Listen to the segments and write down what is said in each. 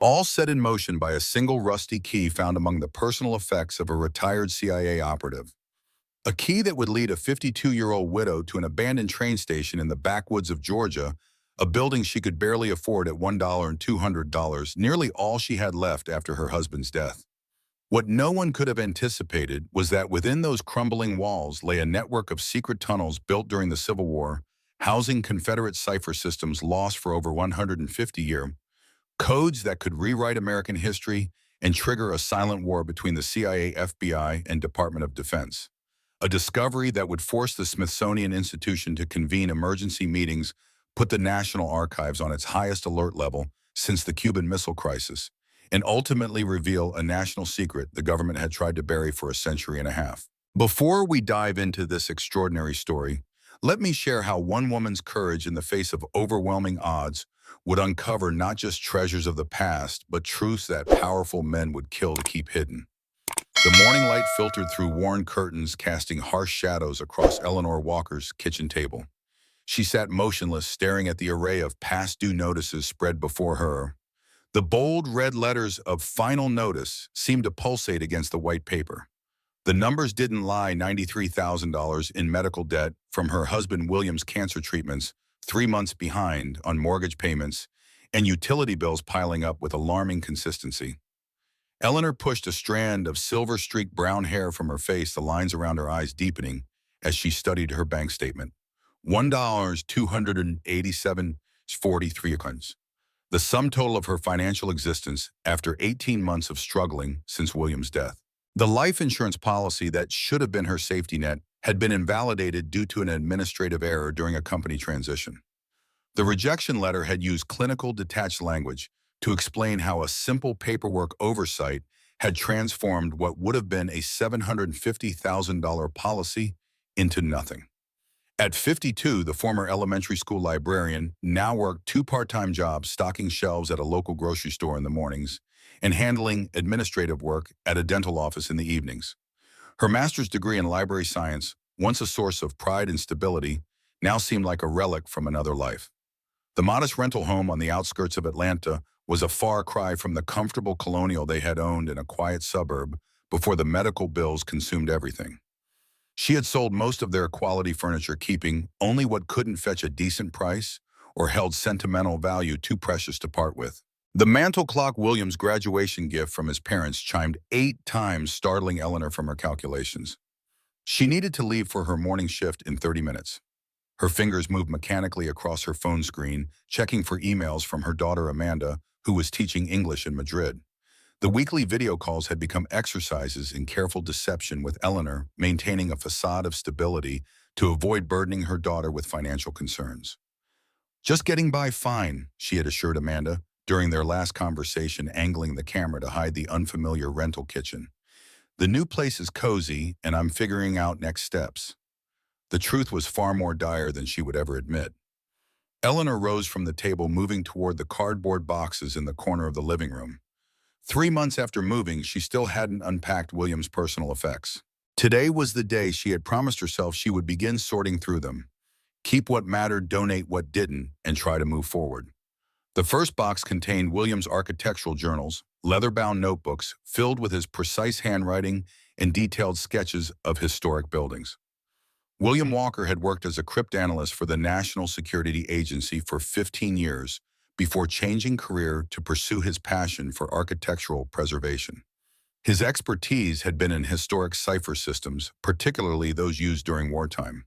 all set in motion by a single rusty key found among the personal effects of a retired CIA operative. A key that would lead a 52-year-old widow to an abandoned train station in the backwoods of Georgia, a building she could barely afford at $1 and $200, nearly all she had left after her husband's death. What no one could have anticipated was that within those crumbling walls lay a network of secret tunnels built during the Civil War, housing Confederate cipher systems lost for over 150 years, codes that could rewrite American history and trigger a silent war between the CIA, FBI, and Department of Defense. A discovery that would force the Smithsonian Institution to convene emergency meetings, put the National Archives on its highest alert level since the Cuban Missile Crisis, and ultimately reveal a national secret the government had tried to bury for a century and a half. Before we dive into this extraordinary story, let me share how one woman's courage in the face of overwhelming odds would uncover not just treasures of the past, but truths that powerful men would kill to keep hidden. The morning light filtered through worn curtains, casting harsh shadows across Eleanor Walker's kitchen table. She sat motionless, staring at the array of past due notices spread before her. The bold red letters of final notice seemed to pulsate against the white paper. The numbers didn't lie: $93,000 in medical debt from her husband William's cancer treatments, 3 months behind on mortgage payments, and utility bills piling up with alarming consistency. Eleanor pushed a strand of silver-streaked brown hair from her face, the lines around her eyes deepening as she studied her bank statement. $1,287.43. The sum total of her financial existence after 18 months of struggling since William's death. The life insurance policy that should have been her safety net had been invalidated due to an administrative error during a company transition. The rejection letter had used clinical detached language to explain how a simple paperwork oversight had transformed what would have been a $750,000 policy into nothing. At 52, the former elementary school librarian now worked 2 part-time jobs, stocking shelves at a local grocery store in the mornings and handling administrative work at a dental office in the evenings. Her master's degree in library science, once a source of pride and stability, now seemed like a relic from another life. The modest rental home on the outskirts of Atlanta was a far cry from the comfortable colonial they had owned in a quiet suburb before the medical bills consumed everything. She had sold most of their quality furniture, keeping only what couldn't fetch a decent price or held sentimental value too precious to part with. The mantel clock, William's graduation gift from his parents, chimed 8 times, startling Eleanor from her calculations. She needed to leave for her morning shift in 30 minutes. Her fingers moved mechanically across her phone screen, checking for emails from her daughter Amanda, who was teaching English in Madrid. The weekly video calls had become exercises in careful deception, with Eleanor maintaining a facade of stability to avoid burdening her daughter with financial concerns. "Just getting by fine," she had assured Amanda during their last conversation, angling the camera to hide the unfamiliar rental kitchen. "The new place is cozy, and I'm figuring out next steps." The truth was far more dire than she would ever admit. Eleanor rose from the table, moving toward the cardboard boxes in the corner of the living room. 3 months after moving, she still hadn't unpacked William's personal effects. Today was the day she had promised herself she would begin sorting through them. Keep what mattered, donate what didn't, and try to move forward. The first box contained William's architectural journals, leather-bound notebooks filled with his precise handwriting and detailed sketches of historic buildings. William Walker had worked as a cryptanalyst for the National Security Agency for 15 years, before changing career to pursue his passion for architectural preservation. His expertise had been in historic cipher systems, particularly those used during wartime.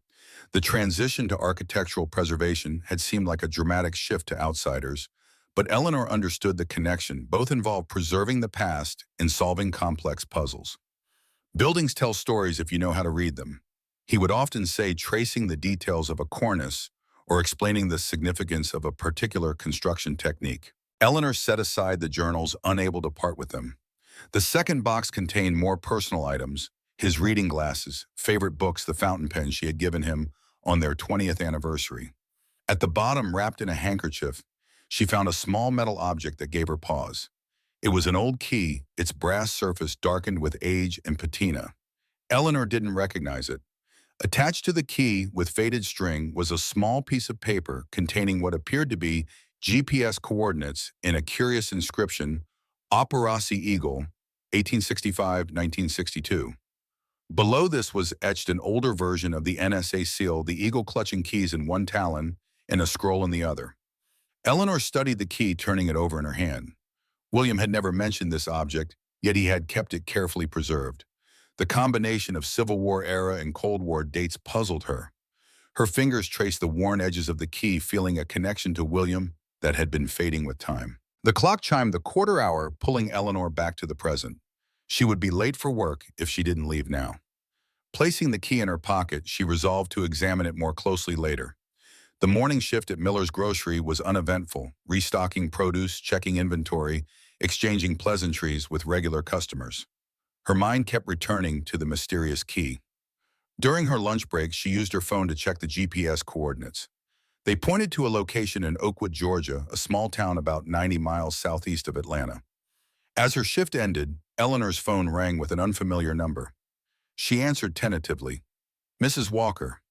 The transition to architectural preservation had seemed like a dramatic shift to outsiders, but Eleanor understood the connection. Both involved preserving the past and solving complex puzzles. "Buildings tell stories if you know how to read them," he would often say, tracing the details of a cornice or explaining the significance of a particular construction technique. Eleanor set aside the journals, unable to part with them. The second box contained more personal items: his reading glasses, favorite books, the fountain pen she had given him on their 20th anniversary. At the bottom, wrapped in a handkerchief, she found a small metal object that gave her pause. It was an old key, its brass surface darkened with age and patina. Eleanor didn't recognize it. Attached to the key with faded string was a small piece of paper containing what appeared to be GPS coordinates in a curious inscription, Operasi Eagle, 1865-1962. Below this was etched an older version of the NSA seal, the eagle clutching keys in one talon and a scroll in the other. Eleanor studied the key, turning it over in her hand. William had never mentioned this object, yet he had kept it carefully preserved. The combination of Civil War era and Cold War dates puzzled her. Her fingers traced the worn edges of the key, feeling a connection to William that had been fading with time. The clock chimed the quarter hour, pulling Eleanor back to the present. She would be late for work if she didn't leave now. Placing the key in her pocket, she resolved to examine it more closely later. The morning shift at Miller's Grocery was uneventful, restocking produce, checking inventory, exchanging pleasantries with regular customers. Her mind kept returning to the mysterious key. During her lunch break, she used her phone to check the GPS coordinates. They pointed to a location in Oakwood, Georgia, a small town about 90 miles southeast of Atlanta. As her shift ended, Eleanor's phone rang with an unfamiliar number. She answered tentatively. "Mrs. Walker,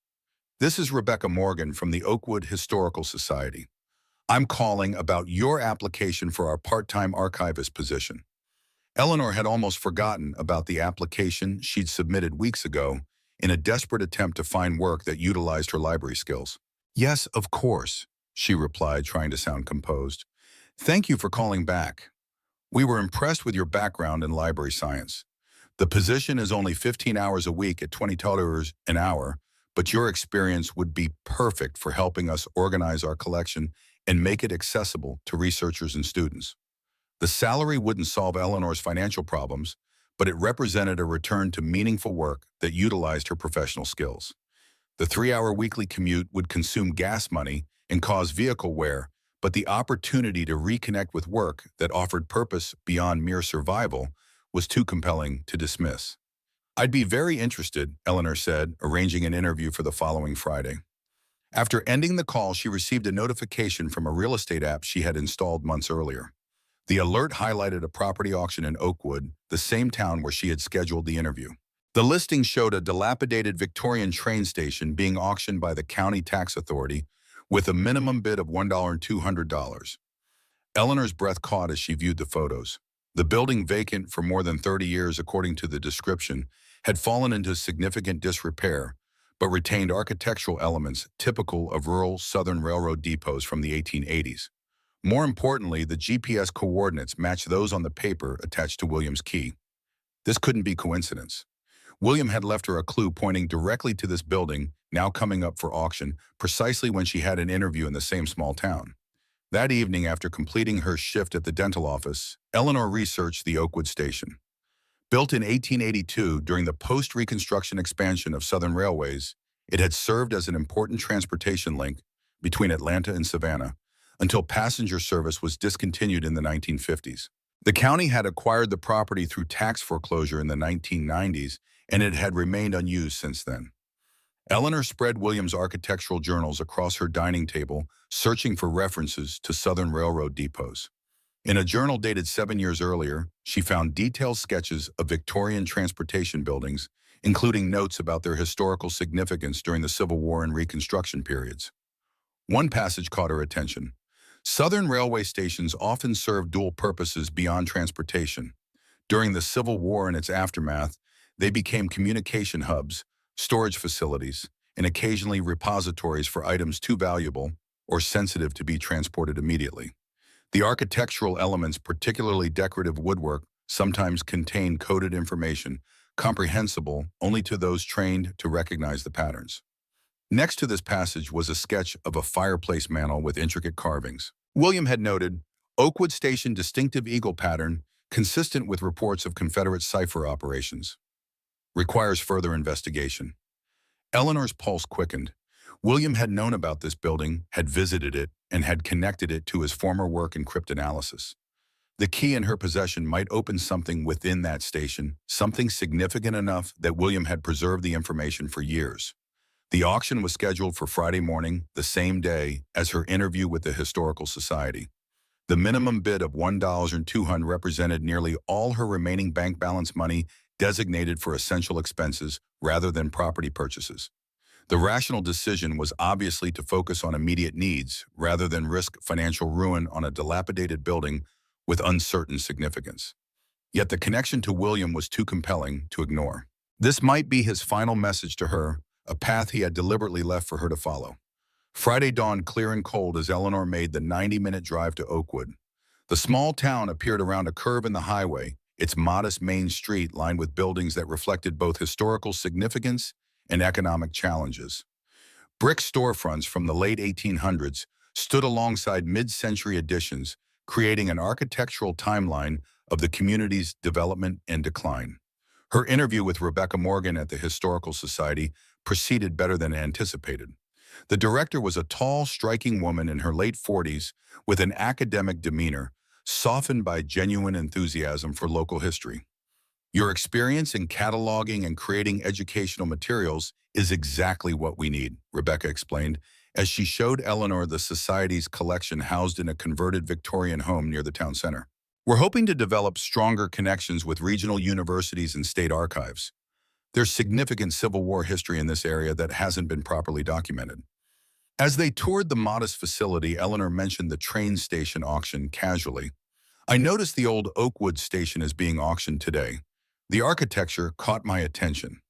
this is Rebecca Morgan from the Oakwood Historical Society. I'm calling about your application for our part-time archivist position." Eleanor had almost forgotten about the application she'd submitted weeks ago in a desperate attempt to find work that utilized her library skills. "Yes, of course," she replied, trying to sound composed. "Thank you for calling back. We were impressed with your background in library science. The position is only 15 hours a week at $20 an hour, but your experience would be perfect for helping us organize our collection and make it accessible to researchers and students." The salary wouldn't solve Eleanor's financial problems, but it represented a return to meaningful work that utilized her professional skills. The 3-hour weekly commute would consume gas money and cause vehicle wear, but the opportunity to reconnect with work that offered purpose beyond mere survival was too compelling to dismiss. "I'd be very interested," Eleanor said, arranging an interview for the following Friday. After ending the call, she received a notification from a real estate app she had installed months earlier. The alert highlighted a property auction in Oakwood, the same town where she had scheduled the interview. The listing showed a dilapidated Victorian train station being auctioned by the county tax authority with a minimum bid of $1,200. Eleanor's breath caught as she viewed the photos. The building, vacant for more than 30 years according to the description, had fallen into significant disrepair, but retained architectural elements typical of rural Southern Railroad depots from the 1880s. More importantly, the GPS coordinates matched those on the paper attached to William's key. This couldn't be coincidence. William had left her a clue pointing directly to this building, now coming up for auction, precisely when she had an interview in the same small town. That evening, after completing her shift at the dental office, Eleanor researched the Oakwood station. Built in 1882 during the post-Reconstruction expansion of Southern Railways, it had served as an important transportation link between Atlanta and Savannah, until passenger service was discontinued in the 1950s. The county had acquired the property through tax foreclosure in the 1990s, and it had remained unused since then. Eleanor spread William's architectural journals across her dining table, searching for references to Southern Railroad depots. In a journal dated 7 years earlier, she found detailed sketches of Victorian transportation buildings, including notes about their historical significance during the Civil War and Reconstruction periods. One passage caught her attention. Southern railway stations often served dual purposes beyond transportation. During the Civil War and its aftermath, they became communication hubs, storage facilities, and occasionally repositories for items too valuable or sensitive to be transported immediately. The architectural elements, particularly decorative woodwork, sometimes contained coded information, comprehensible only to those trained to recognize the patterns. Next to this passage was a sketch of a fireplace mantel with intricate carvings. William had noted, Oakwood Station distinctive eagle pattern, consistent with reports of Confederate Cipher operations. Requires further investigation. Eleanor's pulse quickened. William had known about this building, had visited it, and had connected it to his former work in cryptanalysis. The key in her possession might open something within that station, something significant enough that William had preserved the information for years. The auction was scheduled for Friday morning, the same day as her interview with the Historical Society. The minimum bid of $1,200 represented nearly all her remaining bank balance money designated for essential expenses rather than property purchases. The rational decision was obviously to focus on immediate needs rather than risk financial ruin on a dilapidated building with uncertain significance. Yet the connection to William was too compelling to ignore. This might be his final message to her, a path he had deliberately left for her to follow. Friday dawned clear and cold as Eleanor made the 90-minute drive to Oakwood. The small town appeared around a curve in the highway, its modest main street lined with buildings that reflected both historical significance and economic challenges. Brick storefronts from the late 1800s stood alongside mid-century additions, creating an architectural timeline of the community's development and decline. Her interview with Rebecca Morgan at the Historical Society proceeded better than anticipated. The director was a tall, striking woman in her late 40s with an academic demeanor, softened by genuine enthusiasm for local history. Your experience in cataloging and creating educational materials is exactly what we need, Rebecca explained, as she showed Eleanor the Society's collection housed in a converted Victorian home near the town center. We're hoping to develop stronger connections with regional universities and state archives. There's significant Civil War history in this area that hasn't been properly documented. As they toured the modest facility, Eleanor mentioned the train station auction casually. I noticed the old Oakwood station is being auctioned today. The architecture caught my attention.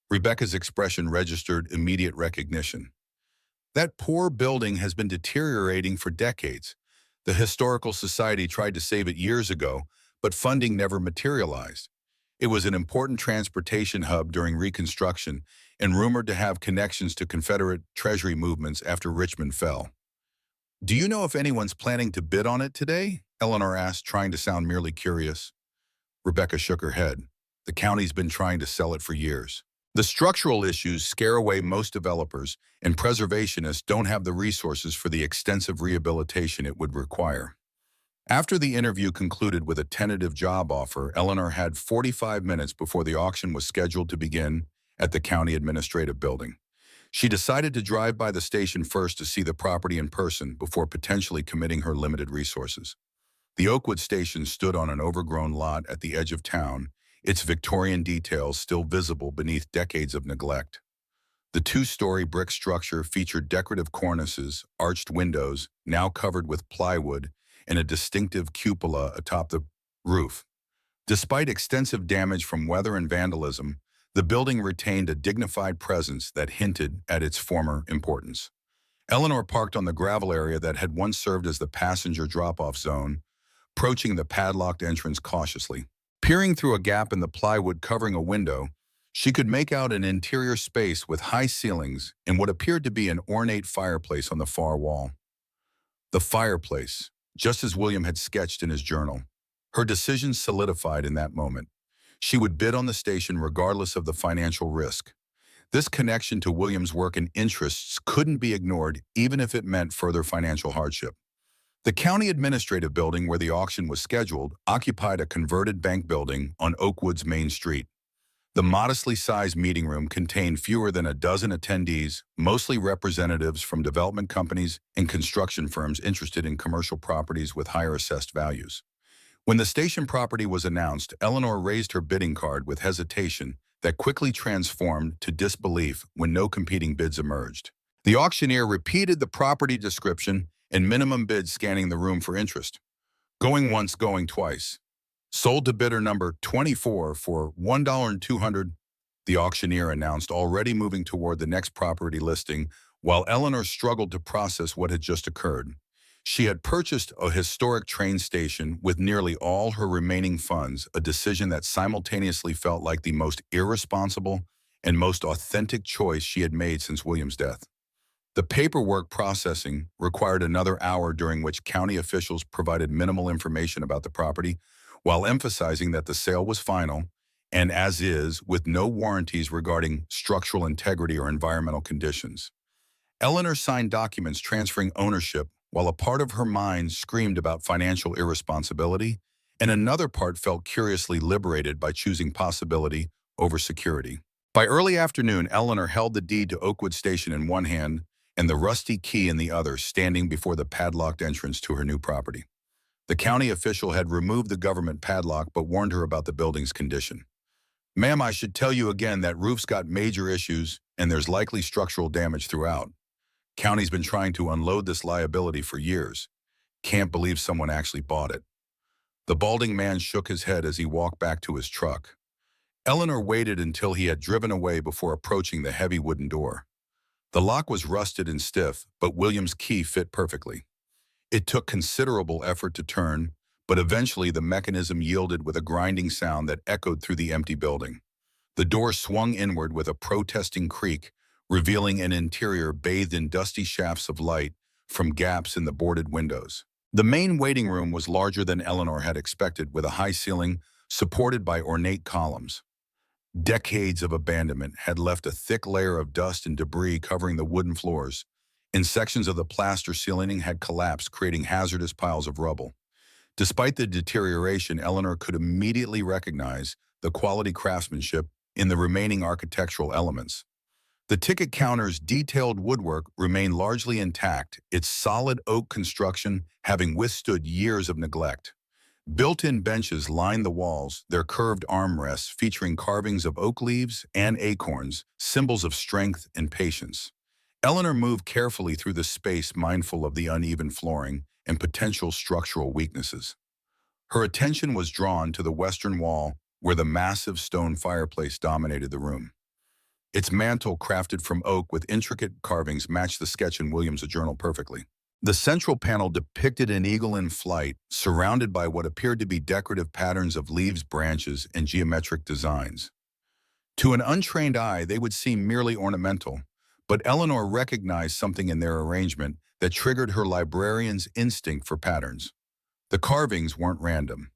Rebecca's expression registered immediate recognition. That poor building has been deteriorating for decades. The Historical Society tried to save it years ago, but funding never materialized. It was an important transportation hub during Reconstruction and rumored to have connections to Confederate Treasury movements after Richmond fell. Do you know if anyone's planning to bid on it today? Eleanor asked, trying to sound merely curious. Rebecca shook her head. The county's been trying to sell it for years. The structural issues scare away most developers, and preservationists don't have the resources for the extensive rehabilitation it would require. After the interview concluded with a tentative job offer, Eleanor had 45 minutes before the auction was scheduled to begin at the county administrative building. She decided to drive by the station first to see the property in person before potentially committing her limited resources. The Oakwood station stood on an overgrown lot at the edge of town, its Victorian details still visible beneath decades of neglect. The two-story brick structure featured decorative cornices, arched windows, now covered with plywood, and a distinctive cupola atop the roof. Despite extensive damage from weather and vandalism, the building retained a dignified presence that hinted at its former importance. Eleanor parked on the gravel area that had once served as the passenger drop-off zone, approaching the padlocked entrance cautiously. Peering through a gap in the plywood covering a window, she could make out an interior space with high ceilings and what appeared to be an ornate fireplace on the far wall. The fireplace, just as William had sketched in his journal. Her decision solidified in that moment. She would bid on the station regardless of the financial risk. This connection to William's work and interests couldn't be ignored, even if it meant further financial hardship. The county administrative building where the auction was scheduled occupied a converted bank building on Oakwood's main street. The modestly sized meeting room contained fewer than a dozen attendees, mostly representatives from development companies and construction firms interested in commercial properties with higher assessed values. When the station property was announced, Eleanor raised her bidding card with hesitation that quickly transformed to disbelief when no competing bids emerged. The auctioneer repeated the property description and minimum bid, scanning the room for interest. Going once, going twice. Sold to bidder number 24 for $1,200, the auctioneer announced, already moving toward the next property listing, while Eleanor struggled to process what had just occurred. She had purchased a historic train station with nearly all her remaining funds, a decision that simultaneously felt like the most irresponsible and most authentic choice she had made since William's death. The paperwork processing required another hour, during which county officials provided minimal information about the property, while emphasizing that the sale was final and as is, with no warranties regarding structural integrity or environmental conditions. Eleanor signed documents transferring ownership, while a part of her mind screamed about financial irresponsibility, and another part felt curiously liberated by choosing possibility over security. By early afternoon, Eleanor held the deed to Oakwood Station in one hand and the rusty key in the other, standing before the padlocked entrance to her new property. The county official had removed the government padlock but warned her about the building's condition. Ma'am, I should tell you again that roof's got major issues and there's likely structural damage throughout. County's been trying to unload this liability for years. Can't believe someone actually bought it. The balding man shook his head as he walked back to his truck. Eleanor waited until he had driven away before approaching the heavy wooden door. The lock was rusted and stiff, but William's key fit perfectly. It took considerable effort to turn, but eventually the mechanism yielded with a grinding sound that echoed through the empty building. The door swung inward with a protesting creak, revealing an interior bathed in dusty shafts of light from gaps in the boarded windows. The main waiting room was larger than Eleanor had expected, with a high ceiling supported by ornate columns. Decades of abandonment had left a thick layer of dust and debris covering the wooden floors, and sections of the plaster ceiling had collapsed, creating hazardous piles of rubble. Despite the deterioration, Eleanor could immediately recognize the quality craftsmanship in the remaining architectural elements. The ticket counter's detailed woodwork remained largely intact, its solid oak construction having withstood years of neglect. Built-in benches lined the walls, their curved armrests featuring carvings of oak leaves and acorns, symbols of strength and patience. Eleanor moved carefully through the space, mindful of the uneven flooring and potential structural weaknesses. Her attention was drawn to the western wall, where the massive stone fireplace dominated the room. Its mantel, crafted from oak with intricate carvings, matched the sketch in William's journal perfectly. The central panel depicted an eagle in flight, surrounded by what appeared to be decorative patterns of leaves, branches, and geometric designs. To an untrained eye, they would seem merely ornamental, but Eleanor recognized something in their arrangement that triggered her librarian's instinct for patterns. The carvings weren't random.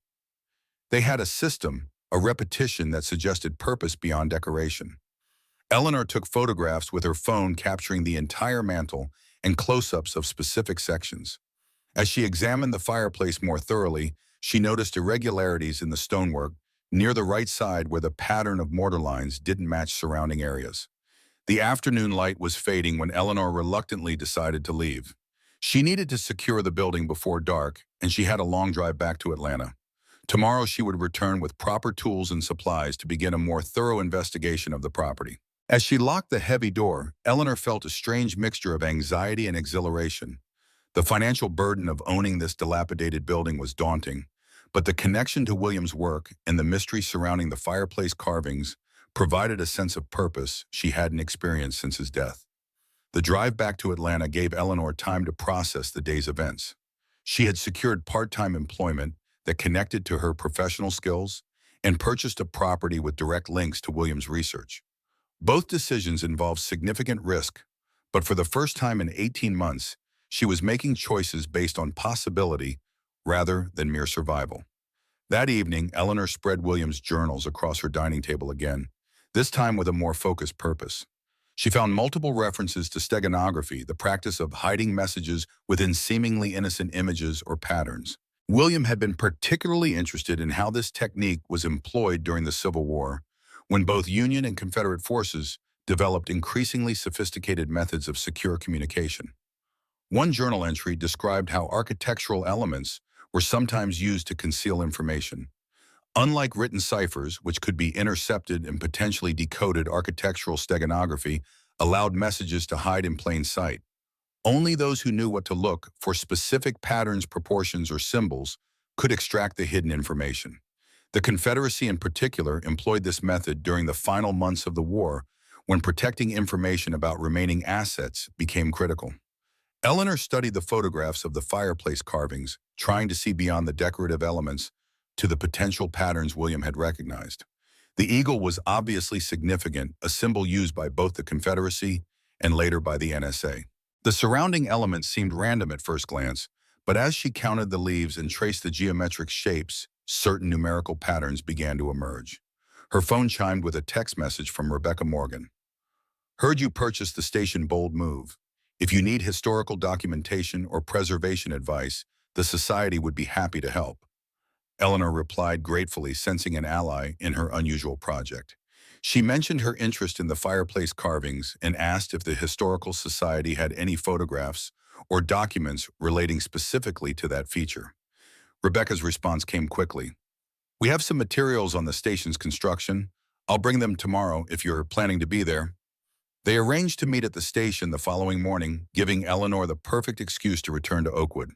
They had a system, a repetition that suggested purpose beyond decoration. Eleanor took photographs with her phone, capturing the entire mantel and close-ups of specific sections. As she examined the fireplace more thoroughly, she noticed irregularities in the stonework near the right side where the pattern of mortar lines didn't match surrounding areas. The afternoon light was fading when Eleanor reluctantly decided to leave. She needed to secure the building before dark, and she had a long drive back to Atlanta. Tomorrow she would return with proper tools and supplies to begin a more thorough investigation of the property. As she locked the heavy door, Eleanor felt a strange mixture of anxiety and exhilaration. The financial burden of owning this dilapidated building was daunting, but the connection to William's work and the mystery surrounding the fireplace carvings provided a sense of purpose she hadn't experienced since his death. The drive back to Atlanta gave Eleanor time to process the day's events. She had secured part-time employment that connected to her professional skills and purchased a property with direct links to William's research. Both decisions involved significant risk, but for the first time in 18 months, she was making choices based on possibility rather than mere survival. That evening, Eleanor spread William's journals across her dining table again, this time with a more focused purpose. She found multiple references to steganography, the practice of hiding messages within seemingly innocent images or patterns. William had been particularly interested in how this technique was employed during the Civil War, when both Union and Confederate forces developed increasingly sophisticated methods of secure communication. One journal entry described how architectural elements were sometimes used to conceal information. Unlike written ciphers, which could be intercepted and potentially decoded, architectural steganography allowed messages to hide in plain sight. Only those who knew what to look for, specific patterns, proportions, or symbols, could extract the hidden information. The Confederacy in particular employed this method during the final months of the war, when protecting information about remaining assets became critical. Eleanor studied the photographs of the fireplace carvings, trying to see beyond the decorative elements to the potential patterns William had recognized. The eagle was obviously significant, a symbol used by both the Confederacy and later by the NSA. The surrounding elements seemed random at first glance, but as she counted the leaves and traced the geometric shapes, certain numerical patterns began to emerge. Her phone chimed with a text message from Rebecca Morgan. "Heard you purchased the station Bold Move. If you need historical documentation or preservation advice, the Society would be happy to help." Eleanor replied gratefully, sensing an ally in her unusual project. She mentioned her interest in the fireplace carvings and asked if the Historical Society had any photographs or documents relating specifically to that feature. Rebecca's response came quickly. "We have some materials on the station's construction, I'll bring them tomorrow if you're planning to be there. They arranged to meet at the station the following morning, giving Eleanor the perfect excuse to return to Oakwood.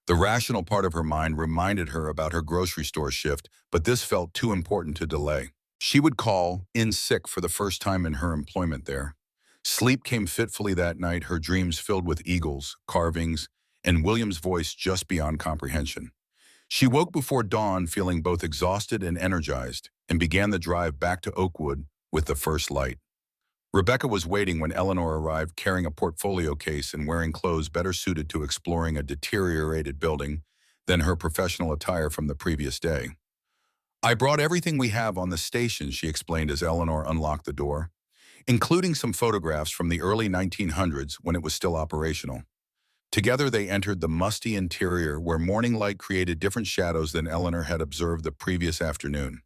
The rational part of her mind reminded her about her grocery store shift, but this felt too important to delay. She would call in sick for the first time in her employment there. Sleep came fitfully that night, her dreams filled with eagles, carvings, and William's voice just beyond comprehension. She woke before dawn feeling both exhausted and energized, and began the drive back to Oakwood with the first light. Rebecca was waiting when Eleanor arrived, carrying a portfolio case and wearing clothes better suited to exploring a deteriorated building than her professional attire from the previous day. I brought everything we have on the station, she explained as Eleanor unlocked the door, including some photographs from the early 1900s when it was still operational. Together they entered the musty interior where morning light created different shadows than Eleanor had observed the previous afternoon.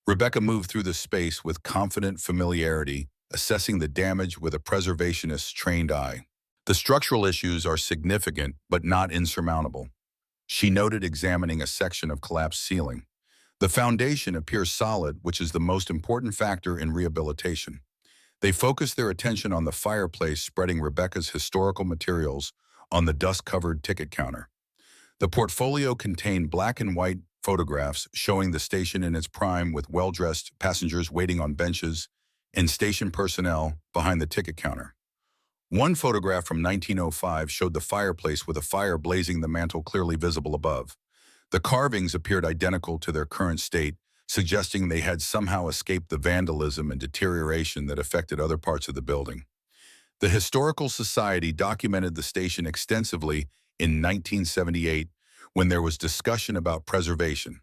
Rebecca moved through the space with confident familiarity, assessing the damage with a preservationist's trained eye. The structural issues are significant but not insurmountable, she noted, examining a section of collapsed ceiling. The foundation appears solid, which is the most important factor in rehabilitation. They focused their attention on the fireplace, spreading Rebecca's historical materials on the dust-covered ticket counter. The portfolio contained black and white photographs showing the station in its prime, with well-dressed passengers waiting on benches and station personnel behind the ticket counter. One photograph from 1905 showed the fireplace with a fire blazing, the mantel clearly visible above. The carvings appeared identical to their current state, suggesting they had somehow escaped the vandalism and deterioration that affected other parts of the building. The Historical Society documented the station extensively in 1978 when there was discussion about preservation,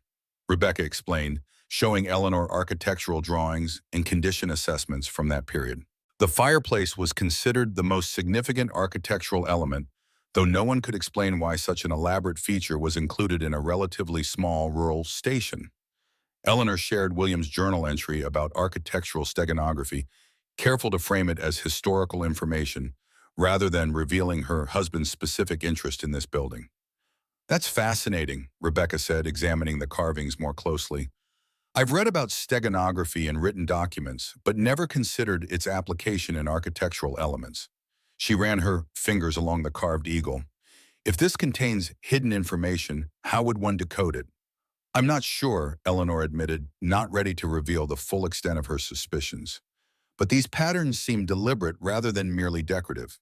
Rebecca explained, showing Eleanor architectural drawings and condition assessments from that period. The fireplace was considered the most significant architectural element, though no one could explain why such an elaborate feature was included in a relatively small rural station. Eleanor shared William's journal entry about architectural steganography, careful to frame it as historical information rather than revealing her husband's specific interest in this building. That's fascinating, Rebecca said, examining the carvings more closely. I've read about steganography in written documents, but never considered its application in architectural elements. She ran her fingers along the carved eagle. If this contains hidden information, how would one decode it? I'm not sure, Eleanor admitted, not ready to reveal the full extent of her suspicions. But these patterns seem deliberate rather than merely decorative.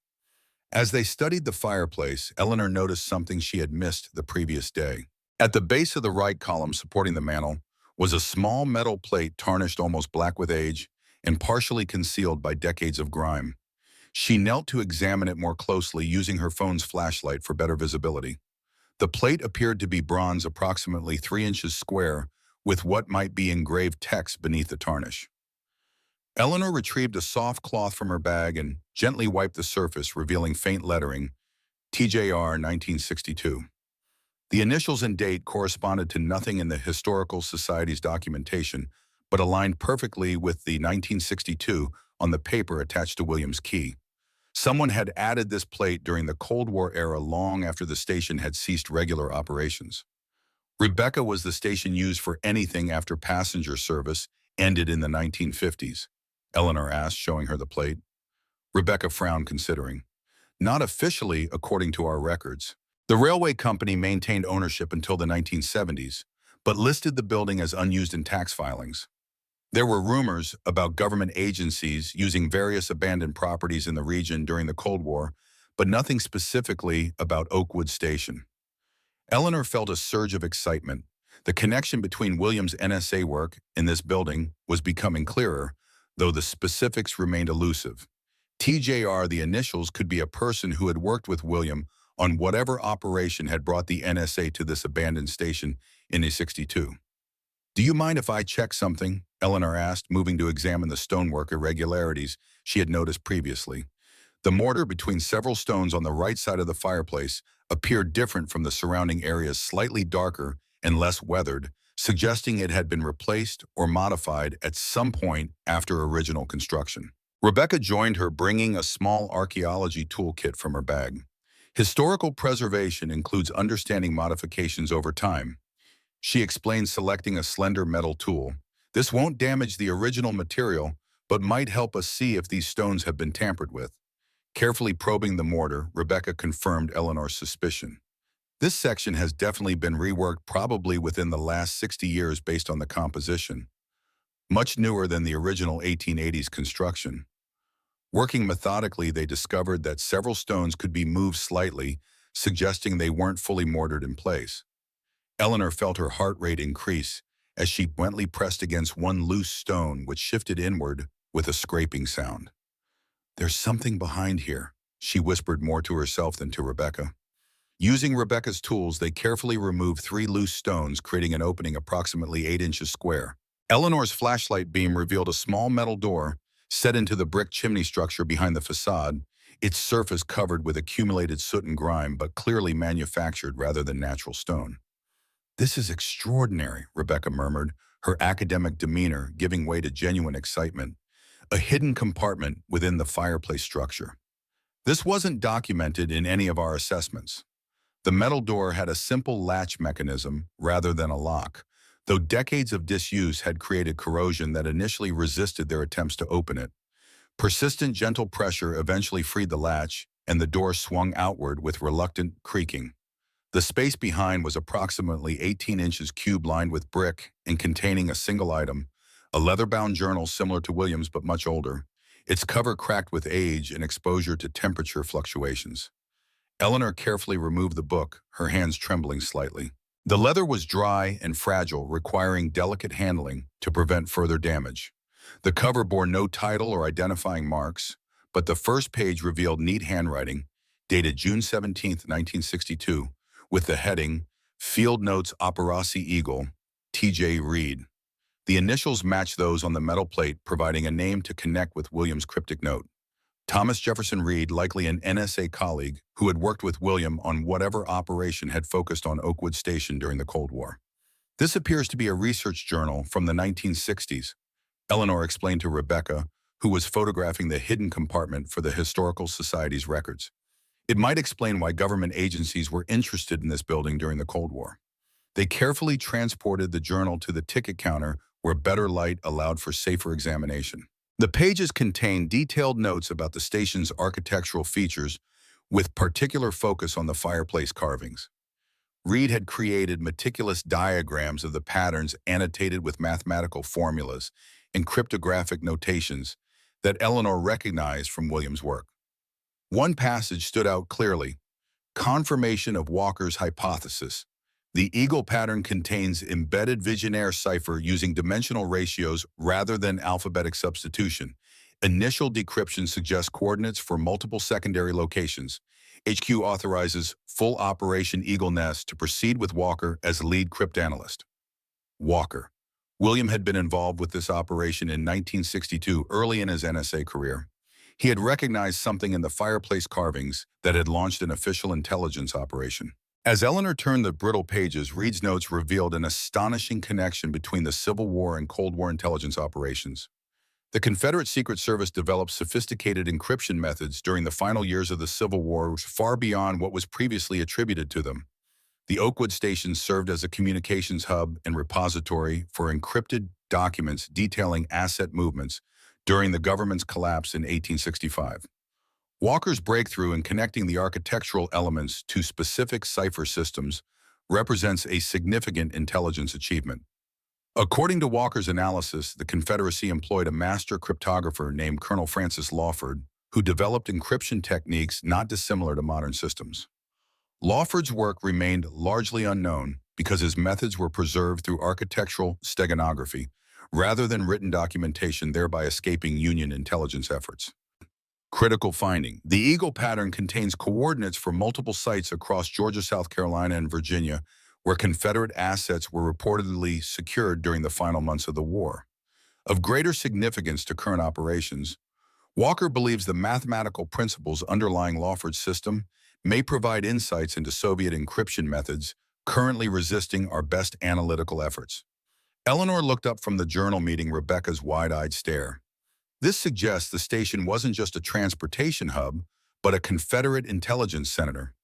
As they studied the fireplace, Eleanor noticed something she had missed the previous day. At the base of the right column supporting the mantel was a small metal plate tarnished almost black with age and partially concealed by decades of grime. She knelt to examine it more closely, using her phone's flashlight for better visibility. The plate appeared to be bronze, approximately 3 inches square, with what might be engraved text beneath the tarnish. Eleanor retrieved a soft cloth from her bag and gently wiped the surface, revealing faint lettering, TJR 1962. The initials and date corresponded to nothing in the Historical Society's documentation, but aligned perfectly with the 1962 on the paper attached to William's key. Someone had added this plate during the Cold War era, long after the station had ceased regular operations. Rebecca, was the station used for anything after passenger service ended in the 1950s? Eleanor asked, showing her the plate. Rebecca frowned, considering. Not officially, according to our records. The railway company maintained ownership until the 1970s, but listed the building as unused in tax filings. There were rumors about government agencies using various abandoned properties in the region during the Cold War, but nothing specifically about Oakwood Station. Eleanor felt a surge of excitement. The connection between William's NSA work and this building was becoming clearer, though the specifics remained elusive. TJR, the initials, could be a person who had worked with William on whatever operation had brought the NSA to this abandoned station in '62. Do you mind if I check something? Eleanor asked, moving to examine the stonework irregularities she had noticed previously. The mortar between several stones on the right side of the fireplace appeared different from the surrounding areas, slightly darker and less weathered, suggesting it had been replaced or modified at some point after original construction. Rebecca joined her, bringing a small archaeology toolkit from her bag. Historical preservation includes understanding modifications over time, she explained, selecting a slender metal tool. This won't damage the original material, but might help us see if these stones have been tampered with. Carefully probing the mortar, Rebecca confirmed Eleanor's suspicion. This section has definitely been reworked probably within the last 60 years based on the composition, much newer than the original 1880s construction. Working methodically, they discovered that several stones could be moved slightly, suggesting they weren't fully mortared in place. Eleanor felt her heart rate increase as she gently pressed against one loose stone which shifted inward with a scraping sound. "There's something behind here," she whispered more to herself than to Rebecca. Using Rebecca's tools, they carefully removed 3 loose stones, creating an opening approximately 8 inches square. Eleanor's flashlight beam revealed a small metal door set into the brick chimney structure behind the facade, its surface covered with accumulated soot and grime, but clearly manufactured rather than natural stone. "This is extraordinary," Rebecca murmured, her academic demeanor giving way to genuine excitement. A hidden compartment within the fireplace structure. This wasn't documented in any of our assessments. The metal door had a simple latch mechanism rather than a lock, though decades of disuse had created corrosion that initially resisted their attempts to open it. Persistent gentle pressure eventually freed the latch, and the door swung outward with reluctant creaking. The space behind was approximately 18 inches cube lined with brick and containing a single item, a leather-bound journal similar to William's but much older, its cover cracked with age and exposure to temperature fluctuations. Eleanor carefully removed the book, her hands trembling slightly. The leather was dry and fragile, requiring delicate handling to prevent further damage. The cover bore no title or identifying marks, but the first page revealed neat handwriting, dated June 17, 1962, with the heading, Field Notes Operasi Eagle, T.J. Reed. The initials matched those on the metal plate, providing a name to connect with William's cryptic note. Thomas Jefferson Reed, likely an NSA colleague who had worked with William on whatever operation had focused on Oakwood Station during the Cold War. "This appears to be a research journal from the 1960s, Eleanor explained to Rebecca, who was photographing the hidden compartment for the Historical Society's records. "It might explain why government agencies were interested in this building during the Cold War." They carefully transported the journal to the ticket counter where better light allowed for safer examination. The pages contained detailed notes about the station's architectural features, with particular focus on the fireplace carvings. Reed had created meticulous diagrams of the patterns annotated with mathematical formulas and cryptographic notations that Eleanor recognized from William's work. One passage stood out clearly: confirmation of Walker's hypothesis. The eagle pattern contains embedded visionaire cipher using dimensional ratios rather than alphabetic substitution. Initial decryption suggests coordinates for multiple secondary locations. HQ authorizes full Operation Eagle Nest to proceed with Walker as lead cryptanalyst. Walker. William had been involved with this operation in 1962, early in his NSA career. He had recognized something in the fireplace carvings that had launched an official intelligence operation. As Eleanor turned the brittle pages, Reed's notes revealed an astonishing connection between the Civil War and Cold War intelligence operations. The Confederate Secret Service developed sophisticated encryption methods during the final years of the Civil War, far beyond what was previously attributed to them. The Oakwood Station served as a communications hub and repository for encrypted documents detailing asset movements during the government's collapse in 1865. Walker's breakthrough in connecting the architectural elements to specific cipher systems represents a significant intelligence achievement. According to Walker's analysis, the Confederacy employed a master cryptographer named Colonel Francis Lawford, who developed encryption techniques not dissimilar to modern systems. Lawford's work remained largely unknown because his methods were preserved through architectural steganography rather than written documentation, thereby escaping Union intelligence efforts. Critical finding: the Eagle pattern contains coordinates for multiple sites across Georgia, South Carolina, and Virginia, where Confederate assets were reportedly secured during the final months of the war. Of greater significance to current operations, Walker believes the mathematical principles underlying Lawford's system may provide insights into Soviet encryption methods currently resisting our best analytical efforts. Eleanor looked up from the journal, meeting Rebecca's wide-eyed stare. This suggests the station wasn't just a transportation hub, but a Confederate intelligence center.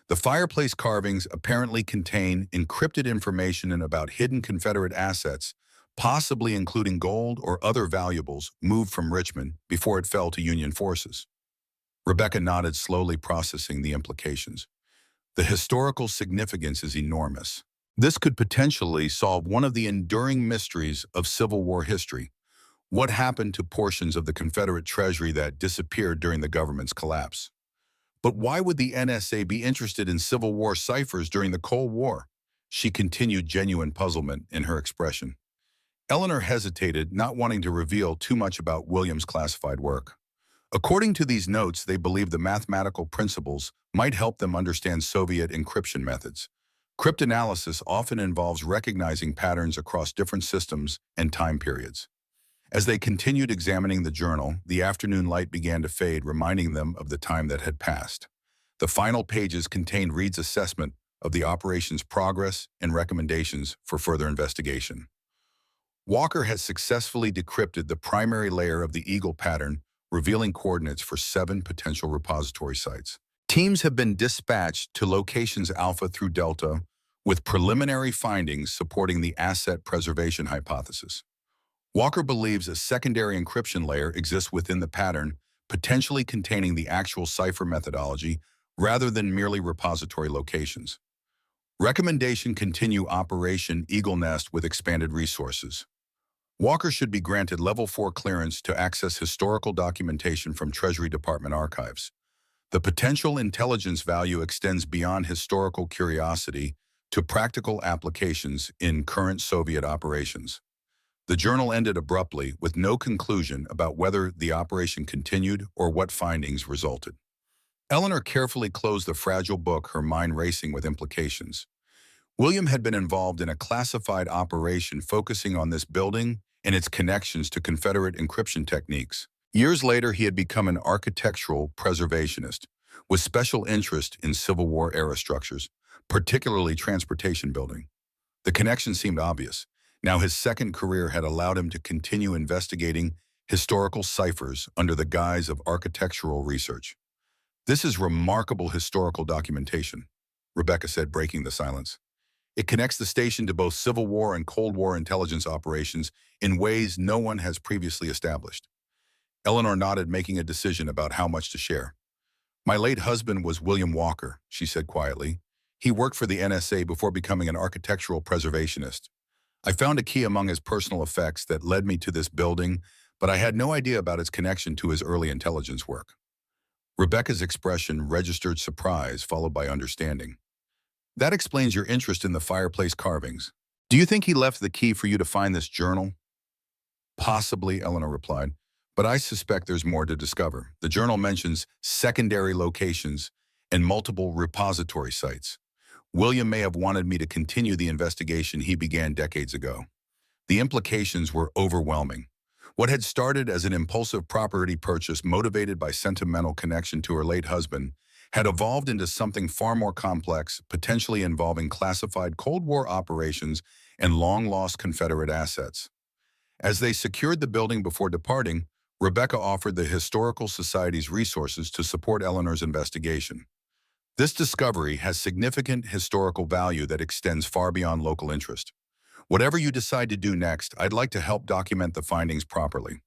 The fireplace carvings apparently contain encrypted information about hidden Confederate assets, possibly including gold or other valuables moved from Richmond before it fell to Union forces. Rebecca nodded, slowly processing the implications. The historical significance is enormous. This could potentially solve one of the enduring mysteries of Civil War history. What happened to portions of the Confederate treasury that disappeared during the government's collapse? But why would the NSA be interested in Civil War ciphers during the Cold War? She continued, genuine puzzlement in her expression. Eleanor hesitated, not wanting to reveal too much about Williams' classified work. According to these notes, they believed the mathematical principles might help them understand Soviet encryption methods. Cryptanalysis often involves recognizing patterns across different systems and time periods. As they continued examining the journal, the afternoon light began to fade, reminding them of the time that had passed. The final pages contained Reed's assessment of the operation's progress and recommendations for further investigation. Walker has successfully decrypted the primary layer of the Eagle pattern, revealing coordinates for 7 potential repository sites. Teams have been dispatched to locations Alpha through Delta, with preliminary findings supporting the asset preservation hypothesis. Walker believes a secondary encryption layer exists within the pattern, potentially containing the actual cipher methodology rather than merely repository locations. Recommendation: continue Operation Eagle Nest with expanded resources. Walker should be granted Level 4 clearance to access historical documentation from Treasury Department archives. The potential intelligence value extends beyond historical curiosity to practical applications in current Soviet operations. The journal ended abruptly, with no conclusion about whether the operation continued or what findings resulted. Eleanor carefully closed the fragile book, her mind racing with implications. William had been involved in a classified operation focusing on this building and its connections to Confederate encryption techniques. Years later, he had become an architectural preservationist, with special interest in Civil War-era structures, particularly transportation building. The connection seemed obvious. Now his second career had allowed him to continue investigating historical ciphers under the guise of architectural research. "This is remarkable historical documentation," Rebecca said, breaking the silence. "It connects the station to both Civil War and Cold War intelligence operations in ways no one has previously established." Eleanor nodded, making a decision about how much to share. "My late husband was William Walker," she said quietly. "He worked for the NSA before becoming an architectural preservationist. I found a key among his personal effects that led me to this building, but I had no idea about its connection to his early intelligence work." Rebecca's expression registered surprise, followed by understanding. "That explains your interest in the fireplace carvings. Do you think he left the key for you to find this journal?" "Possibly," Eleanor replied, "but I suspect there's more to discover. The journal mentions secondary locations and multiple repository sites. William may have wanted me to continue the investigation he began decades ago." The implications were overwhelming. What had started as an impulsive property purchase motivated by sentimental connection to her late husband had evolved into something far more complex, potentially involving classified Cold War operations and long-lost Confederate assets. As they secured the building before departing, Rebecca offered the Historical Society's resources to support Eleanor's investigation. "This discovery has significant historical value that extends far beyond local interest. Whatever you decide to do next, I'd like to help document the findings properly."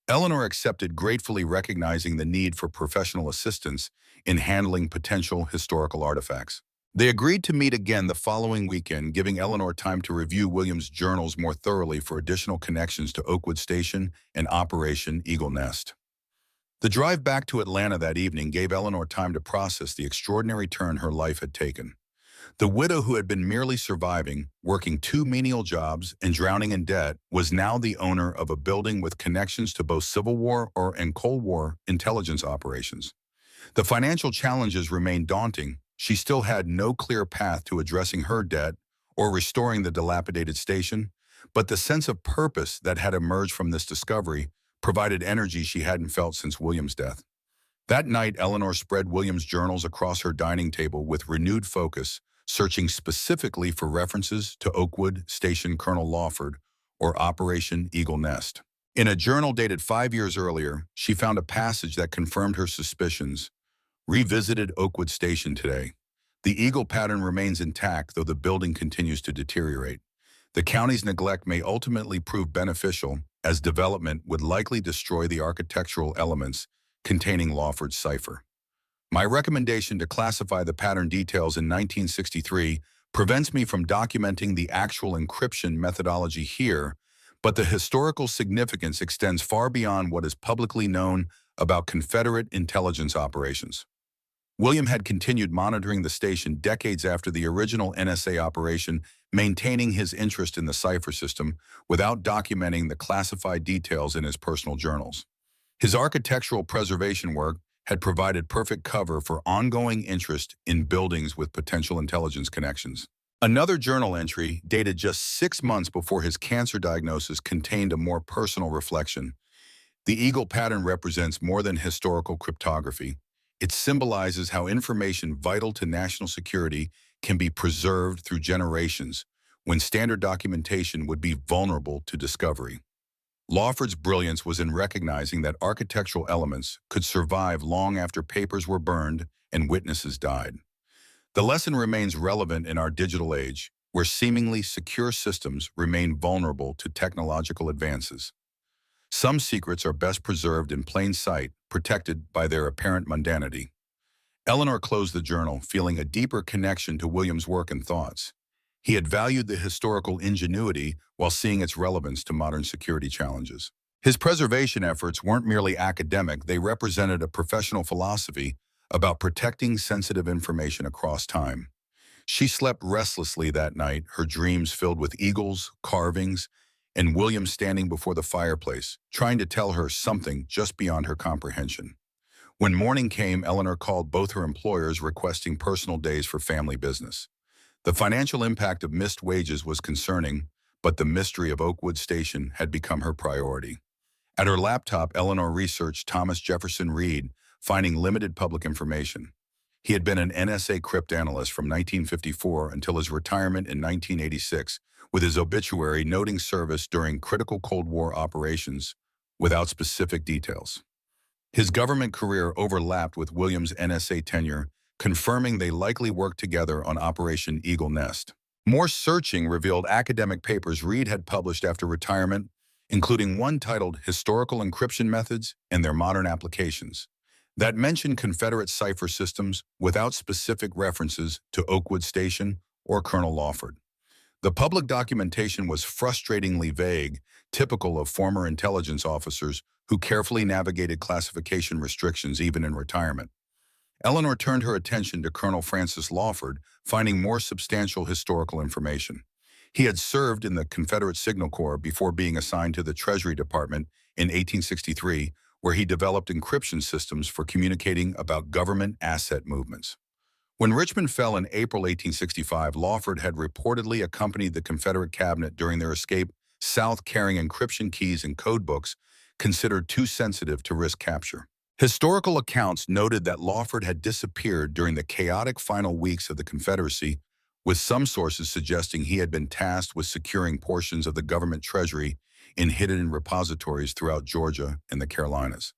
Eleanor accepted, gratefully recognizing the need for professional assistance in handling potential historical artifacts. They agreed to meet again the following weekend, giving Eleanor time to review Williams' journals more thoroughly for additional connections to Oakwood Station and Operation Eagle Nest. The drive back to Atlanta that evening gave Eleanor time to process the extraordinary turn her life had taken. The widow who had been merely surviving, working 2 menial jobs and drowning in debt, was now the owner of a building with connections to both Civil War and Cold War intelligence operations. The financial challenges remained daunting. She still had no clear path to addressing her debt or restoring the dilapidated station, but the sense of purpose that had emerged from this discovery provided energy she hadn't felt since William's death. That night, Eleanor spread William's journals across her dining table with renewed focus, searching specifically for references to Oakwood Station Colonel Lawford or Operation Eagle Nest. In a journal dated 5 years earlier, she found a passage that confirmed her suspicions. "Revisited Oakwood Station today. The Eagle pattern remains intact, though the building continues to deteriorate. The county's neglect may ultimately prove beneficial, as development would likely destroy the architectural elements containing Lawford's cipher. My recommendation to classify the pattern details in 1963 prevents me from documenting the actual encryption methodology here, but the historical significance extends far beyond what is publicly known about Confederate intelligence operations. William had continued monitoring the station decades after the original NSA operation, maintaining his interest in the cipher system without documenting the classified details in his personal journals. His architectural preservation work had provided perfect cover for ongoing interest in buildings with potential intelligence connections. Another journal entry, dated just 6 months before his cancer diagnosis, contained a more personal reflection. The eagle pattern represents more than historical cryptography. It symbolizes how information vital to national security can be preserved through generations, when standard documentation would be vulnerable to discovery. Lawford's brilliance was in recognizing that architectural elements could survive long after papers were burned and witnesses died. The lesson remains relevant in our digital age, where seemingly secure systems remain vulnerable to technological advances. Some secrets are best preserved in plain sight, protected by their apparent mundanity. Eleanor closed the journal, feeling a deeper connection to William's work and thoughts. He had valued the historical ingenuity while seeing its relevance to modern security challenges. His preservation efforts weren't merely academic, they represented a professional philosophy about protecting sensitive information across time. She slept restlessly that night, her dreams filled with eagles, carvings, and William standing before the fireplace, trying to tell her something just beyond her comprehension. When morning came, Eleanor called both her employers requesting personal days for family business. The financial impact of missed wages was concerning, but the mystery of Oakwood Station had become her priority. At her laptop, Eleanor researched Thomas Jefferson Reed, finding limited public information. He had been an NSA cryptanalyst from 1954 until his retirement in 1986, with his obituary noting service during critical Cold War operations without specific details. His government career overlapped with Williams' NSA tenure, confirming they likely worked together on Operation Eagle Nest. More searching revealed academic papers Reed had published after retirement, including one titled Historical Encryption Methods and Their Modern Applications, that mentioned Confederate cipher systems without specific references to Oakwood Station or Colonel Lawford. The public documentation was frustratingly vague, typical of former intelligence officers who carefully navigated classification restrictions even in retirement. Eleanor turned her attention to Colonel Francis Lawford, finding more substantial historical information. He had served in the Confederate Signal Corps before being assigned to the Treasury Department in 1863, where he developed encryption systems for communicating about government asset movements. When Richmond fell in April 1865, Lawford had reportedly accompanied the Confederate cabinet during their escape south, carrying encryption keys and code books considered too sensitive to risk capture. Historical accounts noted that Lawford had disappeared during the chaotic final weeks of the Confederacy, with some sources suggesting he had been tasked with securing portions of the government treasury in hidden repositories throughout Georgia and the Carolinas.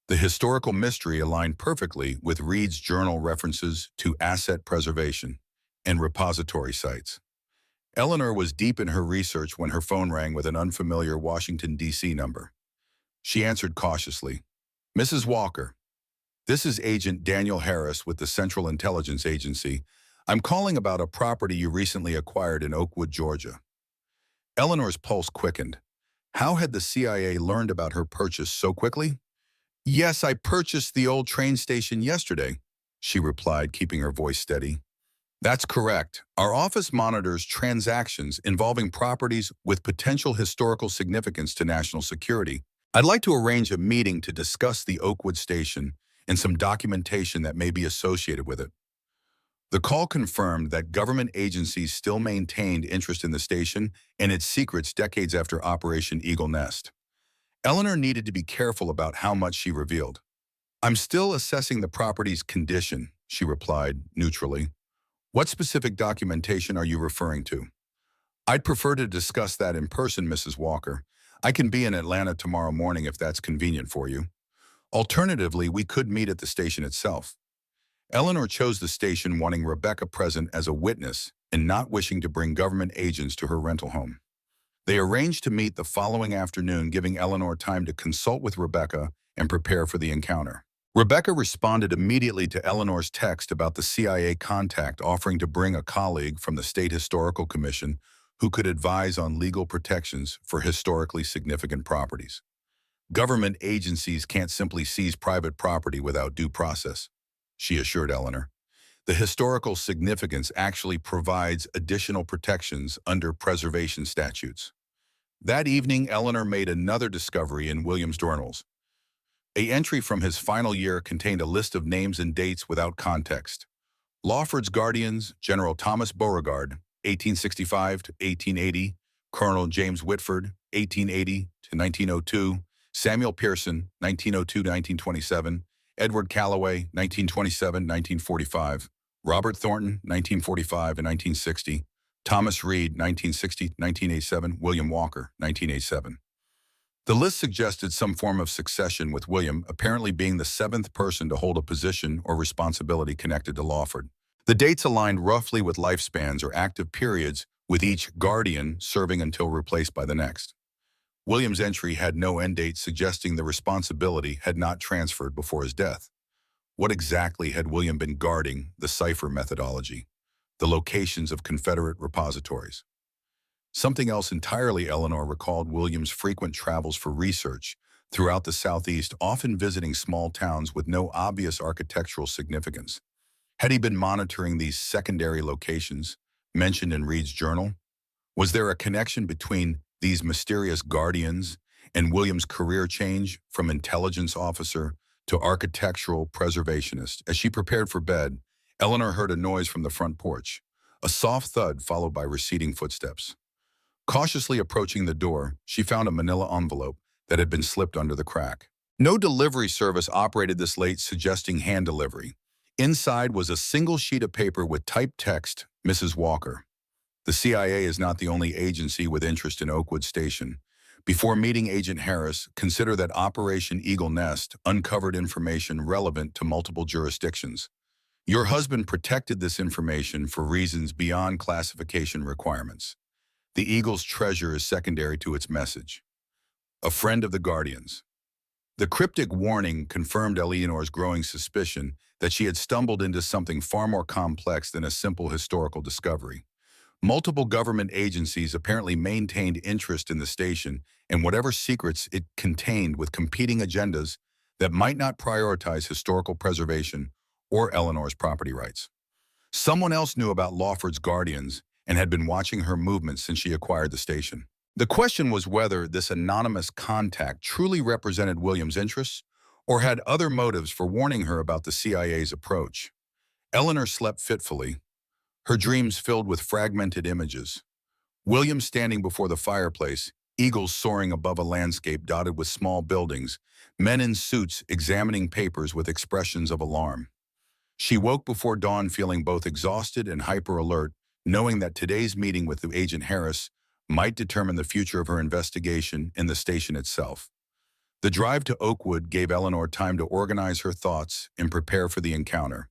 The historical mystery aligned perfectly with Reed's journal references to asset preservation and repository sites. Eleanor was deep in her research when her phone rang with an unfamiliar Washington, D.C. number. She answered cautiously. "Mrs. Walker, this is Agent Daniel Harris with the Central Intelligence Agency. I'm calling about a property you recently acquired in Oakwood, Georgia." Eleanor's pulse quickened. How had the CIA learned about her purchase so quickly? "Yes, I purchased the old train station yesterday," she replied, keeping her voice steady. "That's correct. Our office monitors transactions involving properties with potential historical significance to national security. I'd like to arrange a meeting to discuss the Oakwood Station and some documentation that may be associated with it." The call confirmed that government agencies still maintained interest in the station and its secrets decades after Operation Eagle Nest. Eleanor needed to be careful about how much she revealed. "I'm still assessing the property's condition," she replied neutrally. "What specific documentation are you referring to?" "I'd prefer to discuss that in person, Mrs. Walker. I can be in Atlanta tomorrow morning if that's convenient for you. Alternatively, we could meet at the station itself." Eleanor chose the station, wanting Rebecca present as a witness and not wishing to bring government agents to her rental home. They arranged to meet the following afternoon, giving Eleanor time to consult with Rebecca and prepare for the encounter. Rebecca responded immediately to Eleanor's text about the CIA contact offering to bring a colleague from the State Historical Commission who could advise on legal protections for historically significant properties. Government agencies can't simply seize private property without due process, she assured Eleanor. The historical significance actually provides additional protections under preservation statutes. That evening, Eleanor made another discovery in William's journals. An entry from his final year contained a list of names and dates without context. Lawford's guardians, General Thomas Beauregard, 1865 to 1880, Colonel James Whitford, 1880 to 1902, Samuel Pearson, 1902 to 1927, Edward Calloway, 1927-1945, Robert Thornton, 1945 and 1960, Thomas Reed, 1960-1987, William Walker, 1987. The list suggested some form of succession, with William apparently being the seventh person to hold a position or responsibility connected to Lawford. The dates aligned roughly with lifespans or active periods, with each guardian serving until replaced by the next. William's entry had no end date, suggesting the responsibility had not transferred before his death. What exactly had William been guarding? The Cipher methodology, the locations of Confederate repositories. Something else entirely. Eleanor recalled William's frequent travels for research throughout the Southeast, often visiting small towns with no obvious architectural significance. Had he been monitoring these secondary locations mentioned in Reed's journal? Was there a connection between these mysterious guardians and William's career change from intelligence officer to architectural preservationist? As she prepared for bed, Eleanor heard a noise from the front porch, a soft thud followed by receding footsteps. Cautiously approaching the door, she found a manila envelope that had been slipped under the crack. No delivery service operated this late, suggesting hand delivery. Inside was a single sheet of paper with typed text, Mrs. Walker. The CIA is not the only agency with interest in Oakwood Station. Before meeting Agent Harris, consider that Operation Eagle Nest uncovered information relevant to multiple jurisdictions. Your husband protected this information for reasons beyond classification requirements. The Eagle's treasure is secondary to its message. A friend of the Guardians. The cryptic warning confirmed Eleanor's growing suspicion that she had stumbled into something far more complex than a simple historical discovery. Multiple government agencies apparently maintained interest in the station and whatever secrets it contained, with competing agendas that might not prioritize historical preservation or Eleanor's property rights. Someone else knew about Lawford's guardians and had been watching her movements since she acquired the station. The question was whether this anonymous contact truly represented William's interests or had other motives for warning her about the CIA's approach. Eleanor slept fitfully, her dreams filled with fragmented images. William standing before the fireplace, eagles soaring above a landscape dotted with small buildings, men in suits examining papers with expressions of alarm. She woke before dawn feeling both exhausted and hyper-alert, knowing that today's meeting with Agent Harris might determine the future of her investigation in the station itself. The drive to Oakwood gave Eleanor time to organize her thoughts and prepare for the encounter.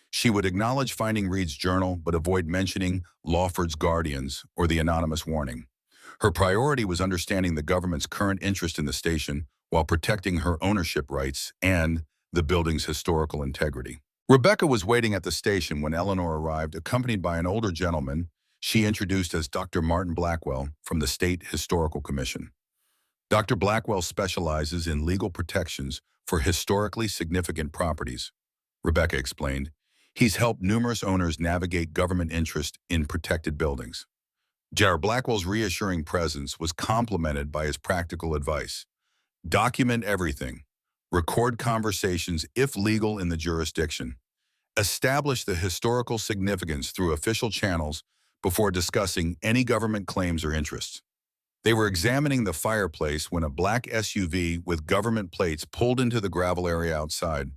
She would acknowledge finding Reed's journal, but avoid mentioning Lawford's guardians or the anonymous warning. Her priority was understanding the government's current interest in the station while protecting her ownership rights and the building's historical integrity. Rebecca was waiting at the station when Eleanor arrived, accompanied by an older gentleman she introduced as Dr. Martin Blackwell from the State Historical Commission. Dr. Blackwell specializes in legal protections for historically significant properties, Rebecca explained. He's helped numerous owners navigate government interest in protected buildings. Dr. Blackwell's reassuring presence was complemented by his practical advice. Document everything. Record conversations if legal in the jurisdiction. Establish the historical significance through official channels before discussing any government claims or interests. They were examining the fireplace when a black SUV with government plates pulled into the gravel area outside.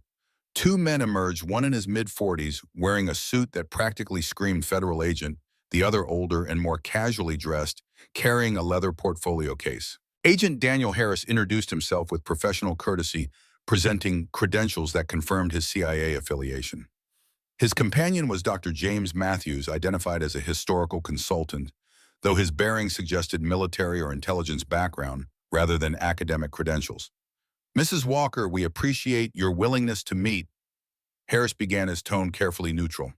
Two men emerged, one in his mid-40s, wearing a suit that practically screamed federal agent, the other older and more casually dressed, carrying a leather portfolio case. Agent Daniel Harris introduced himself with professional courtesy, presenting credentials that confirmed his CIA affiliation. His companion was Dr. James Matthews, identified as a historical consultant, though his bearing suggested military or intelligence background rather than academic credentials. Mrs. Walker, we appreciate your willingness to meet. Harris began, his tone carefully neutral.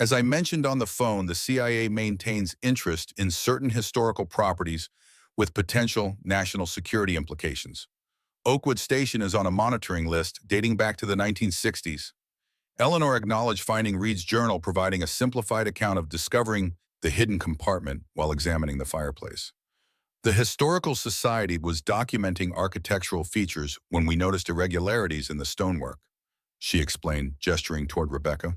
As I mentioned on the phone, the CIA maintains interest in certain historical properties with potential national security implications. Oakwood Station is on a monitoring list dating back to the 1960s. Eleanor acknowledged finding Reed's journal, providing a simplified account of discovering the hidden compartment while examining the fireplace. The Historical Society was documenting architectural features when we noticed irregularities in the stonework, she explained, gesturing toward Rebecca.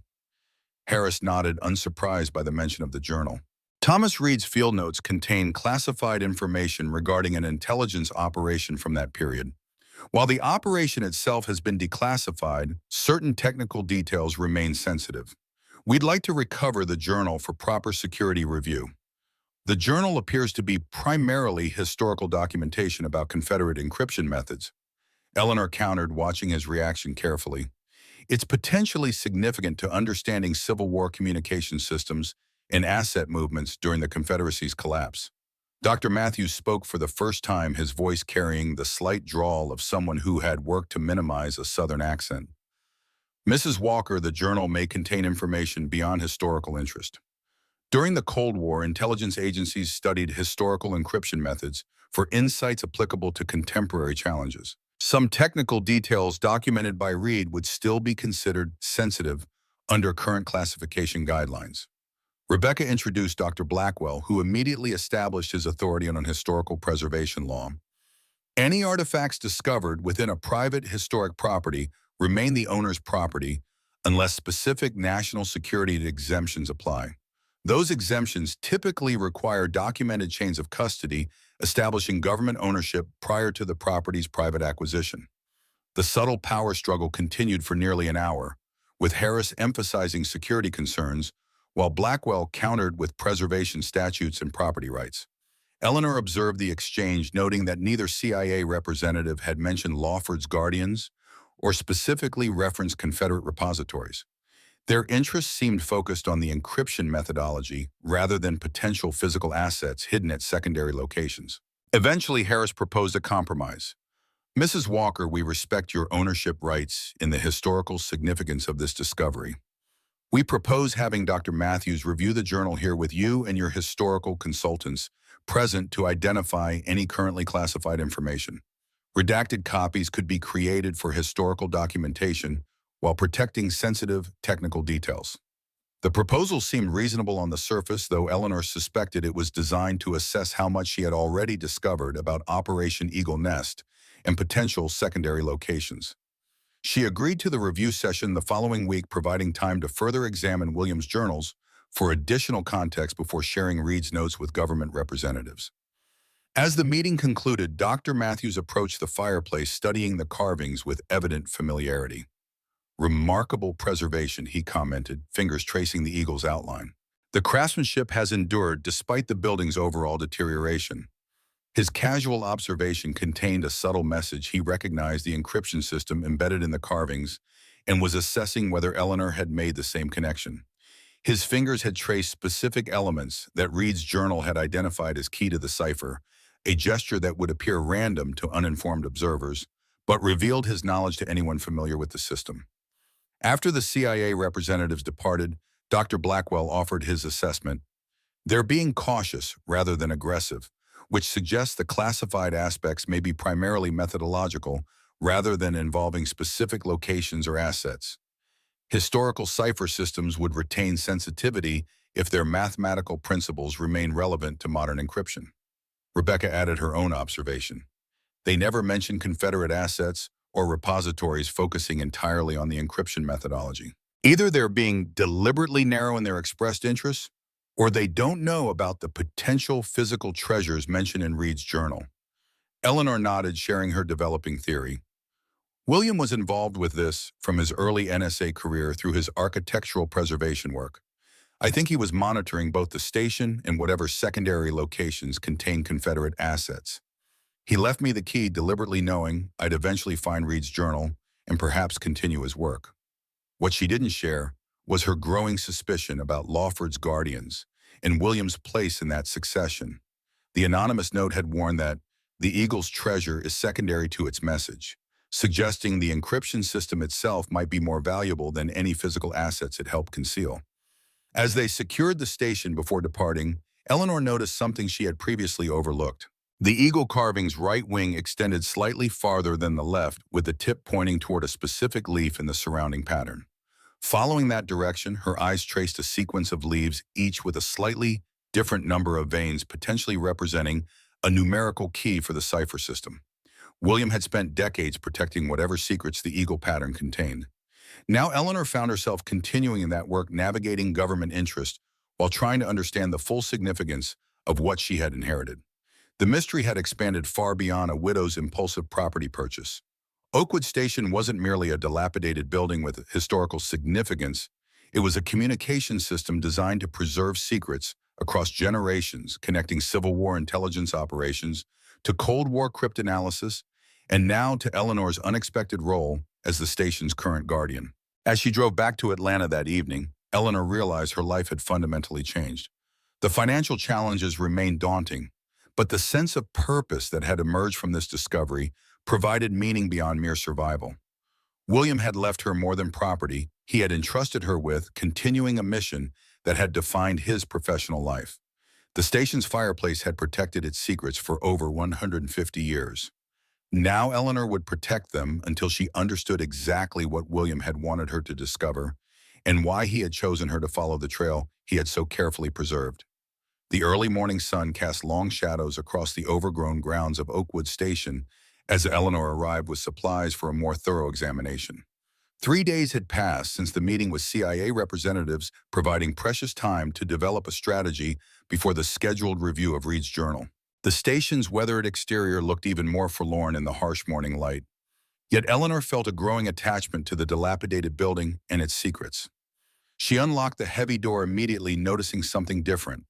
Harris nodded, unsurprised by the mention of the journal. Thomas Reed's field notes contain classified information regarding an intelligence operation from that period. While the operation itself has been declassified, certain technical details remain sensitive. We'd like to recover the journal for proper security review. The journal appears to be primarily historical documentation about Confederate encryption methods. Eleanor countered, watching his reaction carefully. It's potentially significant to understanding Civil War communication systems and asset movements during the Confederacy's collapse. Dr. Matthews spoke for the first time, his voice carrying the slight drawl of someone who had worked to minimize a Southern accent. Mrs. Walker, the journal may contain information beyond historical interest. During the Cold War, intelligence agencies studied historical encryption methods for insights applicable to contemporary challenges. Some technical details documented by Reed would still be considered sensitive under current classification guidelines. Rebecca introduced Dr. Blackwell, who immediately established his authority on historical preservation law. Any artifacts discovered within a private historic property remain the owner's property unless specific national security exemptions apply. Those exemptions typically require documented chains of custody establishing government ownership prior to the property's private acquisition. The subtle power struggle continued for nearly an hour, with Harris emphasizing security concerns while Blackwell countered with preservation statutes and property rights. Eleanor observed the exchange, noting that neither CIA representative had mentioned Lawford's guardians or specifically referenced Confederate repositories. Their interests seemed focused on the encryption methodology rather than potential physical assets hidden at secondary locations. Eventually, Harris proposed a compromise. Mrs. Walker, we respect your ownership rights in the historical significance of this discovery. We propose having Dr. Matthews review the journal here with you and your historical consultants present to identify any currently classified information. Redacted copies could be created for historical documentation while protecting sensitive technical details. The proposal seemed reasonable on the surface, though Eleanor suspected it was designed to assess how much she had already discovered about Operation Eagle Nest and potential secondary locations. She agreed to the review session the following week, providing time to further examine Williams' journals for additional context before sharing Reed's notes with government representatives. As the meeting concluded, Dr. Matthews approached the fireplace, studying the carvings with evident familiarity. Remarkable preservation, he commented, fingers tracing the eagle's outline. The craftsmanship has endured despite the building's overall deterioration. His casual observation contained a subtle message. He recognized the encryption system embedded in the carvings and was assessing whether Eleanor had made the same connection. His fingers had traced specific elements that Reed's journal had identified as key to the cipher, a gesture that would appear random to uninformed observers, but revealed his knowledge to anyone familiar with the system. After the CIA representatives departed, Dr. Blackwell offered his assessment. They're being cautious rather than aggressive, which suggests the classified aspects may be primarily methodological rather than involving specific locations or assets. Historical cipher systems would retain sensitivity if their mathematical principles remain relevant to modern encryption. Rebecca added her own observation. They never mentioned Confederate assets or repositories, focusing entirely on the encryption methodology. Either they're being deliberately narrow in their expressed interests, or they don't know about the potential physical treasures mentioned in Reed's journal. Eleanor nodded, sharing her developing theory. William was involved with this from his early NSA career through his architectural preservation work. I think he was monitoring both the station and whatever secondary locations contain Confederate assets. He left me the key, deliberately knowing I'd eventually find Reed's journal and perhaps continue his work. What she didn't share was her growing suspicion about Lawford's guardians and William's place in that succession. The anonymous note had warned that the Eagle's treasure is secondary to its message, suggesting the encryption system itself might be more valuable than any physical assets it helped conceal. As they secured the station before departing, Eleanor noticed something she had previously overlooked. The eagle carving's right wing extended slightly farther than the left, with the tip pointing toward a specific leaf in the surrounding pattern. Following that direction, her eyes traced a sequence of leaves, each with a slightly different number of veins, potentially representing a numerical key for the cipher system. William had spent decades protecting whatever secrets the eagle pattern contained. Now Eleanor found herself continuing in that work, navigating government interest while trying to understand the full significance of what she had inherited. The mystery had expanded far beyond a widow's impulsive property purchase. Oakwood Station wasn't merely a dilapidated building with historical significance. It was a communication system designed to preserve secrets across generations, connecting Civil War intelligence operations to Cold War cryptanalysis, and now to Eleanor's unexpected role as the station's current guardian. As she drove back to Atlanta that evening, Eleanor realized her life had fundamentally changed. The financial challenges remained daunting, but the sense of purpose that had emerged from this discovery provided meaning beyond mere survival. William had left her more than property. He had entrusted her with continuing a mission that had defined his professional life. The station's fireplace had protected its secrets for over 150 years. Now Eleanor would protect them until she understood exactly what William had wanted her to discover and why he had chosen her to follow the trail he had so carefully preserved. The early morning sun cast long shadows across the overgrown grounds of Oakwood Station as Eleanor arrived with supplies for a more thorough examination. 3 days had passed since the meeting with CIA representatives, providing precious time to develop a strategy before the scheduled review of Reed's journal. The station's weathered exterior looked even more forlorn in the harsh morning light. Yet Eleanor felt a growing attachment to the dilapidated building and its secrets. She unlocked the heavy door immediately, noticing something different.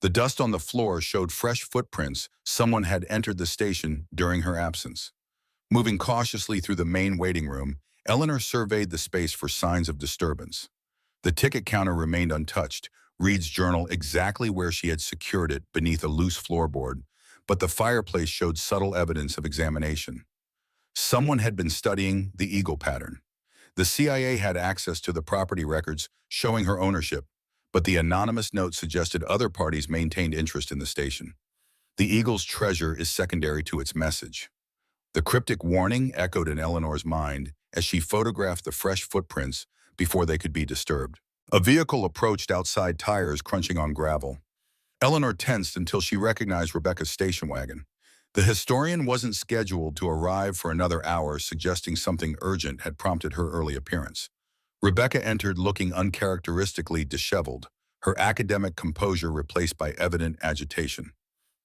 The dust on the floor showed fresh footprints. Someone had entered the station during her absence. Moving cautiously through the main waiting room, Eleanor surveyed the space for signs of disturbance. The ticket counter remained untouched, Reed's journal exactly where she had secured it beneath a loose floorboard, but the fireplace showed subtle evidence of examination. Someone had been studying the eagle pattern. The CIA had access to the property records showing her ownership, but the anonymous note suggested other parties maintained interest in the station. The eagle's treasure is secondary to its message. The cryptic warning echoed in Eleanor's mind as she photographed the fresh footprints before they could be disturbed. A vehicle approached, outside tires crunching on gravel. Eleanor tensed until she recognized Rebecca's station wagon. The historian wasn't scheduled to arrive for another hour, suggesting something urgent had prompted her early appearance. Rebecca entered looking uncharacteristically disheveled, her academic composure replaced by evident agitation.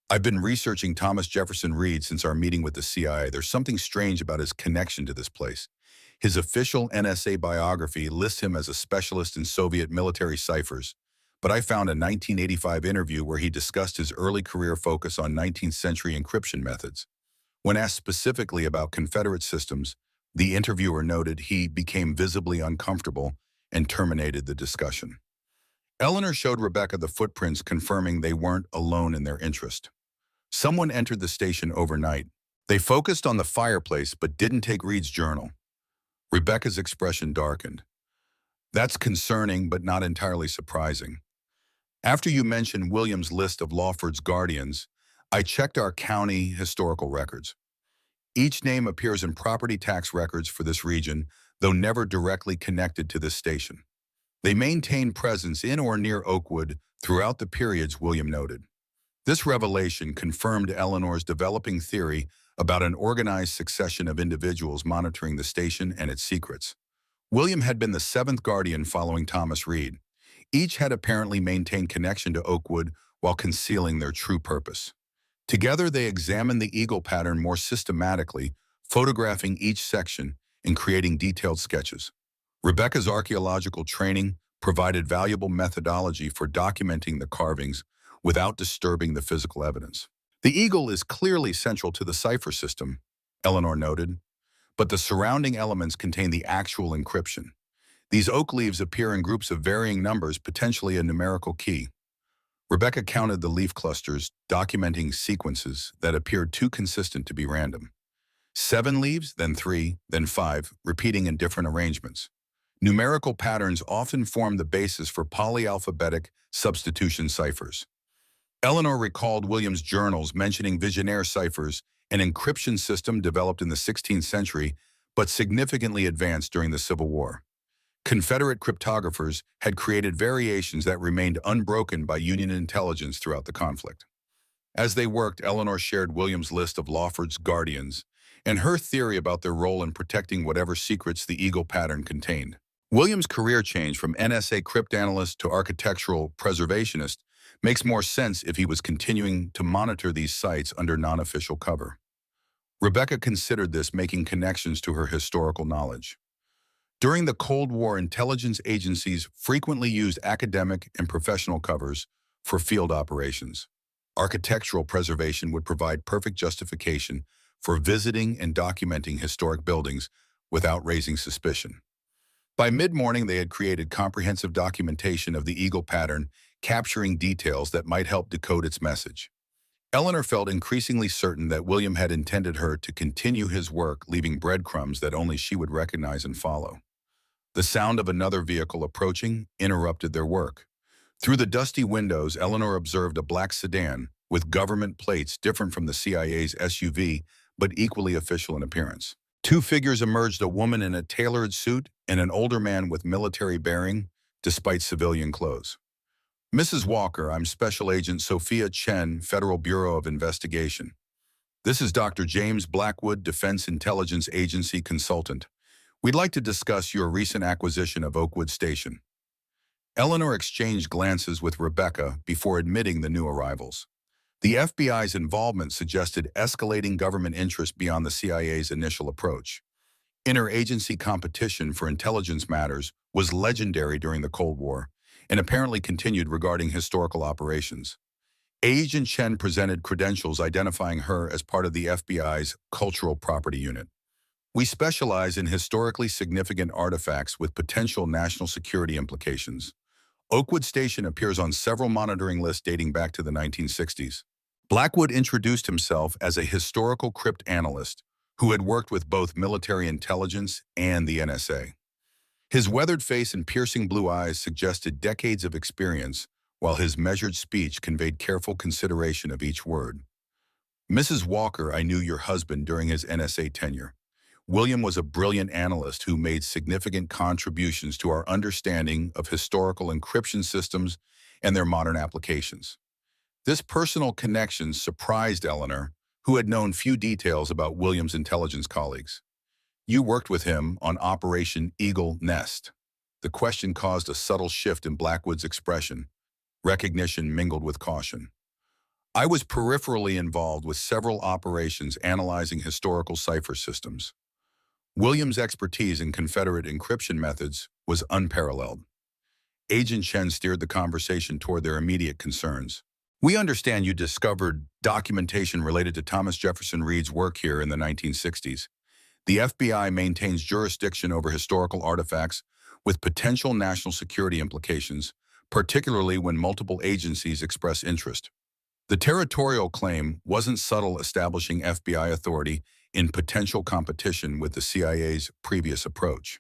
"I've been researching Thomas Jefferson Reed since our meeting with the CIA. There's something strange about his connection to this place. His official NSA biography lists him as a specialist in Soviet military ciphers, but I found a 1985 interview where he discussed his early career focus on 19th century encryption methods. When asked specifically about Confederate systems, the interviewer noted he became visibly uncomfortable and terminated the discussion." Eleanor showed Rebecca the footprints, confirming they weren't alone in their interest. Someone entered the station overnight. They focused on the fireplace but didn't take Reed's journal. Rebecca's expression darkened. "That's concerning but not entirely surprising. After you mentioned William's list of Lawford's guardians, I checked our county historical records. Each name appears in property tax records for this region, though never directly connected to this station. They maintain presence in or near Oakwood throughout the periods William noted." This revelation confirmed Eleanor's developing theory about an organized succession of individuals monitoring the station and its secrets. William had been the seventh guardian following Thomas Reed. Each had apparently maintained connection to Oakwood while concealing their true purpose. Together, they examined the eagle pattern more systematically, photographing each section and creating detailed sketches. Rebecca's archaeological training provided valuable methodology for documenting the carvings without disturbing the physical evidence. "The eagle is clearly central to the cipher system," Eleanor noted, "but the surrounding elements contain the actual encryption. These oak leaves appear in groups of varying numbers, potentially a numerical key. Rebecca counted the leaf clusters, documenting sequences that appeared too consistent to be random. 7 leaves, then 3, then 5, repeating in different arrangements. Numerical patterns often form the basis for polyalphabetic substitution ciphers. Eleanor recalled William's journals mentioning Vigenère ciphers, an encryption system developed in the 16th century but significantly advanced during the Civil War. Confederate cryptographers had created variations that remained unbroken by Union intelligence throughout the conflict. As they worked, Eleanor shared William's list of Lawford's guardians and her theory about their role in protecting whatever secrets the Eagle pattern contained. William's career change from NSA cryptanalyst to architectural preservationist makes more sense if he was continuing to monitor these sites under non-official cover. Rebecca considered this, making connections to her historical knowledge. During the Cold War, intelligence agencies frequently used academic and professional covers for field operations. Architectural preservation would provide perfect justification for visiting and documenting historic buildings without raising suspicion. By mid-morning, they had created comprehensive documentation of the Eagle pattern, capturing details that might help decode its message. Eleanor felt increasingly certain that William had intended her to continue his work, leaving breadcrumbs that only she would recognize and follow. The sound of another vehicle approaching interrupted their work. Through the dusty windows, Eleanor observed a black sedan with government plates different from the CIA's SUV, but equally official in appearance. 2 figures emerged, a woman in a tailored suit and an older man with military bearing, despite civilian clothes. "Mrs. Walker, I'm Special Agent Sophia Chen, Federal Bureau of Investigation. This is Dr. James Blackwood, Defense Intelligence Agency Consultant. We'd like to discuss your recent acquisition of Oakwood Station." Eleanor exchanged glances with Rebecca before admitting the new arrivals. The FBI's involvement suggested escalating government interest beyond the CIA's initial approach. Interagency competition for intelligence matters was legendary during the Cold War and apparently continued regarding historical operations. Agent Chen presented credentials identifying her as part of the FBI's Cultural Property Unit. "We specialize in historically significant artifacts with potential national security implications. Oakwood Station appears on several monitoring lists dating back to the 1960s. Blackwood introduced himself as a historical cryptanalyst who had worked with both military intelligence and the NSA. His weathered face and piercing blue eyes suggested decades of experience, while his measured speech conveyed careful consideration of each word. "Mrs. Walker, I knew your husband during his NSA tenure. William was a brilliant analyst who made significant contributions to our understanding of historical encryption systems and their modern applications." This personal connection surprised Eleanor, who had known few details about William's intelligence colleagues. "You worked with him on Operation Eagle Nest." The question caused a subtle shift in Blackwood's expression, recognition mingled with caution. "I was peripherally involved with several operations analyzing historical cipher systems. William's expertise in Confederate encryption methods was unparalleled." Agent Chen steered the conversation toward their immediate concerns. "We understand you discovered documentation related to Thomas Jefferson Reed's work here in the 1960s. The FBI maintains jurisdiction over historical artifacts with potential national security implications, particularly when multiple agencies express interest." The territorial claim wasn't subtle, establishing FBI authority in potential competition with the CIA's previous approach.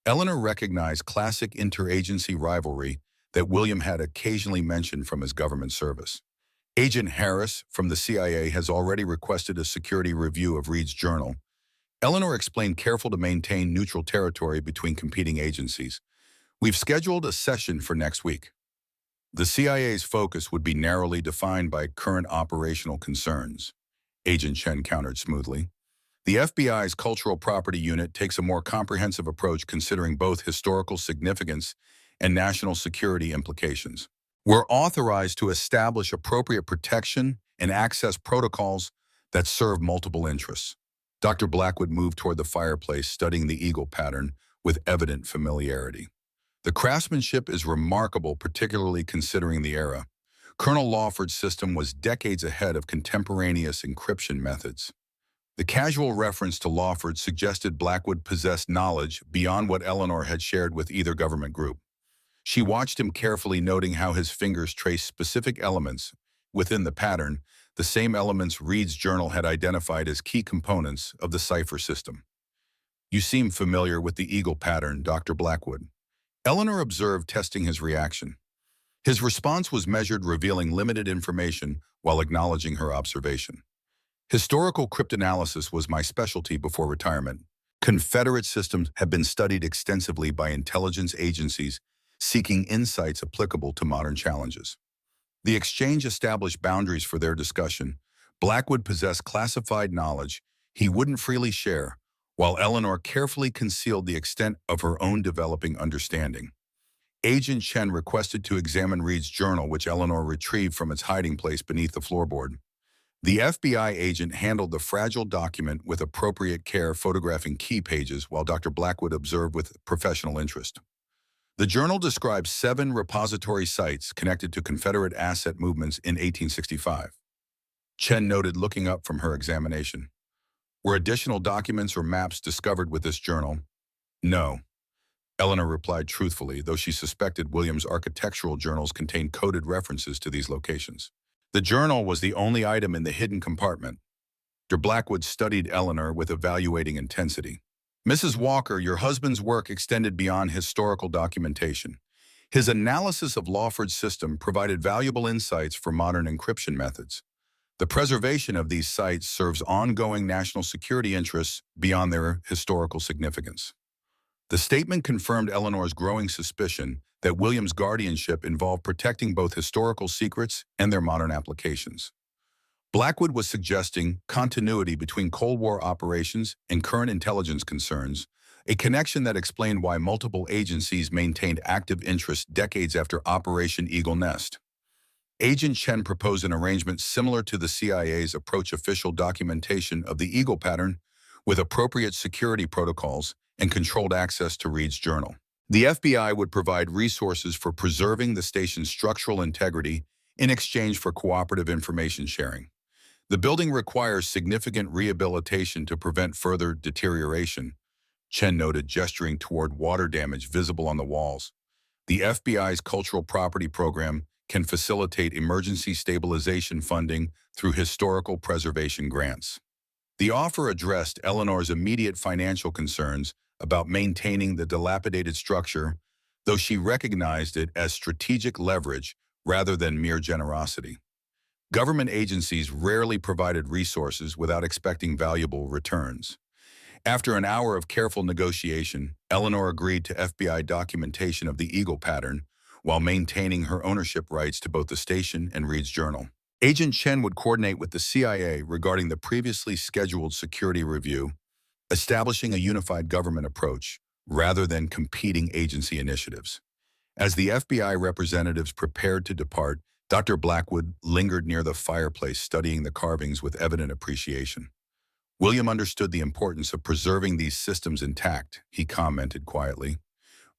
Eleanor recognized classic interagency rivalry that William had occasionally mentioned from his government service. Agent Harris from the CIA has already requested a security review of Reed's journal. Eleanor explained, careful to maintain neutral territory between competing agencies. "We've scheduled a session for next week." The CIA's focus would be narrowly defined by current operational concerns, Agent Chen countered smoothly. "The FBI's Cultural Property Unit takes a more comprehensive approach, considering both historical significance and national security implications. We're authorized to establish appropriate protection and access protocols that serve multiple interests." Dr. Blackwood moved toward the fireplace, studying the Eagle pattern with evident familiarity. "The craftsmanship is remarkable, particularly considering the era. Colonel Lawford's system was decades ahead of contemporaneous encryption methods." The casual reference to Lawford suggested Blackwood possessed knowledge beyond what Eleanor had shared with either government group. She watched him carefully, noting how his fingers traced specific elements within the pattern, the same elements Reed's journal had identified as key components of the Cipher system. "You seem familiar with the eagle pattern, Dr. Blackwood." Eleanor observed, testing his reaction. His response was measured, revealing limited information while acknowledging her observation. "Historical cryptanalysis was my specialty before retirement. Confederate systems have been studied extensively by intelligence agencies seeking insights applicable to modern challenges." The exchange established boundaries for their discussion. Blackwood possessed classified knowledge he wouldn't freely share, while Eleanor carefully concealed the extent of her own developing understanding. Agent Chen requested to examine Reed's journal, which Eleanor retrieved from its hiding place beneath the floorboard. The FBI agent handled the fragile document with appropriate care, photographing key pages, while Dr. Blackwood observed with professional interest. The journal describes 7 repository sites connected to Confederate asset movements in 1865. Chen noted, looking up from her examination. "Were additional documents or maps discovered with this journal?" "No," Eleanor replied truthfully, though she suspected William's architectural journals contained coded references to these locations. The journal was the only item in the hidden compartment. Dr. Blackwood studied Eleanor with evaluating intensity. "Mrs. Walker, your husband's work extended beyond historical documentation. His analysis of Lawford's system provided valuable insights for modern encryption methods. The preservation of these sites serves ongoing national security interests beyond their historical significance." The statement confirmed Eleanor's growing suspicion that William's guardianship involved protecting both historical secrets and their modern applications. Blackwood was suggesting continuity between Cold War operations and current intelligence concerns, a connection that explained why multiple agencies maintained active interest decades after Operation Eagle Nest. Agent Chen proposed an arrangement similar to the CIA's approach: official documentation of the Eagle pattern with appropriate security protocols and controlled access to Reed's journal. The FBI would provide resources for preserving the station's structural integrity in exchange for cooperative information sharing. "The building requires significant rehabilitation to prevent further deterioration," Chen noted, gesturing toward water damage visible on the walls. "The FBI's Cultural Property Program can facilitate emergency stabilization funding through historical preservation grants." The offer addressed Eleanor's immediate financial concerns about maintaining the dilapidated structure, though she recognized it as strategic leverage rather than mere generosity. Government agencies rarely provided resources without expecting valuable returns. After an hour of careful negotiation, Eleanor agreed to FBI documentation of the Eagle pattern while maintaining her ownership rights to both the station and Reed's journal. Agent Chen would coordinate with the CIA regarding the previously scheduled security review, establishing a unified government approach rather than competing agency initiatives. As the FBI representatives prepared to depart, Dr. Blackwood lingered near the fireplace, studying the carvings with evident appreciation. "William understood the importance of preserving these systems intact," he commented quietly.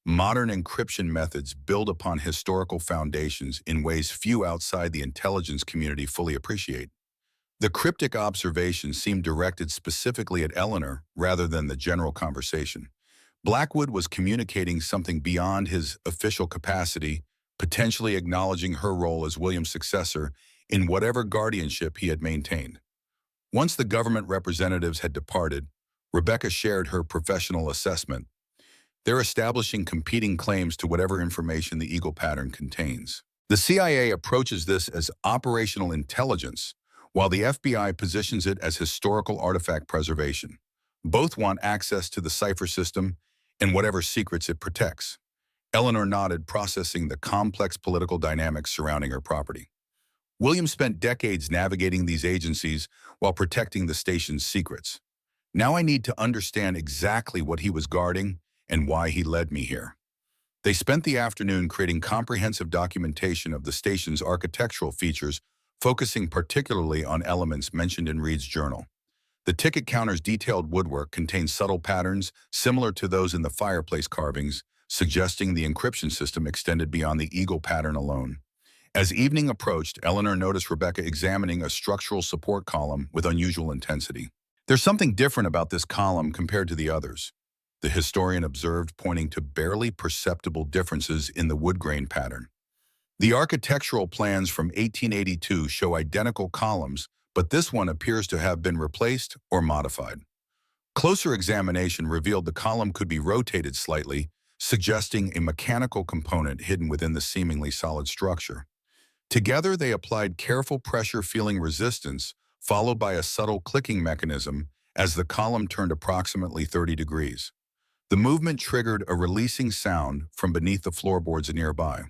"Modern encryption methods build upon historical foundations in ways few outside the intelligence community fully appreciate." The cryptic observation seemed directed specifically at Eleanor rather than the general conversation. Blackwood was communicating something beyond his official capacity, potentially acknowledging her role as William's successor in whatever guardianship he had maintained. Once the government representatives had departed, Rebecca shared her professional assessment. "They're establishing competing claims to whatever information the Eagle pattern contains. The CIA approaches this as operational intelligence, while the FBI positions it as historical artifact preservation. Both want access to the Cipher system and whatever secrets it protects." Eleanor nodded, processing the complex political dynamics surrounding her property. William spent decades navigating these agencies while protecting the station's secrets. Now I need to understand exactly what he was guarding and why he led me here. They spent the afternoon creating comprehensive documentation of the station's architectural features, focusing particularly on elements mentioned in Reed's journal. The ticket counter's detailed woodwork contained subtle patterns similar to those in the fireplace carvings, suggesting the encryption system extended beyond the Eagle pattern alone. As evening approached, Eleanor noticed Rebecca examining a structural support column with unusual intensity. There's something different about this column compared to the others, the historian observed, pointing to barely perceptible differences in the wood grain pattern. The architectural plans from 1882 show identical columns, but this one appears to have been replaced or modified. Closer examination revealed the column could be rotated slightly, suggesting a mechanical component hidden within the seemingly solid structure. Together, they applied careful pressure-feeling resistance, followed by a subtle clicking mechanism as the column turned approximately 30 degrees. The movement triggered a releasing sound from beneath the floorboards nearby.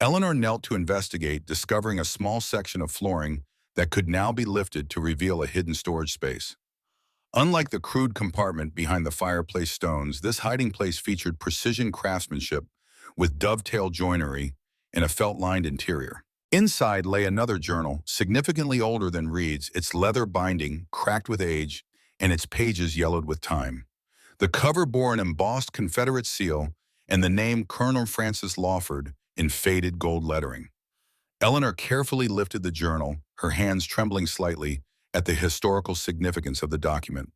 Eleanor knelt to investigate, discovering a small section of flooring that could now be lifted to reveal a hidden storage space. Unlike the crude compartment behind the fireplace stones, this hiding place featured precision craftsmanship with dovetail joinery and a felt-lined interior. Inside lay another journal, significantly older than Reed's, its leather binding cracked with age and its pages yellowed with time. The cover bore an embossed Confederate seal and the name Colonel Francis Lawford in faded gold lettering. Eleanor carefully lifted the journal, her hands trembling slightly at the historical significance of the document.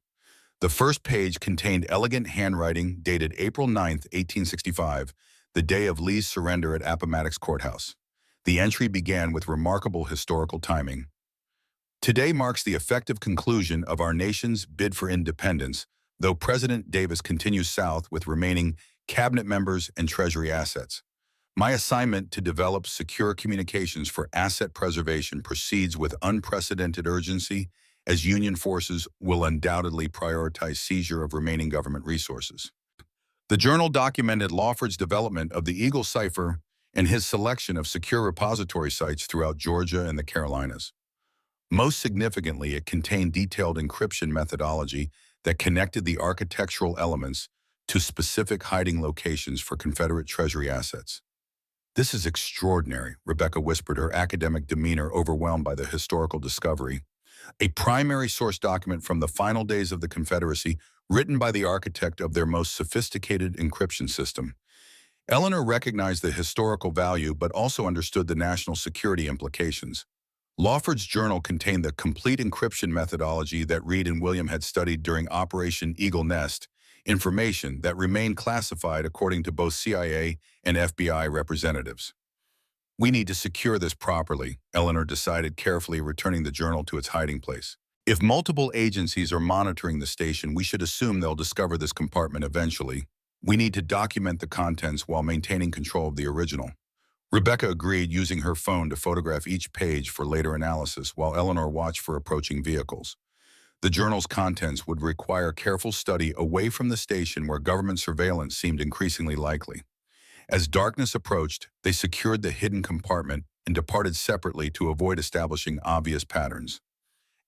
The first page contained elegant handwriting dated April 9, 1865, the day of Lee's surrender at Appomattox Courthouse. The entry began with remarkable historical timing. Today marks the effective conclusion of our nation's bid for independence, though President Davis continues south with remaining cabinet members and Treasury assets. My assignment to develop secure communications for asset preservation proceeds with unprecedented urgency, as Union forces will undoubtedly prioritize seizure of remaining government resources. The journal documented Lawford's development of the Eagle Cipher and his selection of secure repository sites throughout Georgia and the Carolinas. Most significantly, it contained detailed encryption methodology that connected the architectural elements to specific hiding locations for Confederate Treasury assets. "This is extraordinary," Rebecca whispered, her academic demeanor overwhelmed by the historical discovery. A primary source document from the final days of the Confederacy, written by the architect of their most sophisticated encryption system. Eleanor recognized the historical value but also understood the national security implications. Lawford's journal contained the complete encryption methodology that Reed and William had studied during Operation Eagle Nest, information that remained classified according to both CIA and FBI representatives. "We need to secure this properly," Eleanor decided, carefully returning the journal to its hiding place. "If multiple agencies are monitoring the station, we should assume they'll discover this compartment eventually. We need to document the contents while maintaining control of the original." Rebecca agreed, using her phone to photograph each page for later analysis, while Eleanor watched for approaching vehicles. The journal's contents would require careful study away from the station where government surveillance seemed increasingly likely. As darkness approached, they secured the hidden compartment and departed separately to avoid establishing obvious patterns.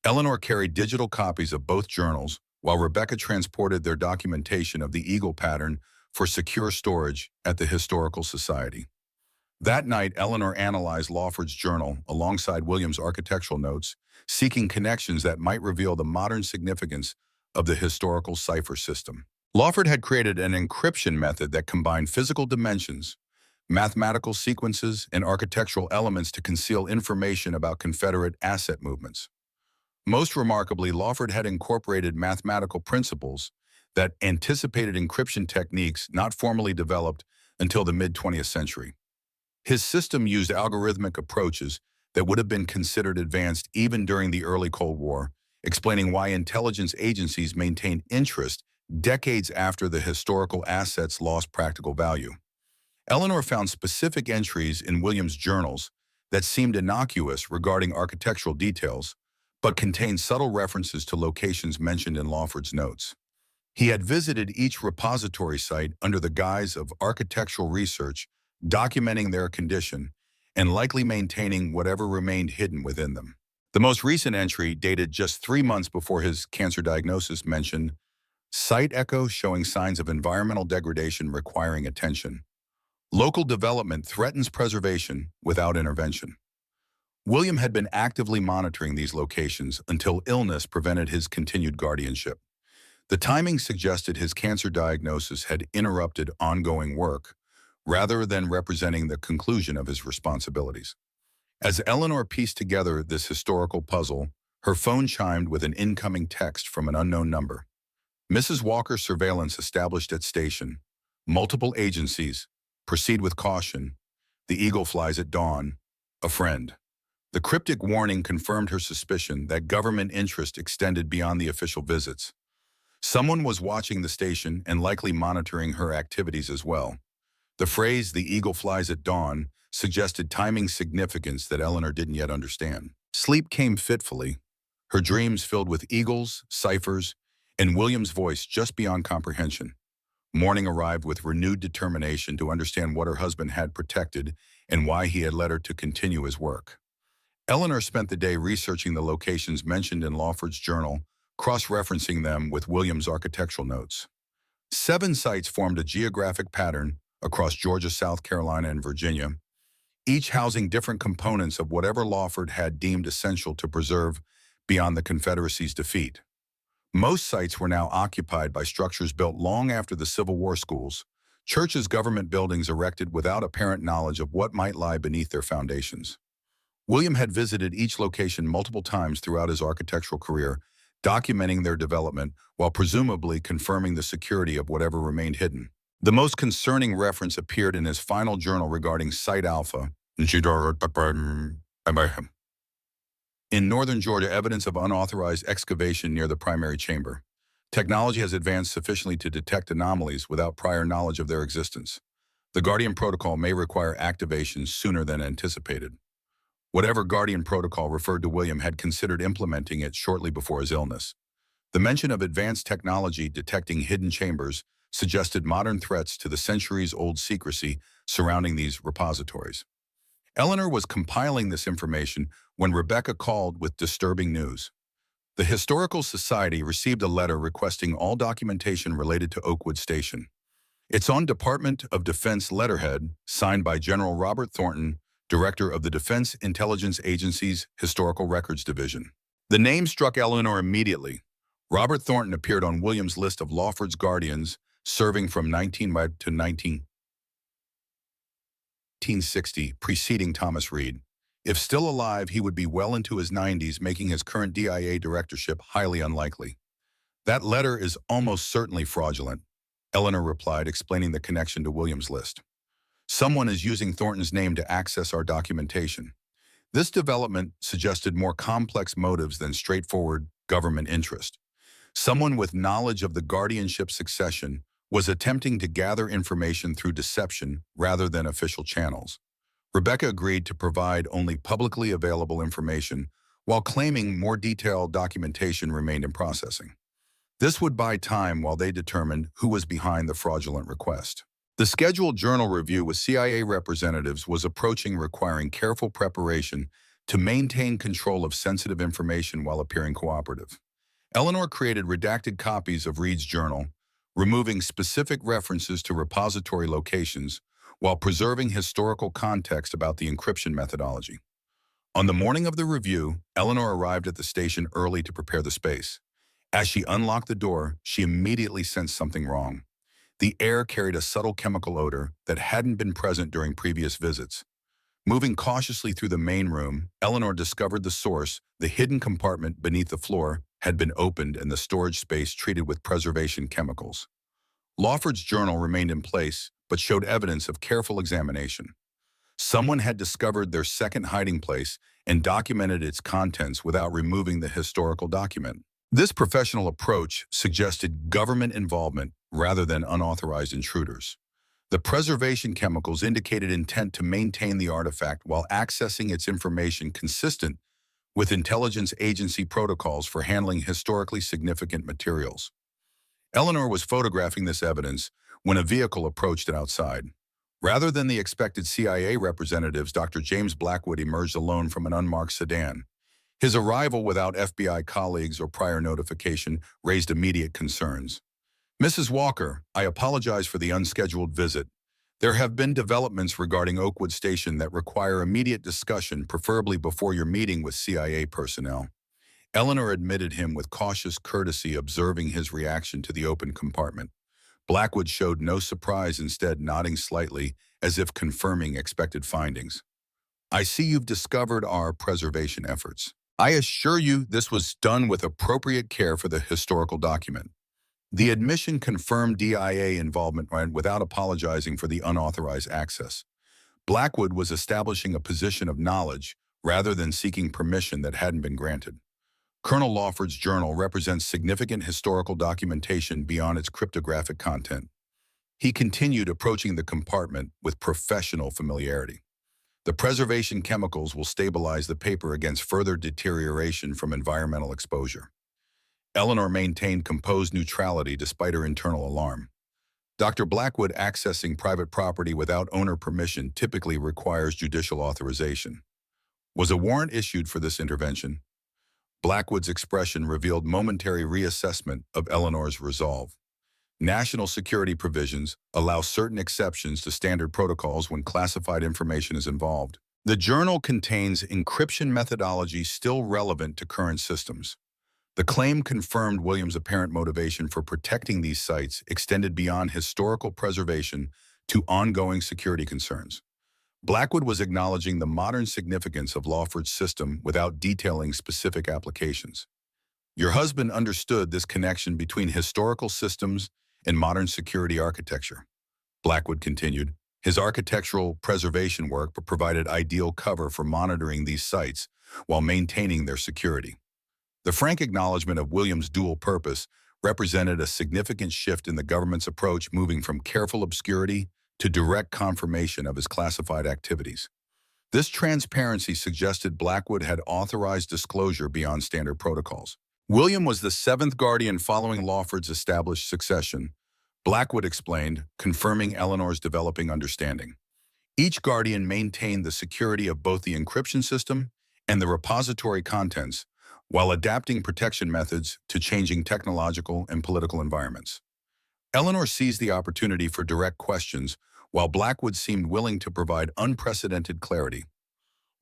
Eleanor carried digital copies of both journals, while Rebecca transported their documentation of the Eagle pattern for secure storage at the Historical Society. That night, Eleanor analyzed Lawford's journal alongside William's architectural notes, seeking connections that might reveal the modern significance of the historical cipher system. Lawford had created an encryption method that combined physical dimensions, mathematical sequences, and architectural elements to conceal information about Confederate asset movements. Most remarkably, Lawford had incorporated mathematical principles that anticipated encryption techniques not formally developed until the mid-20th century. His system used algorithmic approaches that would have been considered advanced even during the early Cold War, explaining why intelligence agencies maintained interest decades after the historical assets lost practical value. Eleanor found specific entries in William's journals that seemed innocuous regarding architectural details, but contained subtle references to locations mentioned in Lawford's notes. He had visited each repository site under the guise of architectural research, documenting their condition, and likely maintaining whatever remained hidden within them. The most recent entry, dated just 3 months before his cancer diagnosis, mentioned site echoes showing signs of environmental degradation requiring attention. Local development threatens preservation without intervention. William had been actively monitoring these locations until illness prevented his continued guardianship. The timing suggested his cancer diagnosis had interrupted ongoing work, rather than representing the conclusion of his responsibilities. As Eleanor pieced together this historical puzzle, Her phone chimed with an incoming text from an unknown number. Mrs. Walker surveillance established at station. Multiple agencies. Proceed with caution. The eagle flies at dawn. A friend. The cryptic warning confirmed her suspicion that government interest extended beyond the official visits. Someone was watching the station and likely monitoring her activities as well. The phrase, "the eagle flies at dawn," suggested timing significance that Eleanor didn't yet understand. Sleep came fitfully, her dreams filled with eagles, ciphers, and William's voice just beyond comprehension. Morning arrived with renewed determination to understand what her husband had protected and why he had led her to continue his work. Eleanor spent the day researching the locations mentioned in Lawford's journal, cross-referencing them with William's architectural notes. 7 sites formed a geographic pattern across Georgia, South Carolina, and Virginia, each housing different components of whatever Lawford had deemed essential to preserve beyond the Confederacy's defeat. Most sites were now occupied by structures built long after the Civil War schools, churches, government buildings erected without apparent knowledge of what might lie beneath their foundations. William had visited each location multiple times throughout his architectural career, documenting their development while presumably confirming the security of whatever remained hidden. The most concerning reference appeared in his final journal regarding Site Alpha in northern Georgia, evidence of unauthorized excavation near the primary chamber. Technology has advanced sufficiently to detect anomalies without prior knowledge of their existence. The Guardian Protocol may require activation sooner than anticipated. Whatever Guardian Protocol referred to, William had considered implementing it shortly before his illness. The mention of advanced technology detecting hidden chambers suggested modern threats to the centuries-old secrecy surrounding these repositories. Eleanor was compiling this information when Rebecca called with disturbing news. The Historical Society received a letter requesting all documentation related to Oakwood Station. It's on Department of Defense letterhead, signed by General Robert Thornton, Director of the Defense Intelligence Agency's Historical Records Division. The name struck Eleanor immediately. Robert Thornton appeared on William's list of Lawford's guardians, serving from 1960, preceding Thomas Reed. If still alive, he would be well into his 90s, making his current DIA directorship highly unlikely. That letter is almost certainly fraudulent, Eleanor replied, explaining the connection to William's list. Someone is using Thornton's name to access our documentation. This development suggested more complex motives than straightforward government interest. Someone with knowledge of the guardianship succession was attempting to gather information through deception rather than official channels. Rebecca agreed to provide only publicly available information while claiming more detailed documentation remained in processing. This would buy time while they determined who was behind the fraudulent request. The scheduled journal review with CIA representatives was approaching, requiring careful preparation to maintain control of sensitive information while appearing cooperative. Eleanor created redacted copies of Reed's journal, removing specific references to repository locations while preserving historical context about the encryption methodology. On the morning of the review, Eleanor arrived at the station early to prepare the space. As she unlocked the door, she immediately sensed something wrong. The air carried a subtle chemical odor that hadn't been present during previous visits. Moving cautiously through the main room, Eleanor discovered the source. The hidden compartment beneath the floor had been opened and the storage space treated with preservation chemicals. Lawford's journal remained in place, but showed evidence of careful examination. Someone had discovered their second hiding place and documented its contents without removing the historical document. This professional approach suggested government involvement rather than unauthorized intruders. The preservation chemicals indicated intent to maintain the artifact while accessing its information, consistent with intelligence agency protocols for handling historically significant materials. Eleanor was photographing this evidence when a vehicle approached it outside. Rather than the expected CIA representatives, Dr. James Blackwood emerged alone from an unmarked sedan. His arrival without FBI colleagues or prior notification raised immediate concerns. "Mrs. Walker, I apologize for the unscheduled visit. There have been developments regarding Oakwood Station that require immediate discussion, preferably before your meeting with CIA personnel." Eleanor admitted him with cautious courtesy, observing his reaction to the open compartment. Blackwood showed no surprise, instead nodding slightly as if confirming expected findings. "I see you've discovered our preservation efforts. I assure you this was done with appropriate care for the historical document. The admission confirmed DIA involvement without apologizing for the unauthorized access. Blackwood was establishing a position of knowledge rather than seeking permission that hadn't been granted. Colonel Lawford's journal represents significant historical documentation beyond its cryptographic content. He continued approaching the compartment with professional familiarity. The preservation chemicals will stabilize the paper against further deterioration from environmental exposure. Eleanor maintained composed neutrality despite her internal alarm. Dr. Blackwood accessing private property without owner permission typically requires judicial authorization. Was a warrant issued for this intervention? Blackwood's expression revealed momentary reassessment of Eleanor's resolve. National security provisions allow certain exceptions to standard protocols when classified information is involved. The journal contains encryption methodology still relevant to current systems. The claim confirmed Williams' apparent motivation for protecting these sites extended beyond historical preservation to ongoing security concerns. Blackwood was acknowledging the modern significance of Lawford's system without detailing specific applications. Your husband understood this connection between historical systems and modern security architecture. Blackwood continued, his architectural preservation work provided ideal cover for monitoring these sites while maintaining their security. The frank acknowledgement of Williams' dual purpose represented a significant shift in the government's approach, moving from careful obscurity to direct confirmation of his classified activities. This transparency suggested Blackwood had authorized disclosure beyond standard protocols. William was the seventh guardian following Lawford's established succession, Blackwood explained, confirming Eleanor's developing understanding. Each guardian maintained the security of both the encryption system and the repository contents, while adapting protection methods to changing technological and political environments. Eleanor seized the opportunity for direct questions, while Blackwood seemed willing to provide unprecedented clarity.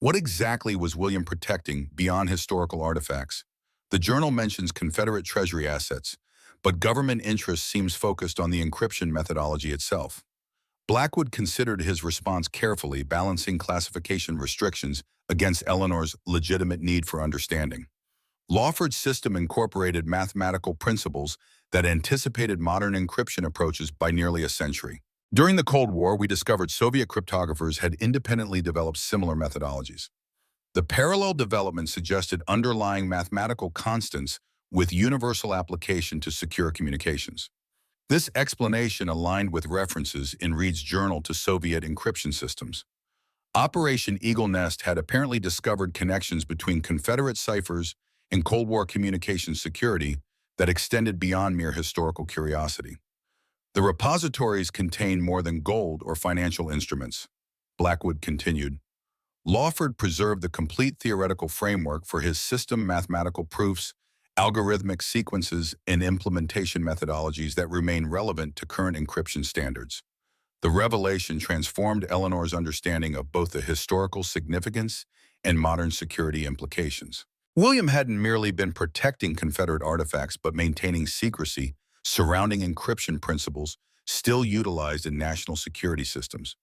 What exactly was William protecting beyond historical artifacts? The journal mentions Confederate Treasury assets, but government interest seems focused on the encryption methodology itself. Blackwood considered his response carefully, balancing classification restrictions against Eleanor's legitimate need for understanding. Lawford's system incorporated mathematical principles that anticipated modern encryption approaches by nearly a century. During the Cold War, we discovered Soviet cryptographers had independently developed similar methodologies. The parallel development suggested underlying mathematical constants with universal application to secure communications. This explanation aligned with references in Reed's journal to Soviet encryption systems. Operation Eagle Nest had apparently discovered connections between Confederate ciphers and Cold War communications security that extended beyond mere historical curiosity. The repositories contained more than gold or financial instruments. Blackwood continued. Lawford preserved the complete theoretical framework for his system, mathematical proofs, algorithmic sequences, and implementation methodologies that remain relevant to current encryption standards. The revelation transformed Eleanor's understanding of both the historical significance and modern security implications. William hadn't merely been protecting Confederate artifacts, but maintaining secrecy surrounding encryption principles still utilized in national security systems.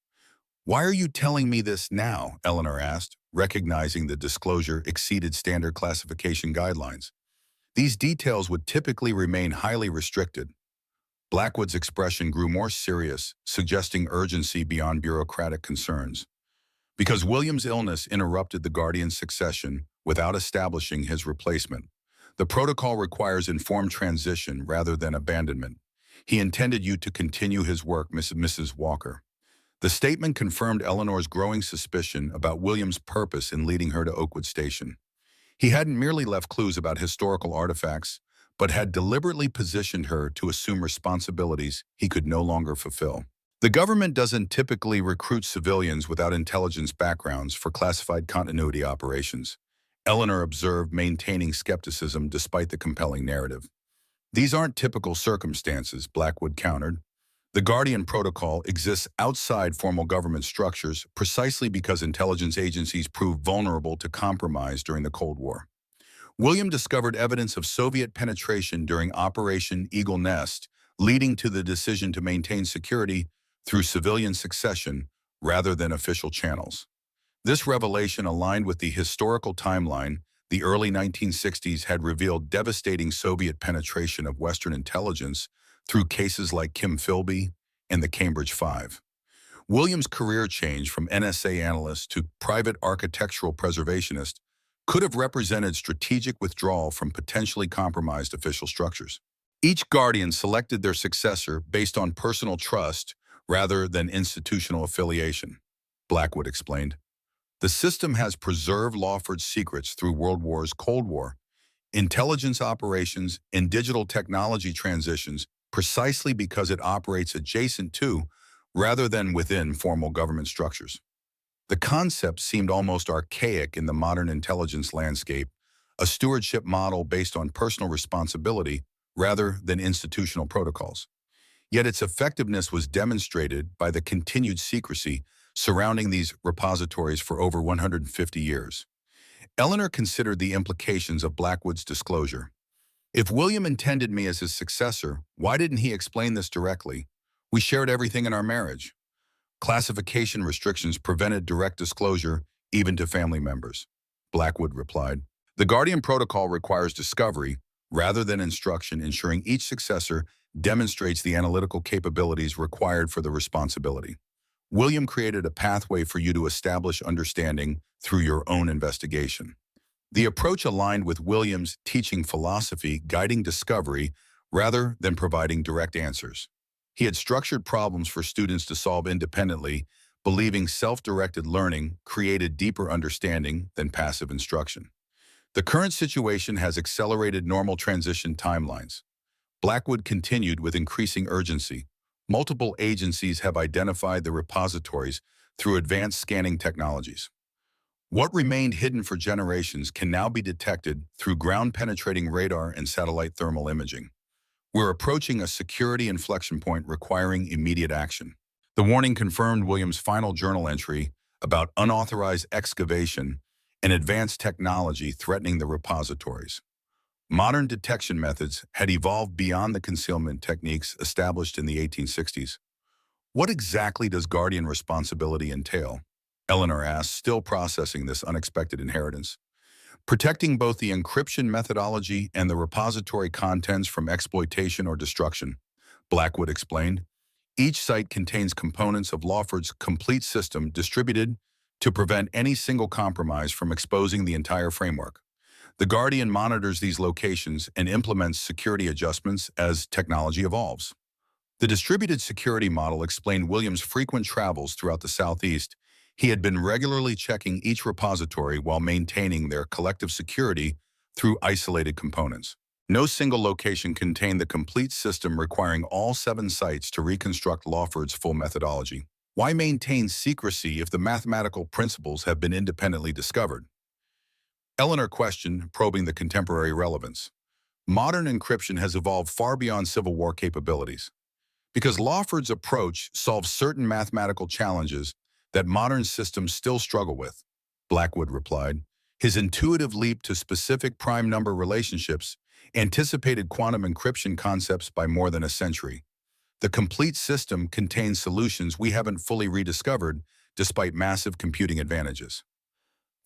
"Why are you telling me this now?" Eleanor asked, recognizing the disclosure exceeded standard classification guidelines. These details would typically remain highly restricted. Blackwood's expression grew more serious, suggesting urgency beyond bureaucratic concerns. Because William's illness interrupted the guardian's succession without establishing his replacement, the protocol requires informed transition rather than abandonment. He intended you to continue his work, Mrs. Walker. The statement confirmed Eleanor's growing suspicion about William's purpose in leading her to Oakwood Station. He hadn't merely left clues about historical artifacts, but had deliberately positioned her to assume responsibilities he could no longer fulfill. The government doesn't typically recruit civilians without intelligence backgrounds for classified continuity operations, Eleanor observed, maintaining skepticism despite the compelling narrative. These aren't typical circumstances, Blackwood countered. The Guardian Protocol exists outside formal government structures precisely because intelligence agencies proved vulnerable to compromise during the Cold War. William discovered evidence of Soviet penetration during Operation Eagle Nest, leading to the decision to maintain security through civilian succession rather than official channels. This revelation aligned with the historical timeline The early 1960s had revealed devastating Soviet penetration of Western intelligence through cases like Kim Philby and the Cambridge Five. Williams' career change from NSA analyst to private architectural preservationist could have represented strategic withdrawal from potentially compromised official structures. Each guardian selected their successor based on personal trust rather than institutional affiliation, Blackwood explained. The system has preserved Lawford's secrets through World War's Cold War, intelligence operations, and digital technology transitions precisely because it operates adjacent to, rather than within, formal government structures. The concept seemed almost archaic in the modern intelligence landscape, a stewardship model based on personal responsibility rather than institutional protocols. Yet its effectiveness was demonstrated by the continued secrecy surrounding these repositories for over 150 years. Eleanor considered the implications of Blackwood's disclosure. If William intended me as his successor, why didn't he explain this directly? We shared everything in our marriage. Classification restrictions prevented direct disclosure, even to family members, Blackwood replied. The Guardian Protocol requires discovery rather than instruction, ensuring each successor demonstrates the analytical capabilities required for the responsibility. William created a pathway for you to establish understanding through your own investigation. The approach aligned with Williams' teaching philosophy, guiding discovery rather than providing direct answers. He had structured problems for students to solve independently, believing self-directed learning created deeper understanding than passive instruction. The current situation has accelerated normal transition timelines. Blackwood continued with increasing urgency. Multiple agencies have identified the repositories through advanced scanning technologies. What remained hidden for generations can now be detected through ground-penetrating radar and satellite thermal imaging. We're approaching a security inflection point requiring immediate action. The warning confirmed Williams' final journal entry about unauthorized excavation and advanced technology threatening the repositories. Modern detection methods had evolved beyond the concealment techniques established in the 1860s. What exactly does guardian responsibility entail? Eleanor asked, still processing this unexpected inheritance. Protecting both the encryption methodology and the repository contents from exploitation or destruction, Blackwood explained. Each site contains components of Lawford's complete system distributed to prevent any single compromise from exposing the entire framework. The Guardian monitors these locations and implements security adjustments as technology evolves. The distributed security model explained Williams' frequent travels throughout the Southeast. He had been regularly checking each repository while maintaining their collective security through isolated components. No single location contained the complete system, requiring all 7 sites to reconstruct Lawford's full methodology. Why maintain secrecy if the mathematical principles have been independently discovered? Eleanor questioned, probing the contemporary relevance. Modern encryption has evolved far beyond Civil War capabilities. Because Lawford's approach solves certain mathematical challenges that modern systems still struggle with, Blackwood replied. His intuitive leap to specific prime number relationships anticipated quantum encryption concepts by more than a century. The complete system contains solutions we haven't fully rediscovered, despite massive computing advantages.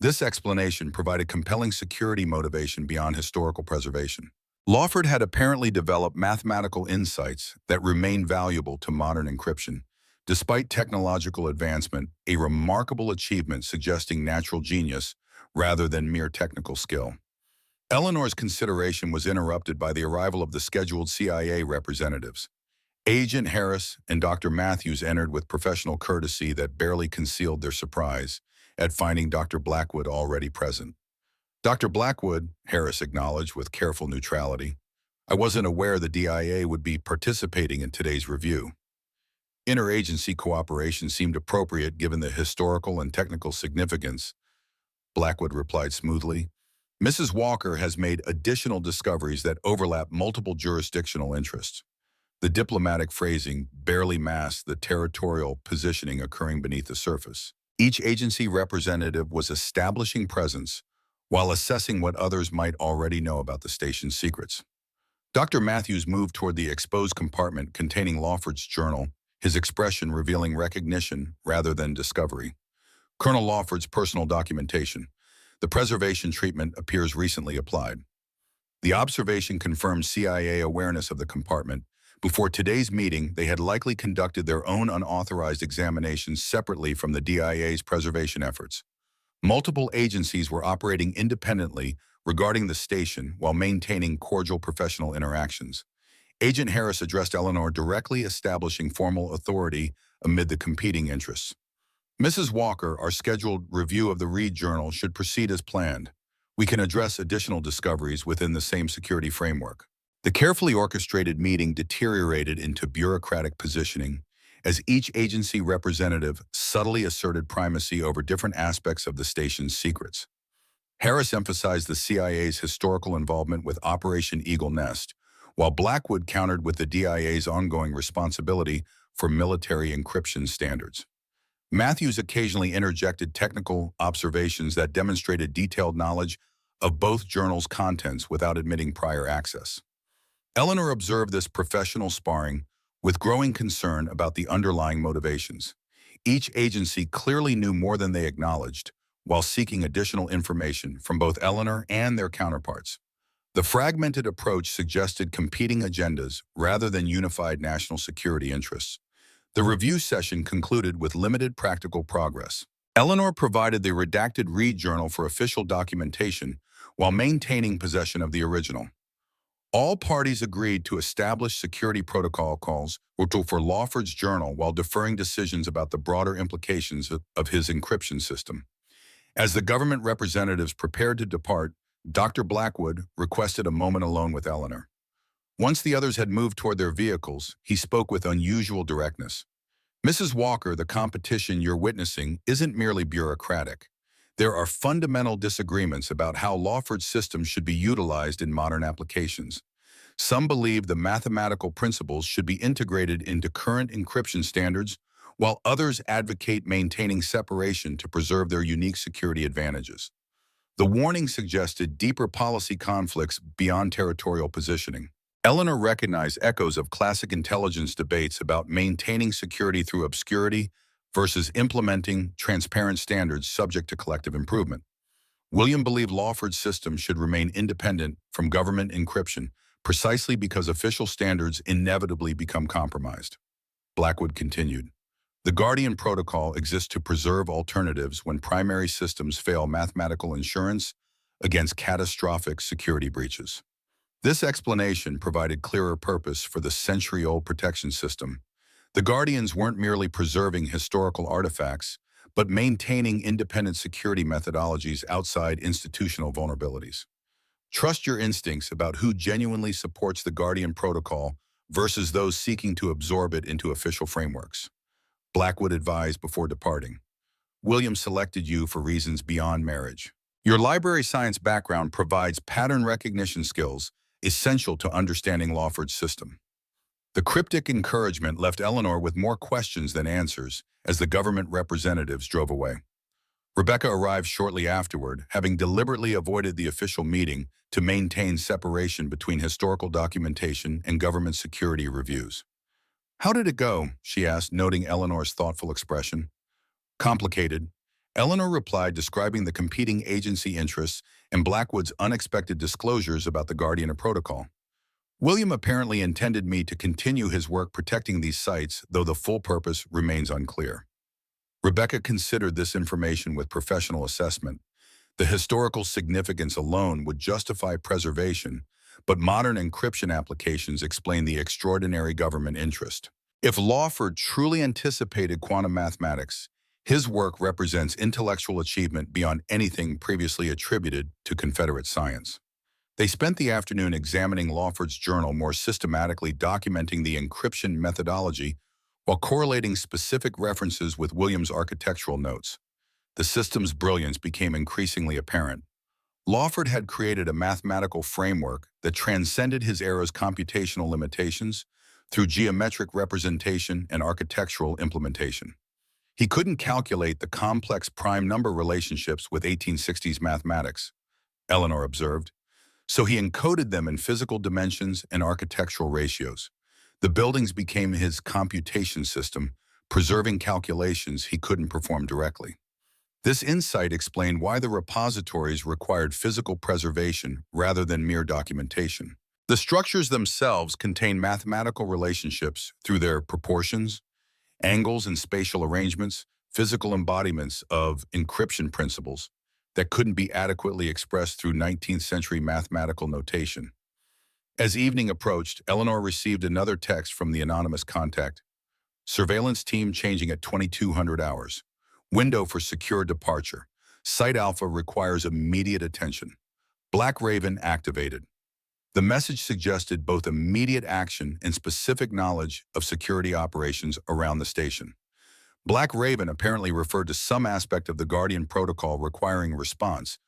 This explanation provided compelling security motivation beyond historical preservation. Lawford had apparently developed mathematical insights that remain valuable to modern encryption. Despite technological advancement, a remarkable achievement suggesting natural genius rather than mere technical skill. Eleanor's consideration was interrupted by the arrival of the scheduled CIA representatives. Agent Harris and Dr. Matthews entered with professional courtesy that barely concealed their surprise at finding Dr. Blackwood already present. Dr. Blackwood, Harris acknowledged with careful neutrality, I wasn't aware the DIA would be participating in today's review. Interagency cooperation seemed appropriate given the historical and technical significance, Blackwood replied smoothly. Mrs. Walker has made additional discoveries that overlap multiple jurisdictional interests. The diplomatic phrasing barely masked the territorial positioning occurring beneath the surface. Each agency representative was establishing presence while assessing what others might already know about the station's secrets. Dr. Matthews moved toward the exposed compartment containing Lawford's journal, his expression revealing recognition rather than discovery. Colonel Lawford's personal documentation. The preservation treatment appears recently applied. The observation confirmed CIA awareness of the compartment. Before today's meeting, they had likely conducted their own unauthorized examinations separately from the DIA's preservation efforts. Multiple agencies were operating independently regarding the station while maintaining cordial professional interactions. Agent Harris addressed Eleanor directly, establishing formal authority amid the competing interests. Mrs. Walker, our scheduled review of the Reed Journal should proceed as planned. We can address additional discoveries within the same security framework. The carefully orchestrated meeting deteriorated into bureaucratic positioning as each agency representative subtly asserted primacy over different aspects of the station's secrets. Harris emphasized the CIA's historical involvement with Operation Eagle Nest, while Blackwood countered with the DIA's ongoing responsibility for military encryption standards. Matthews occasionally interjected technical observations that demonstrated detailed knowledge of both journals' contents without admitting prior access. Eleanor observed this professional sparring with growing concern about the underlying motivations. Each agency clearly knew more than they acknowledged, while seeking additional information from both Eleanor and their counterparts. The fragmented approach suggested competing agendas rather than unified national security interests. The review session concluded with limited practical progress. Eleanor provided the redacted Reed Journal for official documentation while maintaining possession of the original. All parties agreed to establish security protocol calls for Lawford's journal while deferring decisions about the broader implications of his encryption system. As the government representatives prepared to depart, Dr. Blackwood requested a moment alone with Eleanor. Once the others had moved toward their vehicles, he spoke with unusual directness. Mrs. Walker, the competition you're witnessing isn't merely bureaucratic. There are fundamental disagreements about how Lawford's system should be utilized in modern applications. Some believe the mathematical principles should be integrated into current encryption standards, while others advocate maintaining separation to preserve their unique security advantages. The warning suggested deeper policy conflicts beyond territorial positioning. Eleanor recognized echoes of classic intelligence debates about maintaining security through obscurity versus implementing transparent standards subject to collective improvement. William believed Lawford's system should remain independent from government encryption precisely because official standards inevitably become compromised. Blackwood continued, "The Guardian Protocol exists to preserve alternatives when primary systems fail mathematical insurance against catastrophic security breaches." This explanation provided clearer purpose for the century-old protection system. The Guardians weren't merely preserving historical artifacts, but maintaining independent security methodologies outside institutional vulnerabilities. Trust your instincts about who genuinely supports the Guardian Protocol versus those seeking to absorb it into official frameworks. Blackwood advised before departing. William selected you for reasons beyond marriage. Your library science background provides pattern recognition skills essential to understanding Lawford's system. The cryptic encouragement left Eleanor with more questions than answers as the government representatives drove away. Rebecca arrived shortly afterward, having deliberately avoided the official meeting to maintain separation between historical documentation and government security reviews. "How did it go?" she asked, noting Eleanor's thoughtful expression. "Complicated." Eleanor replied, describing the competing agency interests and Blackwood's unexpected disclosures about the Guardian Protocol. "William apparently intended me to continue his work protecting these sites, though the full purpose remains unclear." Rebecca considered this information with professional assessment. The historical significance alone would justify preservation, but modern encryption applications explain the extraordinary government interest. If Lawford truly anticipated quantum mathematics, his work represents intellectual achievement beyond anything previously attributed to Confederate science. They spent the afternoon examining Lawford's journal, more systematically documenting the encryption methodology while correlating specific references with William's architectural notes. The system's brilliance became increasingly apparent. Lawford had created a mathematical framework that transcended his era's computational limitations through geometric representation and architectural implementation. He couldn't calculate the complex prime number relationships with 1860s mathematics, Eleanor observed, so he encoded them in physical dimensions and architectural ratios. The buildings became his computation system, preserving calculations he couldn't perform directly. This insight explained why the repositories required physical preservation rather than mere documentation. The structures themselves contain mathematical relationships through their proportions, angles and spatial arrangements, physical embodiments of encryption principles that couldn't be adequately expressed through 19th century mathematical notation. As evening approached, Eleanor received another text from the anonymous contact. Surveillance team changing at 2200 hours. Window for secure departure. Site Alpha requires immediate attention. Black Raven activated. The message suggested both immediate action and specific knowledge of security operations around the station. Black Raven apparently referred to some aspect of the Guardian protocol requiring response,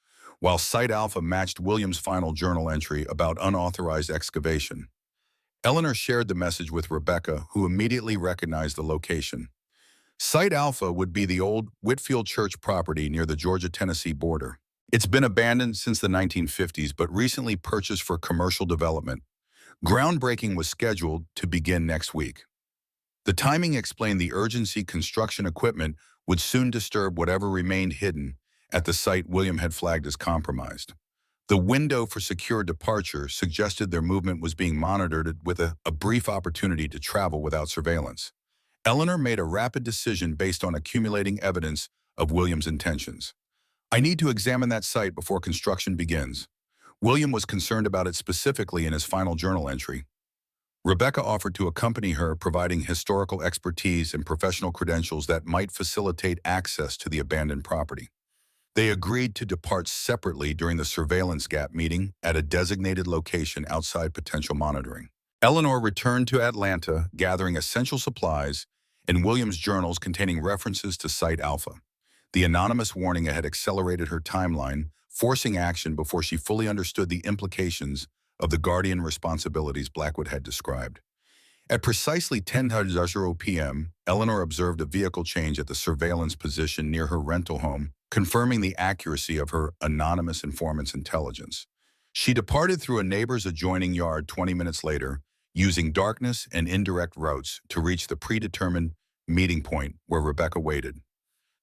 while Site Alpha matched Williams' final journal entry about unauthorized excavation. Eleanor shared the message with Rebecca, who immediately recognized the location. Site Alpha would be the old Whitfield Church property near the Georgia-Tennessee border. It's been abandoned since the 1950s, but recently purchased for commercial development. Groundbreaking was scheduled to begin next week. The timing explained the urgency. Construction equipment would soon disturb whatever remained hidden at the site William had flagged as compromised. The window for secure departure suggested their movement was being monitored with a brief opportunity to travel without surveillance. Eleanor made a rapid decision based on accumulating evidence of William's intentions. I need to examine that site before construction begins. William was concerned about it specifically in his final journal entry. Rebecca offered to accompany her, providing historical expertise and professional credentials that might facilitate access to the abandoned property. They agreed to depart separately during the surveillance gap meeting at a designated location outside potential monitoring. Eleanor returned to Atlanta, gathering essential supplies and Williams' journals containing references to Site Alpha. The anonymous warning had accelerated her timeline, forcing action before she fully understood the implications of the Guardian responsibilities Blackwood had described. At precisely 10:00 p.m., Eleanor observed a vehicle change at the surveillance position near her rental home, confirming the accuracy of her anonymous informant's intelligence. She departed through a neighbor's adjoining yard 20 minutes later, using darkness and indirect routes to reach the predetermined meeting point where Rebecca waited.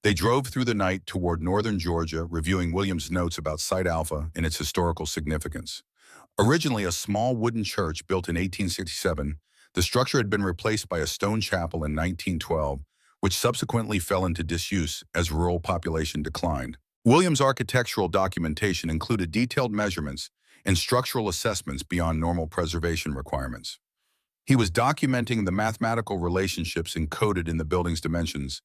They drove through the night toward northern Georgia, reviewing Williams' notes about Site Alpha and its historical significance. Originally a small wooden church built in 1867, the structure had been replaced by a stone chapel in 1912, which subsequently fell into disuse as rural population declined. Williams' architectural documentation included detailed measurements and structural assessments beyond normal preservation requirements. He was documenting the mathematical relationships encoded in the building's dimensions,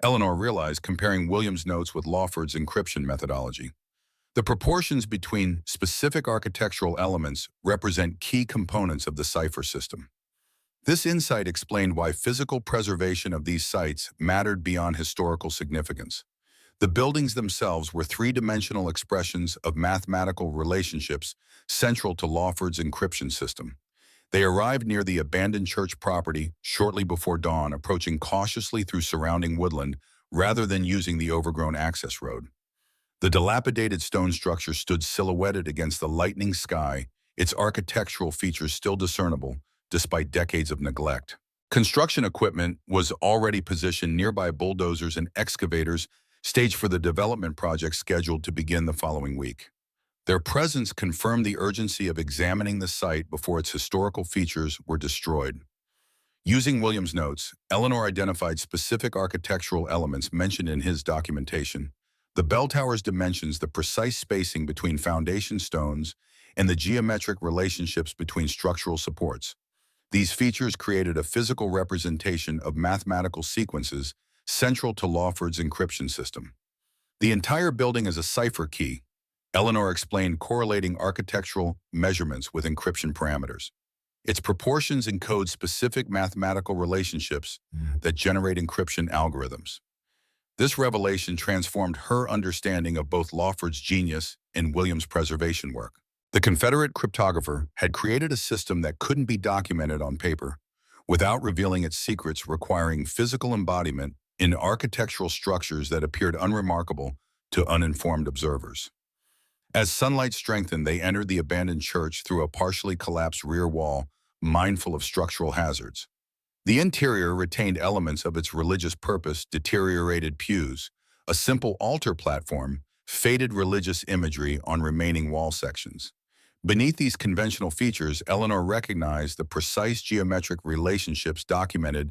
Eleanor realized, comparing Williams' notes with Lawford's encryption methodology. The proportions between specific architectural elements represent key components of the Cipher system. This insight explained why physical preservation of these sites mattered beyond historical significance. The buildings themselves were three-dimensional expressions of mathematical relationships central to Lawford's encryption system. They arrived near the abandoned church property shortly before dawn, approaching cautiously through surrounding woodland rather than using the overgrown access road. The dilapidated stone structure stood silhouetted against the lightening sky, its architectural features still discernible despite decades of neglect. Construction equipment was already positioned nearby, bulldozers and excavators staged for the development project scheduled to begin the following week. Their presence confirmed the urgency of examining the site before its historical features were destroyed. Using Williams' notes, Eleanor identified specific architectural elements mentioned in his documentation: the bell tower's dimensions, the precise spacing between foundation stones, and the geometric relationships between structural supports. These features created a physical representation of mathematical sequences central to Lawford's encryption system. The entire building is a cipher key, Eleanor explained, correlating architectural measurements with encryption parameters. Its proportions encode specific mathematical relationships that generate encryption algorithms. This revelation transformed her understanding of both Lawford's genius and Williams' preservation work. The Confederate cryptographer had created a system that couldn't be documented on paper without revealing its secrets, requiring physical embodiment in architectural structures that appeared unremarkable to uninformed observers. As sunlight strengthened, they entered the abandoned church through a partially collapsed rear wall, mindful of structural hazards. The interior retained elements of its religious purpose: deteriorated pews, a simple altar platform, faded religious imagery on remaining wall sections. Beneath these conventional features, Eleanor recognized the precise geometric relationships documented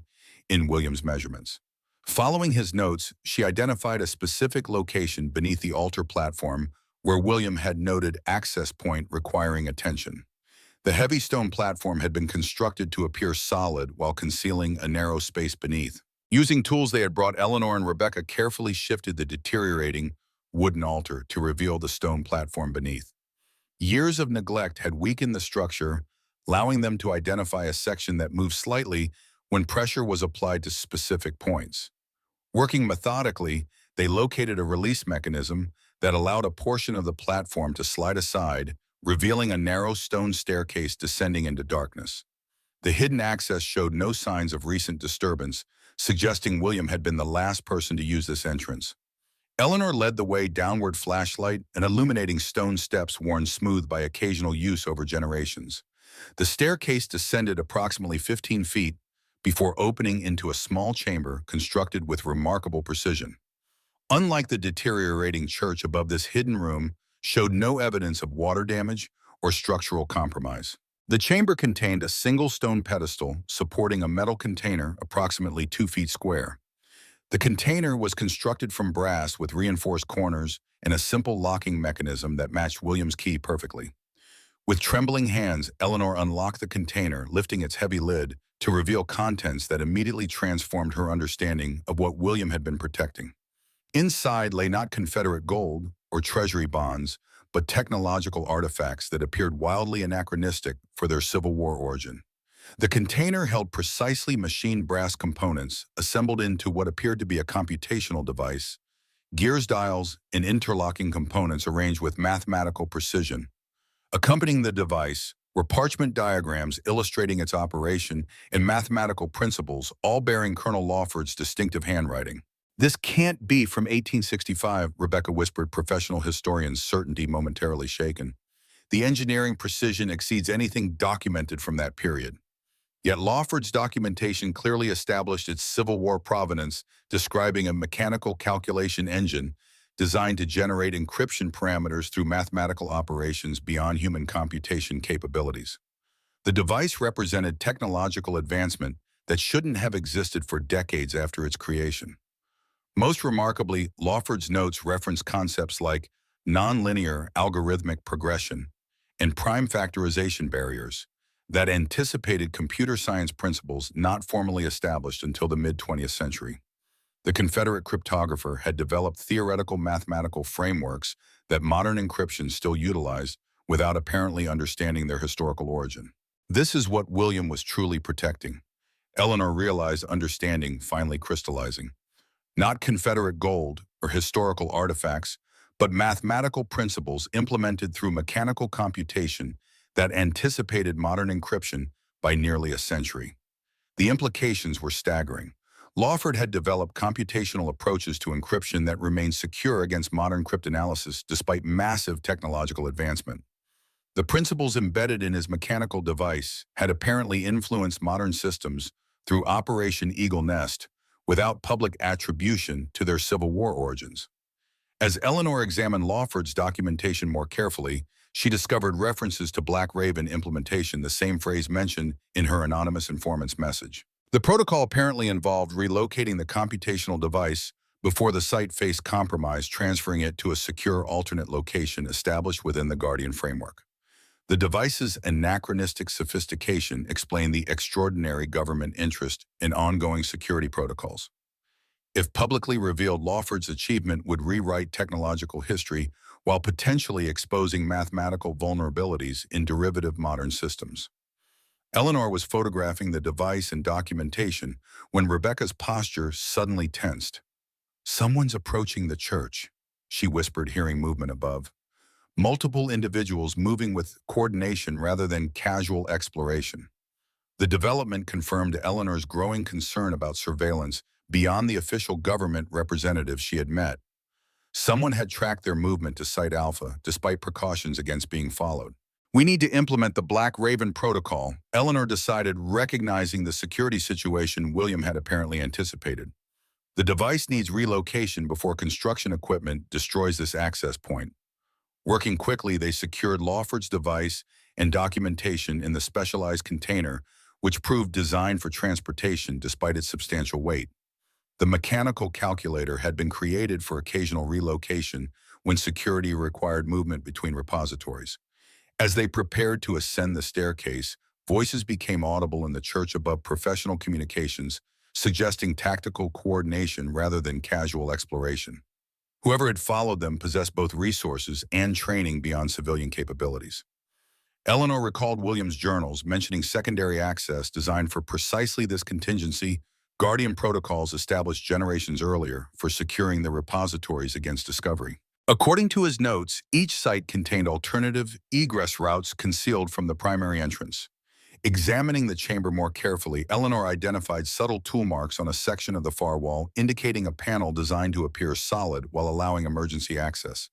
in William's measurements. Following his notes, she identified a specific location beneath the altar platform where William had noted access point requiring attention. The heavy stone platform had been constructed to appear solid while concealing a narrow space beneath. Using tools they had brought, Eleanor and Rebecca carefully shifted the deteriorating wooden altar to reveal the stone platform beneath. Years of neglect had weakened the structure, allowing them to identify a section that moved slightly when pressure was applied to specific points. Working methodically, they located a release mechanism that allowed a portion of the platform to slide aside, revealing a narrow stone staircase descending into darkness. The hidden access showed no signs of recent disturbance, suggesting William had been the last person to use this entrance. Eleanor led the way downward, flashlight and illuminating stone steps worn smooth by occasional use over generations. The staircase descended approximately 15 feet before opening into a small chamber constructed with remarkable precision. Unlike the deteriorating church above, this hidden room showed no evidence of water damage or structural compromise. The chamber contained a single stone pedestal supporting a metal container approximately 2 feet square. The container was constructed from brass with reinforced corners and a simple locking mechanism that matched William's key perfectly. With trembling hands, Eleanor unlocked the container, lifting its heavy lid to reveal contents that immediately transformed her understanding of what William had been protecting. Inside lay not Confederate gold or treasury bonds, but technological artifacts that appeared wildly anachronistic for their Civil War origin. The container held precisely machined brass components assembled into what appeared to be a computational device, gears, dials, and interlocking components arranged with mathematical precision. Accompanying the device were parchment diagrams illustrating its operation and mathematical principles, all bearing Colonel Lawford's distinctive handwriting. "This can't be from 1865, Rebecca whispered, professional historian's certainty momentarily shaken. The engineering precision exceeds anything documented from that period. Yet Lawford's documentation clearly established its Civil War provenance, describing a mechanical calculation engine designed to generate encryption parameters through mathematical operations beyond human computation capabilities. The device represented technological advancement that shouldn't have existed for decades after its creation. Most remarkably, Lawford's notes reference concepts like nonlinear algorithmic progression and prime factorization barriers that anticipated computer science principles not formally established until the mid-20th century. The Confederate cryptographer had developed theoretical mathematical frameworks that modern encryption still utilized without apparently understanding their historical origin. This is what William was truly protecting. Eleanor realized, understanding finally crystallizing. Not Confederate gold or historical artifacts, but mathematical principles implemented through mechanical computation that anticipated modern encryption by nearly a century. The implications were staggering. Lawford had developed computational approaches to encryption that remained secure against modern cryptanalysis despite massive technological advancement. The principles embedded in his mechanical device had apparently influenced modern systems through Operation Eagle Nest, without public attribution to their Civil War origins. As Eleanor examined Lawford's documentation more carefully, she discovered references to Black Raven implementation, the same phrase mentioned in her anonymous informant's message. The protocol apparently involved relocating the computational device before the site faced compromise, transferring it to a secure alternate location established within the Guardian framework. The device's anachronistic sophistication explained the extraordinary government interest in ongoing security protocols. If publicly revealed, Lawford's achievement would rewrite technological history while potentially exposing mathematical vulnerabilities in derivative modern systems. Eleanor was photographing the device and documentation when Rebecca's posture suddenly tensed. "Someone's approaching the church," she whispered, hearing movement above. Multiple individuals moving with coordination rather than casual exploration. The development confirmed Eleanor's growing concern about surveillance beyond the official government representatives she had met. Someone had tracked their movement to Site Alpha, despite precautions against being followed. "We need to implement the Black Raven protocol," Eleanor decided, recognizing the security situation William had apparently anticipated. The device needs relocation before construction equipment destroys this access point. Working quickly, they secured Lawford's device and documentation in the specialized container, which proved designed for transportation despite its substantial weight. The mechanical calculator had been created for occasional relocation when security required movement between repositories. As they prepared to ascend the staircase, voices became audible in the church above professional communications, suggesting tactical coordination rather than casual exploration. Whoever had followed them possessed both resources and training beyond civilian capabilities. Eleanor recalled Williams' journals mentioning secondary access designed for precisely this contingency. Guardian protocols established generations earlier for securing the repositories against discovery. According to his notes, each site contained alternative egress routes concealed from the primary entrance. Examining the chamber more carefully, Eleanor identified subtle tool marks on a section of the far wall, indicating a panel designed to appear solid while allowing emergency access.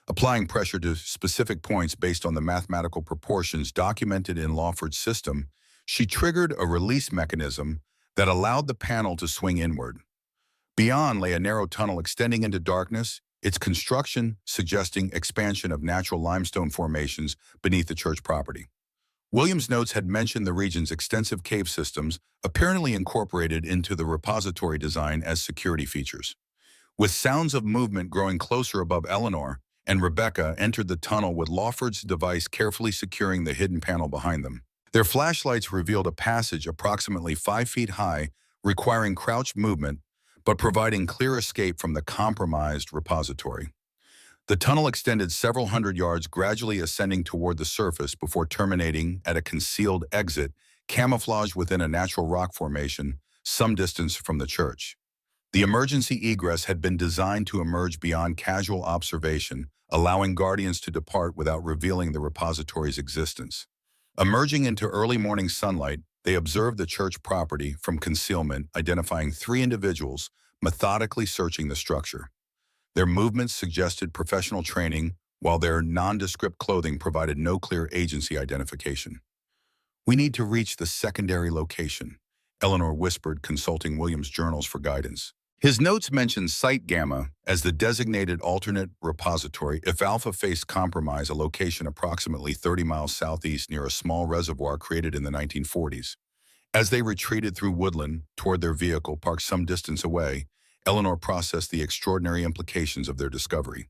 Applying pressure to specific points based on the mathematical proportions documented in Lawford's system, she triggered a release mechanism that allowed the panel to swing inward. Beyond lay a narrow tunnel extending into darkness, its construction suggesting expansion of natural limestone formations beneath the church property. Williams' notes had mentioned the region's extensive cave systems, apparently incorporated into the repository design as security features. With sounds of movement growing closer above, Eleanor and Rebecca entered the tunnel with Lawford's device carefully securing the hidden panel behind them. Their flashlights revealed a passage approximately 5 feet high, requiring crouched movement, but providing clear escape from the compromised repository. The tunnel extended several hundred yards, gradually ascending toward the surface before terminating at a concealed exit, camouflaged within a natural rock formation some distance from the church. The emergency egress had been designed to emerge beyond casual observation, allowing guardians to depart without revealing the repository's existence. Emerging into early morning sunlight, they observed the church property from concealment, identifying 3 individuals methodically searching the structure. Their movements suggested professional training, while their nondescript clothing provided no clear agency identification. "We need to reach the secondary location," Eleanor whispered, consulting Williams' journals for guidance. His notes mentioned Site Gamma as the designated alternate repository if Alpha faced compromise, a location approximately 30 miles southeast near a small reservoir created in the 1940s. As they retreated through woodland toward their vehicle parked some distance away, Eleanor processed the extraordinary implications of their discovery.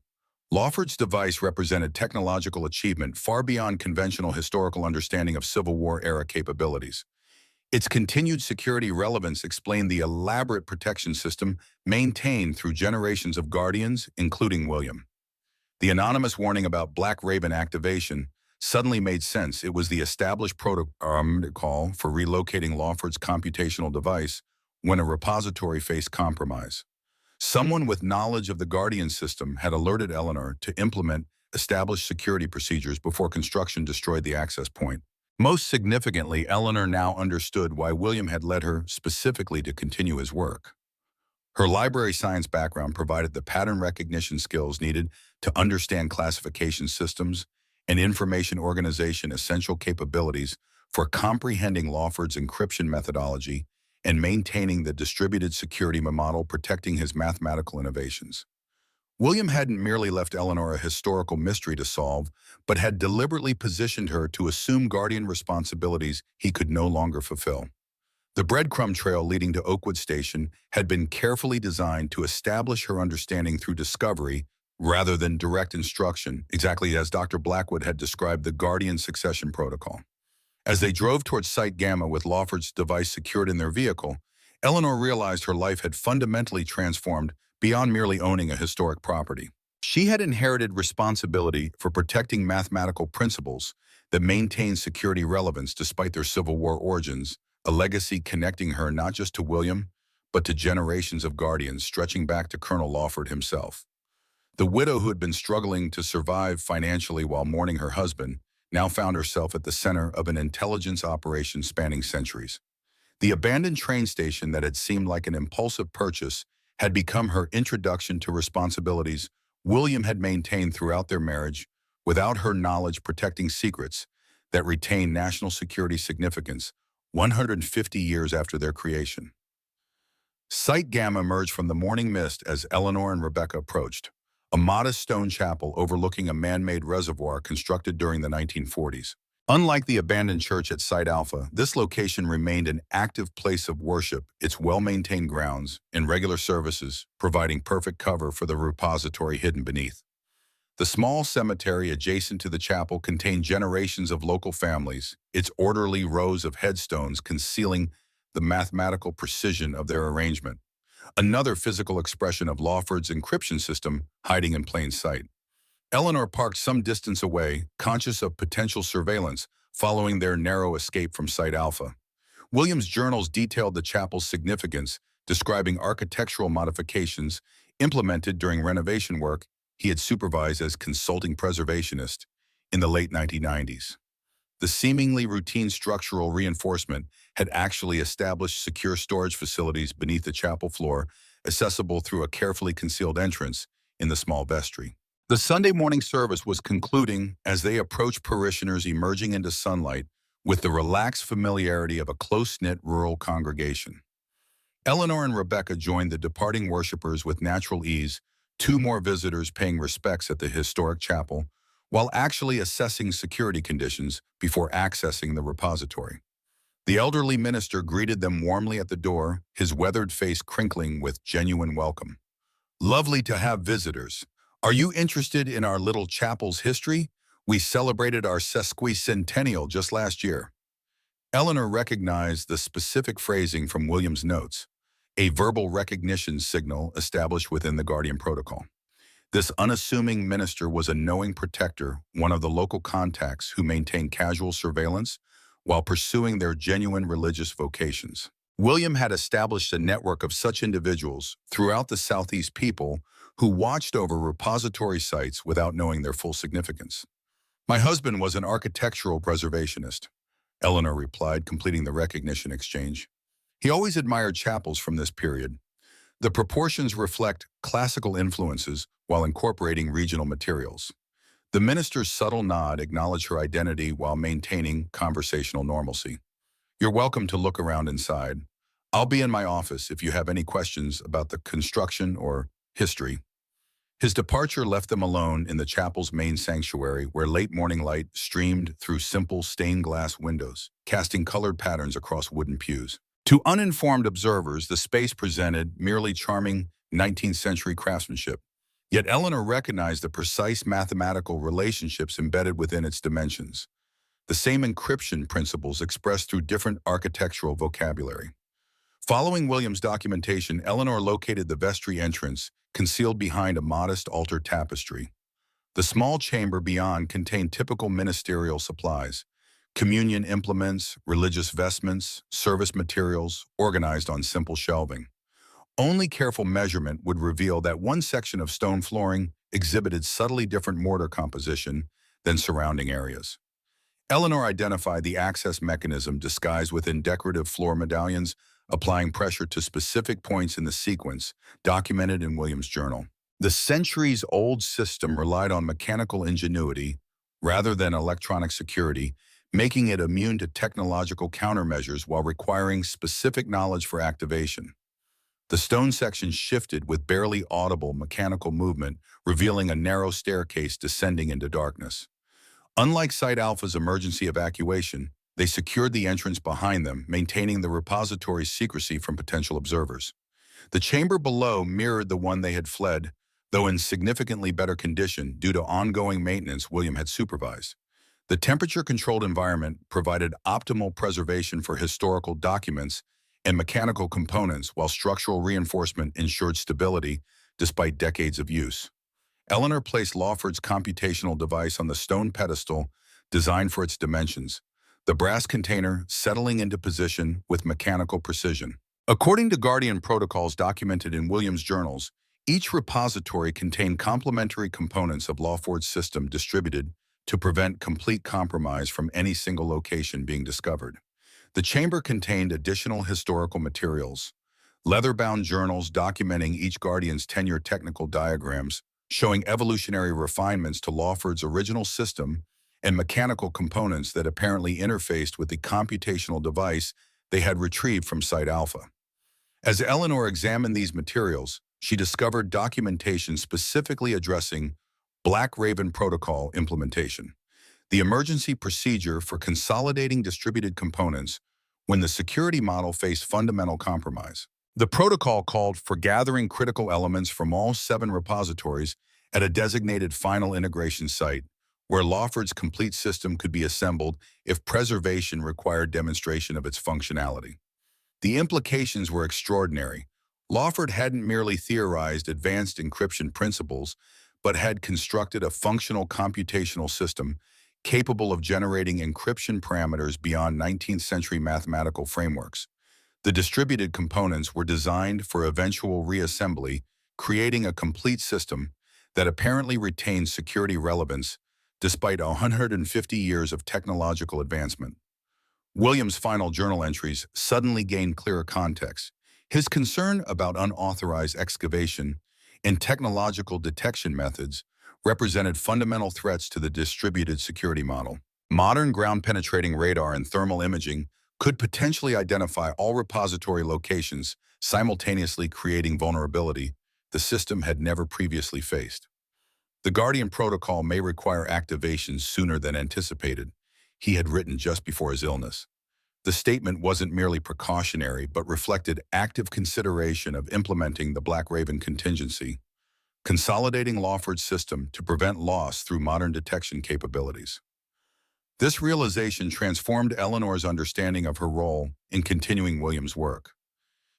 Lawford's device represented technological achievement far beyond conventional historical understanding of Civil War-era capabilities. Its continued security relevance explained the elaborate protection system maintained through generations of guardians, including William. The anonymous warning about Black Raven activation suddenly made sense. It was the established protocol for relocating Lawford's computational device when a repository faced compromise. Someone with knowledge of the Guardian system had alerted Eleanor to implement established security procedures before construction destroyed the access point. Most significantly, Eleanor now understood why William had led her specifically to continue his work. Her library science background provided the pattern recognition skills needed to understand classification systems and information organization, essential capabilities for comprehending Lawford's encryption methodology and maintaining the distributed security model protecting his mathematical innovations. William hadn't merely left Eleanor a historical mystery to solve, but had deliberately positioned her to assume guardian responsibilities he could no longer fulfill. The breadcrumb trail leading to Oakwood Station had been carefully designed to establish her understanding through discovery rather than direct instruction, exactly as Dr. Blackwood had described the Guardian succession protocol. As they drove towards Site Gamma with Lawford's device secured in their vehicle, Eleanor realized her life had fundamentally transformed beyond merely owning a historic property. She had inherited responsibility for protecting mathematical principles that maintained security relevance despite their Civil War origins, a legacy connecting her not just to William, but to generations of guardians stretching back to Colonel Lawford himself. The widow who had been struggling to survive financially while mourning her husband now found herself at the center of an intelligence operation spanning centuries. The abandoned train station that had seemed like an impulsive purchase had become her introduction to responsibilities William had maintained throughout their marriage, without her knowledge protecting secrets that retained national security significance 150 years after their creation. Site Gamma emerged from the morning mist as Eleanor and Rebecca approached, a modest stone chapel overlooking a man-made reservoir constructed during the 1940s. Unlike the abandoned church at Site Alpha, this location remained an active place of worship, its well-maintained grounds, and regular services, providing perfect cover for the repository hidden beneath. The small cemetery adjacent to the chapel contained generations of local families, its orderly rows of headstones concealing the mathematical precision of their arrangement. Another physical expression of Lawford's encryption system hiding in plain sight. Eleanor parked some distance away, conscious of potential surveillance, following their narrow escape from Site Alpha. Williams' journals detailed the chapel's significance, describing architectural modifications implemented during renovation work he had supervised as consulting preservationist in the late 1990s. The seemingly routine structural reinforcement had actually established secure storage facilities beneath the chapel floor, accessible through a carefully concealed entrance in the small vestry. The Sunday morning service was concluding as they approached parishioners emerging into sunlight with the relaxed familiarity of a close-knit rural congregation. Eleanor and Rebecca joined the departing worshippers with natural ease, two more visitors paying respects at the historic chapel, while actually assessing security conditions before accessing the repository. The elderly minister greeted them warmly at the door, his weathered face crinkling with genuine welcome. "Lovely to have visitors. Are you interested in our little chapel's history? We celebrated our sesquicentennial just last year." Eleanor recognized the specific phrasing from Williams' notes, a verbal recognition signal established within the Guardian Protocol. This unassuming minister was a knowing protector, one of the local contacts who maintained casual surveillance while pursuing their genuine religious vocations. William had established a network of such individuals throughout the Southeast people who watched over repository sites without knowing their full significance. "My husband was an architectural preservationist," Eleanor replied, completing the recognition exchange. "He always admired chapels from this period. The proportions reflect classical influences while incorporating regional materials." The minister's subtle nod acknowledged her identity while maintaining conversational normalcy. "You're welcome to look around inside. I'll be in my office if you have any questions about the construction or history." His departure left them alone in the chapel's main sanctuary, where late morning light streamed through simple stained glass windows, casting colored patterns across wooden pews. To uninformed observers, the space presented merely charming 19th century craftsmanship. Yet Eleanor recognized the precise mathematical relationships embedded within its dimensions, the same encryption principles expressed through different architectural vocabulary. Following Williams' documentation, Eleanor located the vestry entrance, concealed behind a modest altar tapestry. The small chamber beyond contained typical ministerial supplies, communion implements, religious vestments, service materials, organized on simple shelving. Only careful measurement would reveal that one section of stone flooring exhibited subtly different mortar composition than surrounding areas. Eleanor identified the access mechanism disguised within decorative floor medallions, applying pressure to specific points in the sequence, documented in Williams' journal. The centuries-old system relied on mechanical ingenuity rather than electronic security, making it immune to technological countermeasures while requiring specific knowledge for activation. The stone section shifted with barely audible mechanical movement, revealing a narrow staircase descending into darkness. Unlike Site Alpha's emergency evacuation, they secured the entrance behind them, maintaining the repository's secrecy from potential observers. The chamber below mirrored the one they had fled, though in significantly better condition due to ongoing maintenance William had supervised. The temperature-controlled environment provided optimal preservation for historical documents and mechanical components, while structural reinforcement ensured stability despite decades of use. Eleanor placed Lawford's computational device on the stone pedestal designed for its dimensions, the brass container settling into position with mechanical precision. According to Guardian protocols documented in Williams' journals, each repository contained complementary components of Lawford's system distributed to prevent complete compromise from any single location being discovered. The chamber contained additional historical materials, leather-bound journals documenting each Guardian's tenure, technical diagrams showing evolutionary refinements to Lawford's original system, and mechanical components that apparently interfaced with the computational device they had retrieved from Site Alpha. As Eleanor examined these materials, she discovered documentation specifically addressing Black Raven Protocol implementation, the emergency procedure for consolidating distributed components when the security model faced fundamental compromise. The protocol called for gathering critical elements from all 7 repositories at a designated final integration site where Lawford's complete system could be assembled if preservation required demonstration of its functionality. The implications were extraordinary. Lawford hadn't merely theorized advanced encryption principles, but had constructed a functional computational system capable of generating encryption parameters beyond 19th century mathematical frameworks. The distributed components were designed for eventual reassembly, creating a complete system that apparently retained security relevance despite 150 years of technological advancement. Williams' final journal entries suddenly gained clearer context. His concern about unauthorized excavation and technological detection methods represented fundamental threats to the distributed security model. Modern ground-penetrating radar and thermal imaging could potentially identify all repository locations, simultaneously creating vulnerability the system had never previously faced. The Guardian Protocol may require activation sooner than anticipated, he had written just before his illness. The statement wasn't merely precautionary, but reflected active consideration of implementing the Black Raven contingency, consolidating Lawford's system to prevent loss through modern detection capabilities. This realization transformed Eleanor's understanding of her role in continuing Williams' work.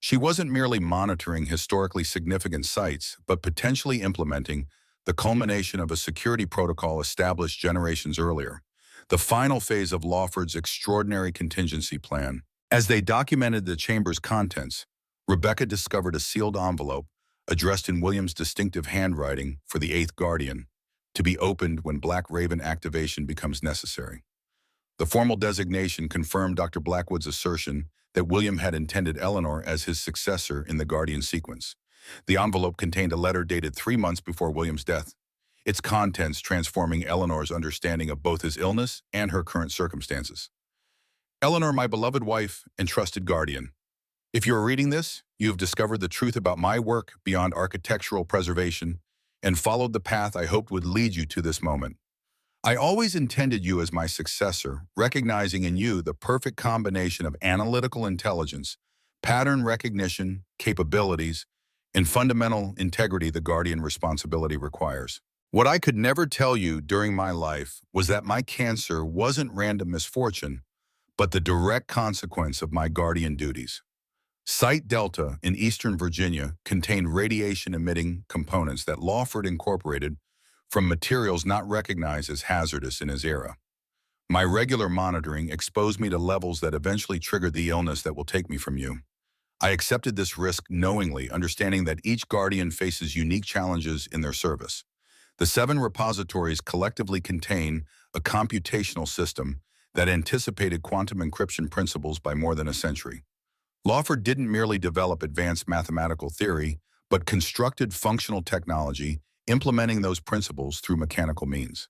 She wasn't merely monitoring historically significant sites, but potentially implementing the culmination of a security protocol established generations earlier, the final phase of Lawford's extraordinary contingency plan. As they documented the chamber's contents, Rebecca discovered a sealed envelope addressed in Williams' distinctive handwriting for the 8th Guardian, to be opened when Black Raven activation becomes necessary. The formal designation confirmed Dr. Blackwood's assertion that William had intended Eleanor as his successor in the Guardian sequence. The envelope contained a letter dated 3 months before William's death, its contents transforming Eleanor's understanding of both his illness and her current circumstances. Eleanor, my beloved wife and trusted guardian, if you are reading this, you have discovered the truth about my work beyond architectural preservation and followed the path I hoped would lead you to this moment. I always intended you as my successor, recognizing in you the perfect combination of analytical intelligence, pattern recognition, capabilities, and fundamental integrity the guardian responsibility requires. What I could never tell you during my life was that my cancer wasn't random misfortune, but the direct consequence of my guardian duties. Site Delta in Eastern Virginia contained radiation-emitting components that Lawford incorporated from materials not recognized as hazardous in his era. My regular monitoring exposed me to levels that eventually triggered the illness that will take me from you. I accepted this risk knowingly, understanding that each guardian faces unique challenges in their service. The 7 repositories collectively contain a computational system that anticipated quantum encryption principles by more than a century. Lawford didn't merely develop advanced mathematical theory, but constructed functional technology, implementing those principles through mechanical means.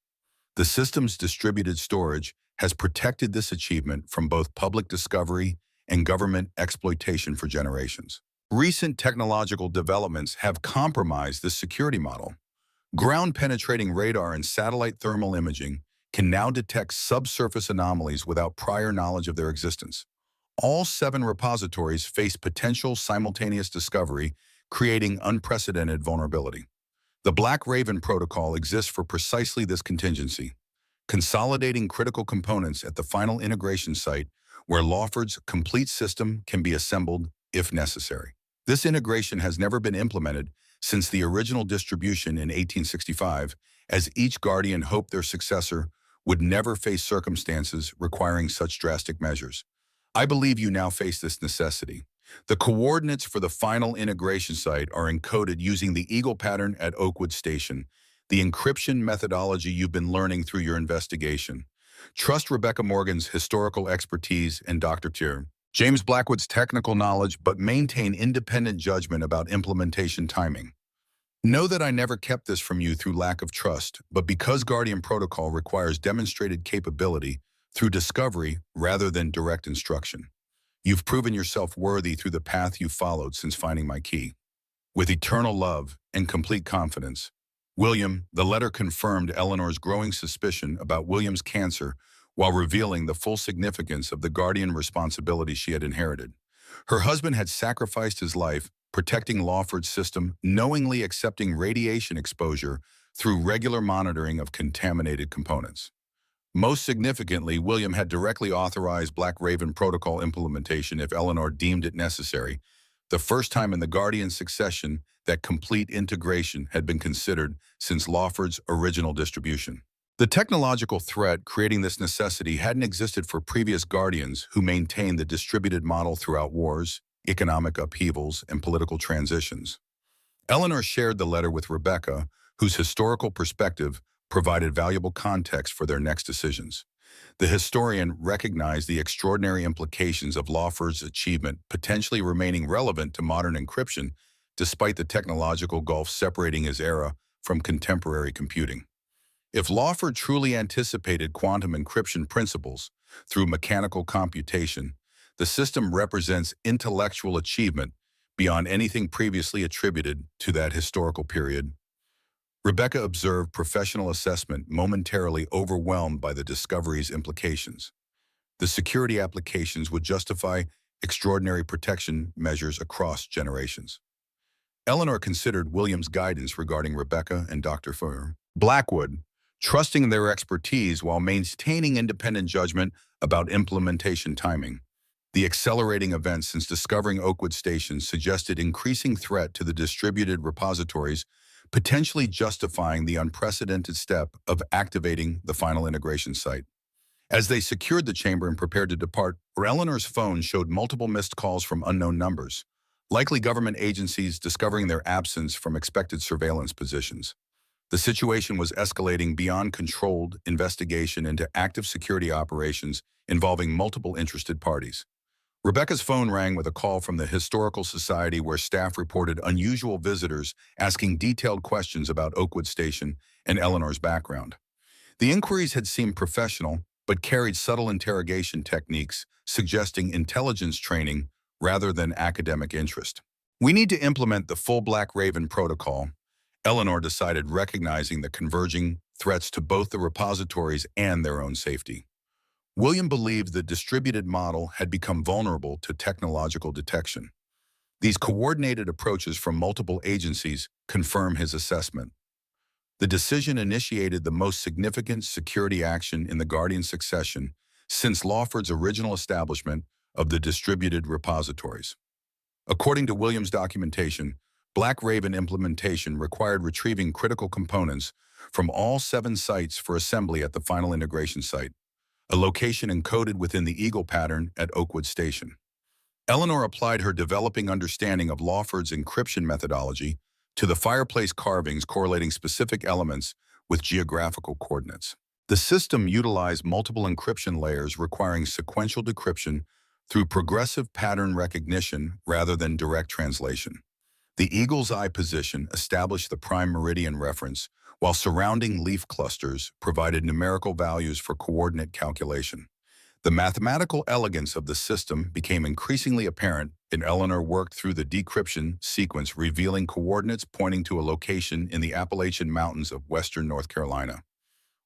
The system's distributed storage has protected this achievement from both public discovery and government exploitation for generations. Recent technological developments have compromised this security model. Ground-penetrating radar and satellite thermal imaging can now detect subsurface anomalies without prior knowledge of their existence. All 7 repositories face potential simultaneous discovery, creating unprecedented vulnerability. The Black Raven Protocol exists for precisely this contingency, consolidating critical components at the final integration site where Lawford's complete system can be assembled if necessary. This integration has never been implemented since the original distribution in 1865, as each guardian hoped their successor would never face circumstances requiring such drastic measures. I believe you now face this necessity. The coordinates for the final integration site are encoded using the Eagle pattern at Oakwood Station, the encryption methodology you've been learning through your investigation. Trust Rebecca Morgan's historical expertise and Dr. James Blackwood's technical knowledge, but maintain independent judgment about implementation timing. Know that I never kept this from you through lack of trust, but because Guardian Protocol requires demonstrated capability through discovery rather than direct instruction. You've proven yourself worthy through the path you've followed since finding my key. With eternal love and complete confidence, William. The letter confirmed Eleanor's growing suspicion about William's cancer while revealing the full significance of the guardian responsibility she had inherited. Her husband had sacrificed his life protecting Lawford's system, knowingly accepting radiation exposure through regular monitoring of contaminated components. Most significantly, William had directly authorized Black Raven protocol implementation if Eleanor deemed it necessary, the first time in the Guardian succession that complete integration had been considered since Lawford's original distribution. The technological threat creating this necessity hadn't existed for previous Guardians who maintained the distributed model throughout wars, economic upheavals, and political transitions. Eleanor shared the letter with Rebecca, whose historical perspective provided valuable context for their next decisions. The historian recognized the extraordinary implications of Lawford's achievement potentially remaining relevant to modern encryption despite the technological gulf separating his era from contemporary computing. If Lawford truly anticipated quantum encryption principles through mechanical computation, the system represents intellectual achievement beyond anything previously attributed to that historical period. Rebecca observed professional assessment momentarily overwhelmed by the discovery's implications. The security applications would justify extraordinary protection measures across generations. Eleanor considered William's guidance regarding Rebecca and Dr. Blackwood, trusting their expertise while maintaining independent judgment about implementation timing. The accelerating events since discovering Oakwood Station suggested increasing threat to the distributed repositories, potentially justifying the unprecedented step of activating the final integration site. As they secured the chamber and prepared to depart, Eleanor's phone showed multiple missed calls from unknown numbers, likely government agencies discovering their absence from expected surveillance positions. The situation was escalating beyond controlled investigation into active security operations involving multiple interested parties. Rebecca's phone rang with a call from the Historical Society where staff reported unusual visitors asking detailed questions about Oakwood Station and Eleanor's background. The inquiries had seemed professional, but carried subtle interrogation techniques suggesting intelligence training rather than academic interest. We need to implement the full Black Raven protocol, Eleanor decided, recognizing the converging threats to both the repositories and their own safety. William believed the distributed model had become vulnerable to technological detection. These coordinated approaches from multiple agencies confirm his assessment. The decision initiated the most significant security action in the Guardian succession since Lawford's original establishment of the distributed repositories. According to William's documentation, Black Raven implementation required retrieving critical components from all 7 sites for assembly at the final integration site, a location encoded within the Eagle pattern at Oakwood Station. Eleanor applied her developing understanding of Lawford's encryption methodology to the fireplace carvings correlating specific elements with geographical coordinates. The system utilized multiple encryption layers requiring sequential decryption through progressive pattern recognition rather than direct translation. The eagle's eye position established the prime meridian reference, while surrounding leaf clusters provided numerical values for coordinate calculation. The mathematical elegance of the system became increasingly apparent as Eleanor worked through the decryption sequence, revealing coordinates pointing to a location in the Appalachian Mountains of western North Carolina.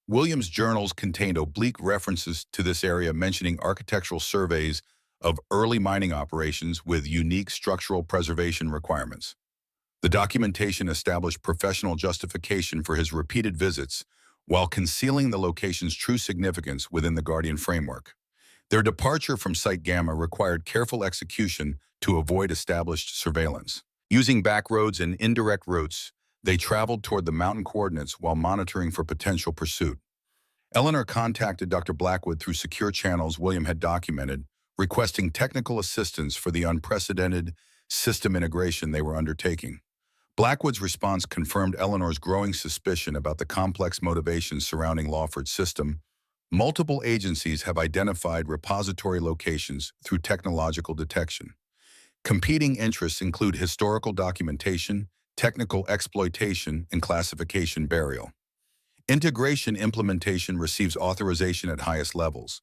William's journals contained oblique references to this area, mentioning architectural surveys of early mining operations with unique structural preservation requirements. The documentation established professional justification for his repeated visits while concealing the location's true significance within the Guardian framework. Their departure from Site Gamma required careful execution to avoid established surveillance. Using back roads and indirect routes, they traveled toward the mountain coordinates while monitoring for potential pursuit. Eleanor contacted Dr. Blackwood through secure channels William had documented, requesting technical assistance for the unprecedented system integration they were undertaking. Blackwood's response confirmed Eleanor's growing suspicion about the complex motivations surrounding Lawford's system. Multiple agencies have identified repository locations through technological detection. Competing interests include historical documentation, technical exploitation, and classification burial. Integration implementation receives authorization at highest levels.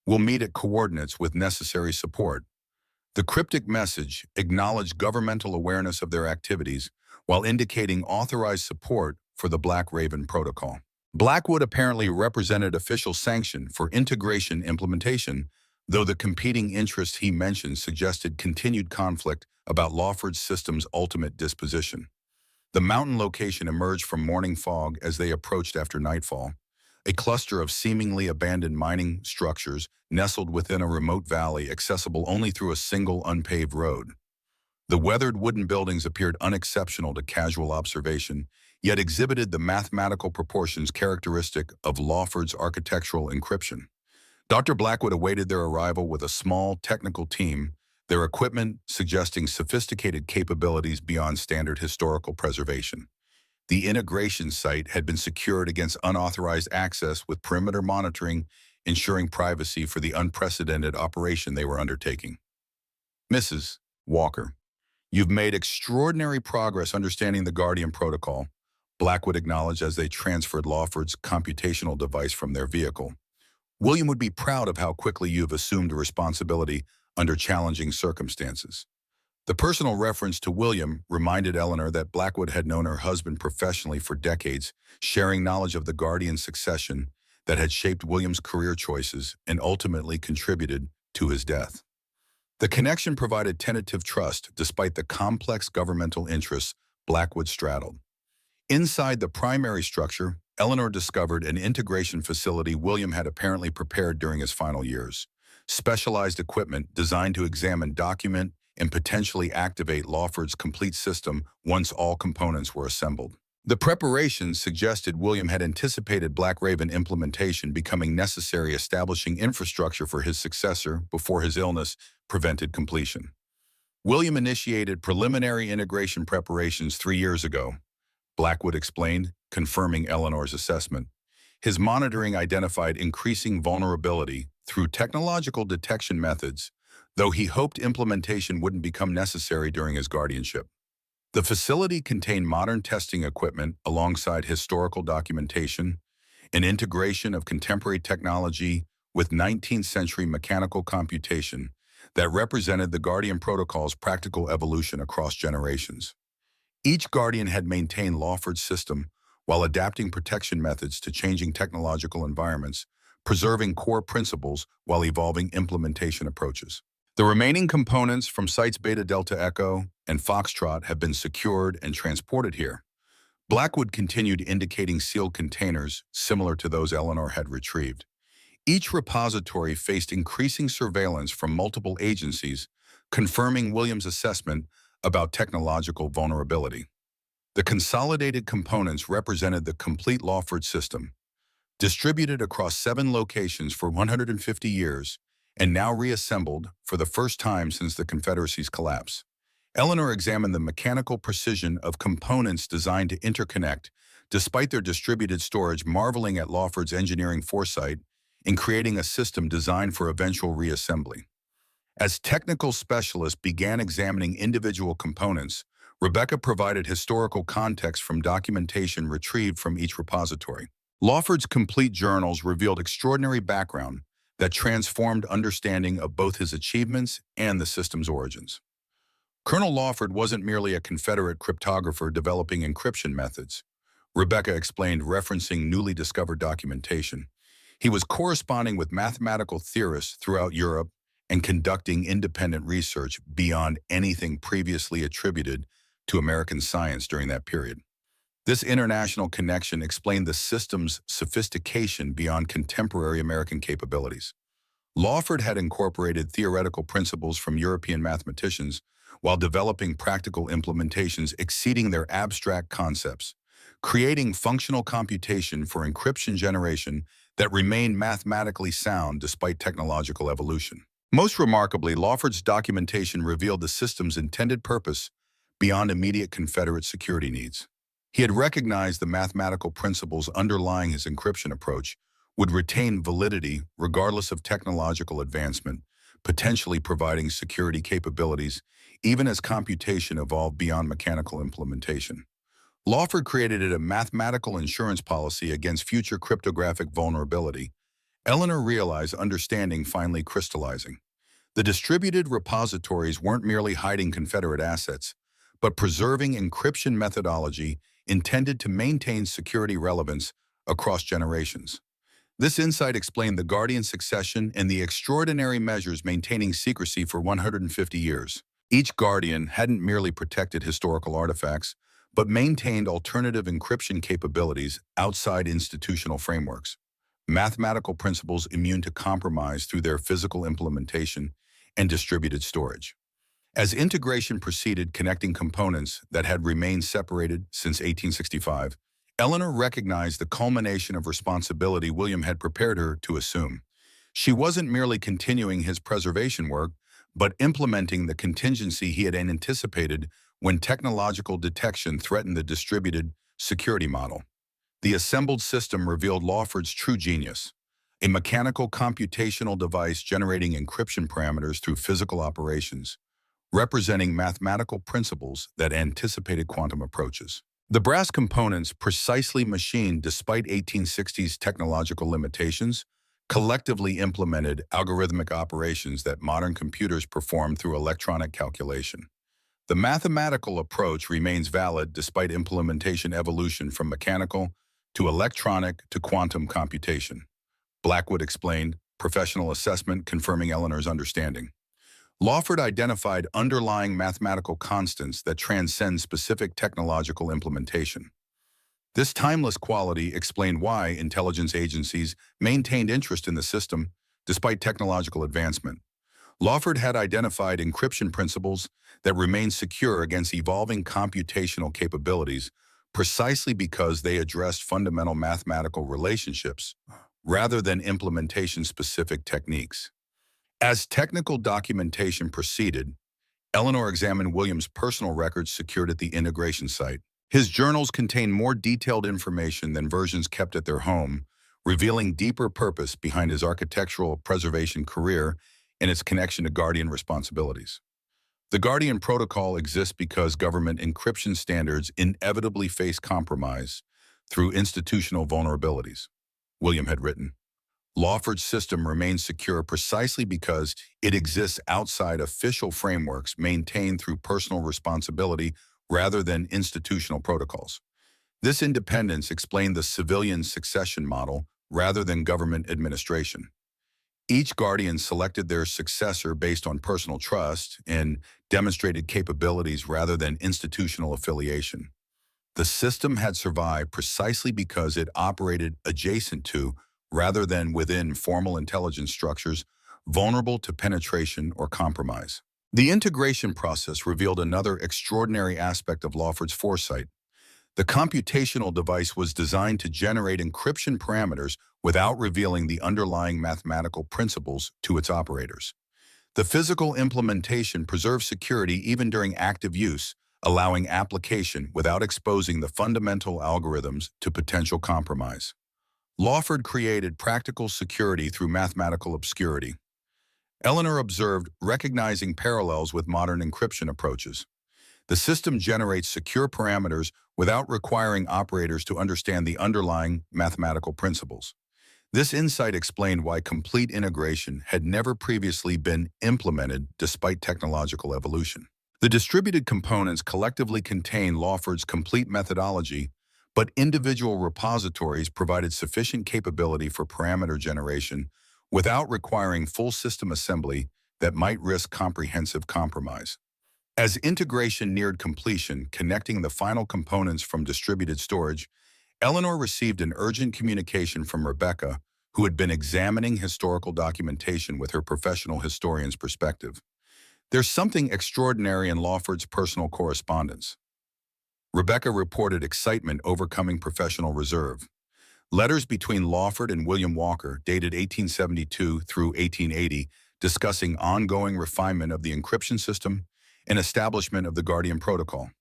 Will meet at coordinates with necessary support. The cryptic message acknowledged governmental awareness of their activities while indicating authorized support for the Black Raven protocol. Blackwood apparently represented official sanction for integration implementation, though the competing interests he mentioned suggested continued conflict about Lawford's system's ultimate disposition. The mountain location emerged from morning fog as they approached after nightfall, a cluster of seemingly abandoned mining structures nestled within a remote valley accessible only through a single unpaved road. The weathered wooden buildings appeared unexceptional to casual observation, yet exhibited the mathematical proportions characteristic of Lawford's architectural encryption. Dr. Blackwood awaited their arrival with a small technical team, their equipment suggesting sophisticated capabilities beyond standard historical preservation. The integration site had been secured against unauthorized access with perimeter monitoring, ensuring privacy for the unprecedented operation they were undertaking. Mrs. Walker, you've made extraordinary progress understanding the Guardian protocol, Blackwood acknowledged as they transferred Lawford's computational device from their vehicle. William would be proud of how quickly you've assumed responsibility under challenging circumstances. The personal reference to William reminded Eleanor that Blackwood had known her husband professionally for decades, sharing knowledge of the Guardian succession that had shaped William's career choices and ultimately contributed to his death. The connection provided tentative trust despite the complex governmental interests Blackwood straddled. Inside the primary structure, Eleanor discovered an integration facility William had apparently prepared during his final years. Specialized equipment designed to examine, document, and potentially activate Lawford's complete system once all components were assembled. The preparations suggested William had anticipated Black Raven implementation becoming necessary, establishing infrastructure for his successor before his illness prevented completion. William initiated preliminary integration preparations 3 years ago, Blackwood explained, confirming Eleanor's assessment. His monitoring identified increasing vulnerability through technological detection methods, though he hoped implementation wouldn't become necessary during his guardianship. The facility contained modern testing equipment alongside historical documentation, an integration of contemporary technology with 19th century mechanical computation that represented the Guardian protocol's practical evolution across generations. Each Guardian had maintained Lawford's system while adapting protection methods to changing technological environments, preserving core principles while evolving implementation approaches. The remaining components from sites Beta Delta Echo and Foxtrot have been secured and transported here. Blackwood continued indicating sealed containers similar to those Eleanor had retrieved. Each repository faced increasing surveillance from multiple agencies, confirming William's assessment about technological vulnerability. The consolidated components represented the complete Lawford system, distributed across 7 locations for 150 years, and now reassembled for the first time since the Confederacy's collapse. Eleanor examined the mechanical precision of components designed to interconnect, despite their distributed storage, marveling at Lawford's engineering foresight in creating a system designed for eventual reassembly. As technical specialists began examining individual components, Rebecca provided historical context from documentation retrieved from each repository. Lawford's complete journals revealed extraordinary background that transformed understanding of both his achievements and the system's origins. Colonel Lawford wasn't merely a Confederate cryptographer developing encryption methods, Rebecca explained, referencing newly discovered documentation. He was corresponding with mathematical theorists throughout Europe and conducting independent research beyond anything previously attributed to American science during that period. This international connection explained the system's sophistication beyond contemporary American capabilities. Lawford had incorporated theoretical principles from European mathematicians while developing practical implementations exceeding their abstract concepts, creating functional computation for encryption generation that remained mathematically sound despite technological evolution. Most remarkably, Lawford's documentation revealed the system's intended purpose beyond immediate Confederate security needs. He had recognized the mathematical principles underlying his encryption approach would retain validity regardless of technological advancement, potentially providing security capabilities even as computation evolved beyond mechanical implementation. Lawford created a mathematical insurance policy against future cryptographic vulnerability. Eleanor realized understanding finally crystallizing. The distributed repositories weren't merely hiding Confederate assets, but preserving encryption methodology intended to maintain security relevance across generations. This insight explained the Guardian succession and the extraordinary measures maintaining secrecy for 150 years. Each Guardian hadn't merely protected historical artifacts, but maintained alternative encryption capabilities outside institutional frameworks. Mathematical principles immune to compromise through their physical implementation and distributed storage. As integration proceeded, connecting components that had remained separated since 1865, Eleanor recognized the culmination of responsibility William had prepared her to assume. She wasn't merely continuing his preservation work, but implementing the contingency he had anticipated when technological detection threatened the distributed security model. The assembled system revealed Lawford's true genius, a mechanical computational device generating encryption parameters through physical operations, representing mathematical principles that anticipated quantum approaches. The brass components, precisely machined despite 1860s technological limitations, collectively implemented algorithmic operations that modern computers perform through electronic calculation. The mathematical approach remains valid despite implementation evolution from mechanical to electronic to quantum computation. Blackwood explained, professional assessment confirming Eleanor's understanding. Lawford identified underlying mathematical constants that transcend specific technological implementation. This timeless quality explained why intelligence agencies maintained interest in the system despite technological advancement. Lawford had identified encryption principles that remained secure against evolving computational capabilities precisely because they addressed fundamental mathematical relationships rather than implementation-specific techniques. As technical documentation proceeded, Eleanor examined William's personal records secured at the integration site. His journals contain more detailed information than versions kept at their home, revealing deeper purpose behind his architectural preservation career and its connection to Guardian responsibilities. The Guardian protocol exists because government encryption standards inevitably face compromise through institutional vulnerabilities, William had written. Lawford's system remains secure precisely because it exists outside official frameworks maintained through personal responsibility rather than institutional protocols. This independence explained the civilian succession model rather than government administration. Each Guardian selected their successor based on personal trust and demonstrated capabilities rather than institutional affiliation. The system had survived precisely because it operated adjacent to rather than within formal intelligence structures vulnerable to penetration or compromise. The integration process revealed another extraordinary aspect of Lawford's foresight. The computational device was designed to generate encryption parameters without revealing the underlying mathematical principles to its operators. The physical implementation preserved security even during active use, allowing application without exposing the fundamental algorithms to potential compromise. Lawford created practical security through mathematical obscurity. Eleanor observed, recognizing parallels with modern encryption approaches. The system generates secure parameters without requiring operators to understand the underlying mathematical principles. This insight explained why complete integration had never previously been implemented despite technological evolution. The distributed components collectively contain Lawford's complete methodology, but individual repositories provided sufficient capability for parameter generation without requiring full system assembly that might risk comprehensive compromise. As integration neared completion, connecting the final components from distributed storage, Eleanor received an urgent communication from Rebecca, who had been examining historical documentation with her professional historian's perspective. There's something extraordinary in Lawford's personal correspondence. Rebecca reported excitement overcoming professional reserve. Letters between Lawford and William Walker, dated 1872 through 1880, discussing ongoing refinement of the encryption system and establishment of the Guardian Protocol.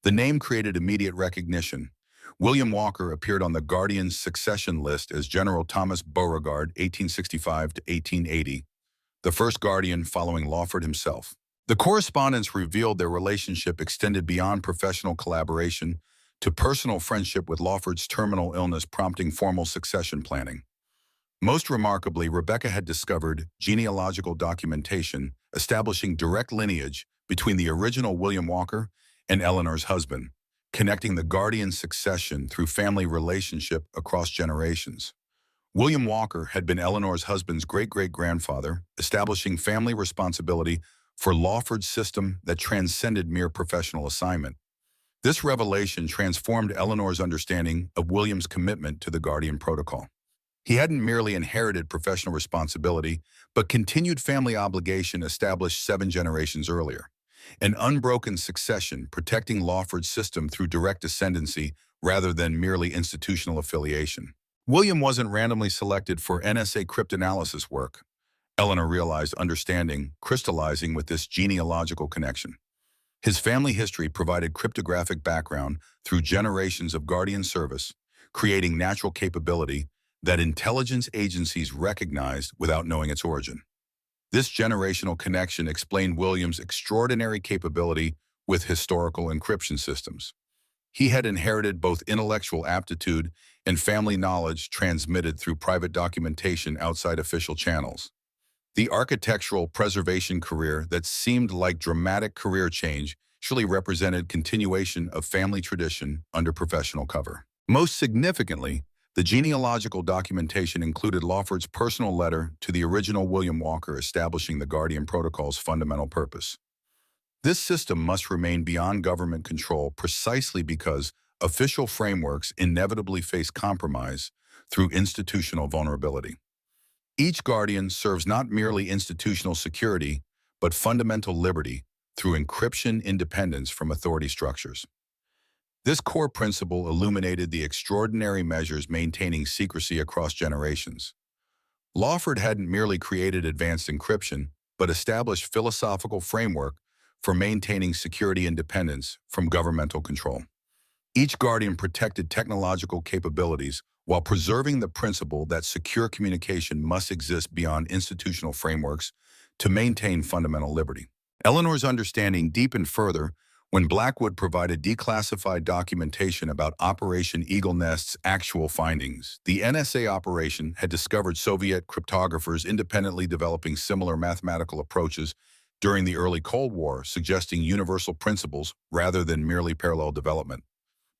The name created immediate recognition. William Walker appeared on the Guardian's succession list as General Thomas Beauregard, 1865 to 1880, the first Guardian following Lawford himself. The correspondence revealed their relationship extended beyond professional collaboration to personal friendship, with Lawford's terminal illness prompting formal succession planning. Most remarkably, Rebecca had discovered genealogical documentation establishing direct lineage between the original William Walker and Eleanor's husband, connecting the guardian's succession through family relationship across generations. William Walker had been Eleanor's husband's great-great-grandfather, establishing family responsibility for Lawford's system that transcended mere professional assignment. This revelation transformed Eleanor's understanding of William's commitment to the Guardian Protocol. He hadn't merely inherited professional responsibility, but continued family obligation established 7 generations earlier. An unbroken succession protecting Lawford's system through direct ascendancy rather than merely institutional affiliation. William wasn't randomly selected for NSA cryptanalysis work. Eleanor realized understanding, crystallizing with this genealogical connection. His family history provided cryptographic background through generations of Guardian service, creating natural capability that intelligence agencies recognized without knowing its origin. This generational connection explained Williams' extraordinary capability with historical encryption systems. He had inherited both intellectual aptitude and family knowledge transmitted through private documentation outside official channels. The architectural preservation career that seemed like dramatic career change actually represented continuation of family tradition under professional cover. Most significantly, the genealogical documentation included Lawford's personal letter to the original William Walker establishing the Guardian Protocol's fundamental purpose. This system must remain beyond government control precisely because official frameworks inevitably face compromise through institutional vulnerability. Each Guardian serves not merely institutional security, but fundamental liberty through encryption independence from authority structures. This core principle illuminated the extraordinary measures maintaining secrecy across generations. Lawford hadn't merely created advanced encryption, but established philosophical framework for maintaining security independence from governmental control. Each Guardian protected technological capabilities while preserving the principle that secure communication must exist beyond institutional frameworks to maintain fundamental liberty. Eleanor's understanding deepened further when Blackwood provided declassified documentation about Operation Eagle Nest's actual findings. The NSA operation had discovered Soviet cryptographers independently developing similar mathematical approaches during the early Cold War, suggesting universal principles rather than merely parallel development.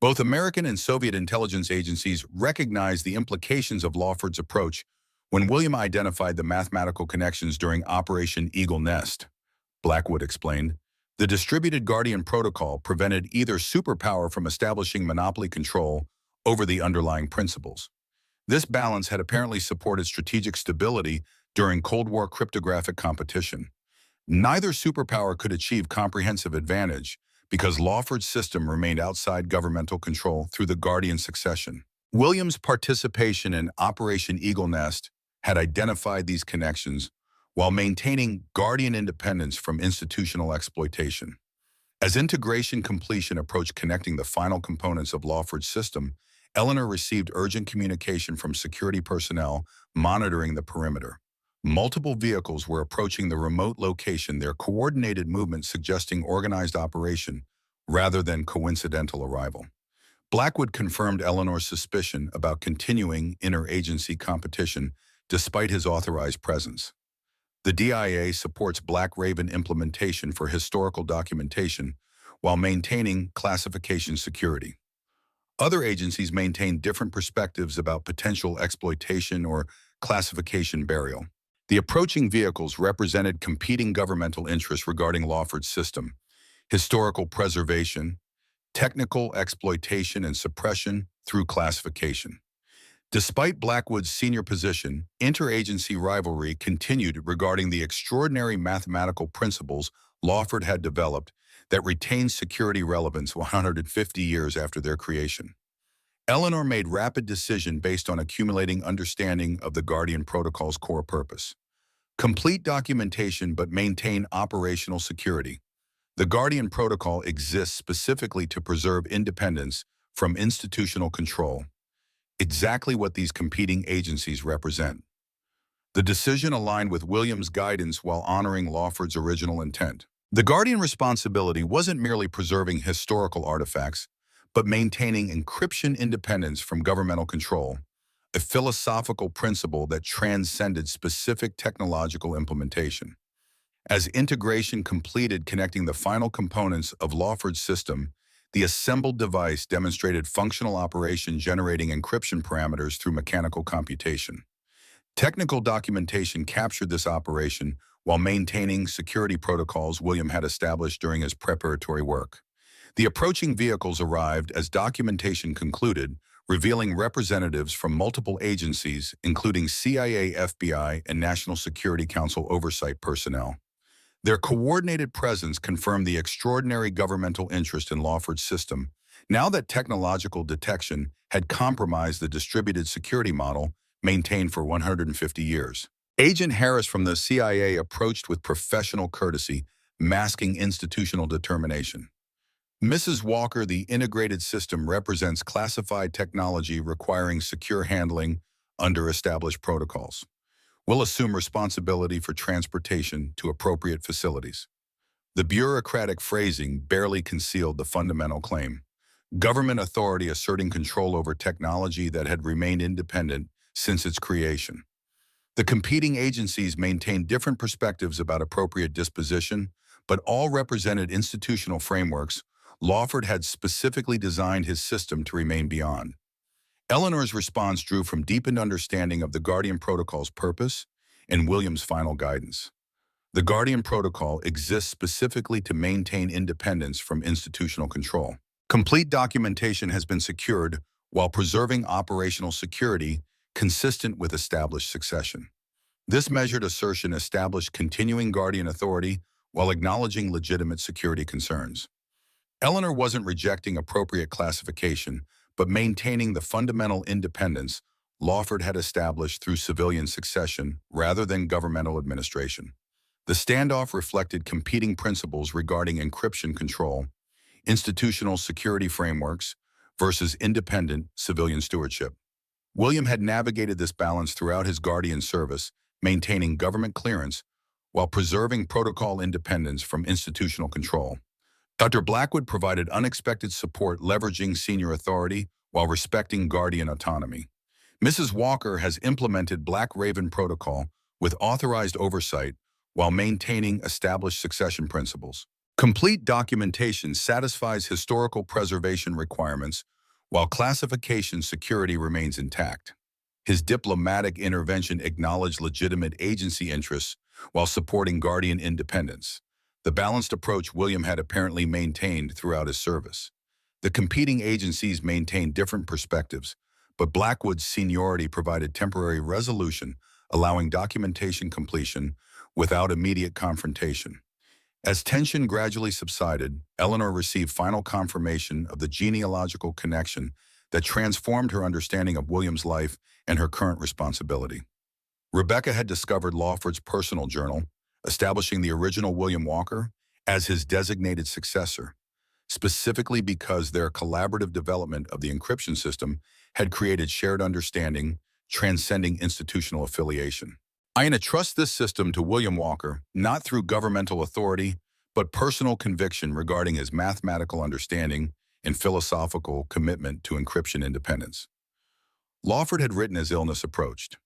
Both American and Soviet intelligence agencies recognized the implications of Lawford's approach when William identified the mathematical connections during Operation Eagle Nest. Blackwood explained, the distributed Guardian Protocol prevented either superpower from establishing monopoly control over the underlying principles. This balance had apparently supported strategic stability during Cold War cryptographic competition. Neither superpower could achieve comprehensive advantage because Lawford's system remained outside governmental control through the Guardian succession. Williams' participation in Operation Eagle Nest had identified these connections while maintaining Guardian independence from institutional exploitation. As integration completion approached connecting the final components of Lawford's system, Eleanor received urgent communication from security personnel monitoring the perimeter. Multiple vehicles were approaching the remote location, their coordinated movement suggesting organized operation rather than coincidental arrival. Blackwood confirmed Eleanor's suspicion about continuing interagency competition despite his authorized presence. The DIA supports Black Raven implementation for historical documentation while maintaining classification security. Other agencies maintain different perspectives about potential exploitation or classification burial. The approaching vehicles represented competing governmental interests regarding Lawford's system, historical preservation, technical exploitation and suppression through classification. Despite Blackwood's senior position, interagency rivalry continued regarding the extraordinary mathematical principles Lawford had developed that retained security relevance 150 years after their creation. Eleanor made rapid decision based on accumulating understanding of the Guardian Protocol's core purpose. Complete documentation but maintain operational security. The Guardian Protocol exists specifically to preserve independence from institutional control. Exactly what these competing agencies represent. The decision aligned with Williams' guidance while honoring Lawford's original intent. The Guardian responsibility wasn't merely preserving historical artifacts, but maintaining encryption independence from governmental control, a philosophical principle that transcended specific technological implementation. As integration completed connecting the final components of Lawford's system, the assembled device demonstrated functional operation generating encryption parameters through mechanical computation. Technical documentation captured this operation while maintaining security protocols William had established during his preparatory work. The approaching vehicles arrived as documentation concluded, revealing representatives from multiple agencies, including CIA, FBI, and National Security Council oversight personnel. Their coordinated presence confirmed the extraordinary governmental interest in Lawford's system. Now that technological detection had compromised the distributed security model maintained for 150 years. Agent Harris from the CIA approached with professional courtesy, masking institutional determination. Mrs. Walker, the integrated system represents classified technology requiring secure handling under established protocols. Will assume responsibility for transportation to appropriate facilities. The bureaucratic phrasing barely concealed the fundamental claim. Government authority asserting control over technology that had remained independent since its creation. The competing agencies maintained different perspectives about appropriate disposition, but all represented institutional frameworks Lawford had specifically designed his system to remain beyond. Eleanor's response drew from deepened understanding of the Guardian Protocol's purpose and William's final guidance. The Guardian Protocol exists specifically to maintain independence from institutional control. Complete documentation has been secured while preserving operational security consistent with established succession. This measured assertion established continuing Guardian authority while acknowledging legitimate security concerns. Eleanor wasn't rejecting appropriate classification, but maintaining the fundamental independence Lawford had established through civilian succession rather than governmental administration. The standoff reflected competing principles regarding encryption control, institutional security frameworks, versus independent civilian stewardship. William had navigated this balance throughout his Guardian service, maintaining government clearance while preserving protocol independence from institutional control. Dr. Blackwood provided unexpected support leveraging senior authority while respecting Guardian autonomy. Mrs. Walker has implemented Black Raven Protocol with authorized oversight while maintaining established succession principles. Complete documentation satisfies historical preservation requirements while classification security remains intact. His diplomatic intervention acknowledged legitimate agency interests while supporting Guardian independence. The balanced approach William had apparently maintained throughout his service. The competing agencies maintained different perspectives, but Blackwood's seniority provided temporary resolution, allowing documentation completion without immediate confrontation. As tension gradually subsided, Eleanor received final confirmation of the genealogical connection that transformed her understanding of William's life and her current responsibility. Rebecca had discovered Lawford's personal journal, establishing the original William Walker as his designated successor, specifically because their collaborative development of the encryption system had created shared understanding, transcending institutional affiliation. I entrust this system to William Walker, not through governmental authority, but personal conviction regarding his mathematical understanding and philosophical commitment to encryption independence. Lawford had written as illness approached.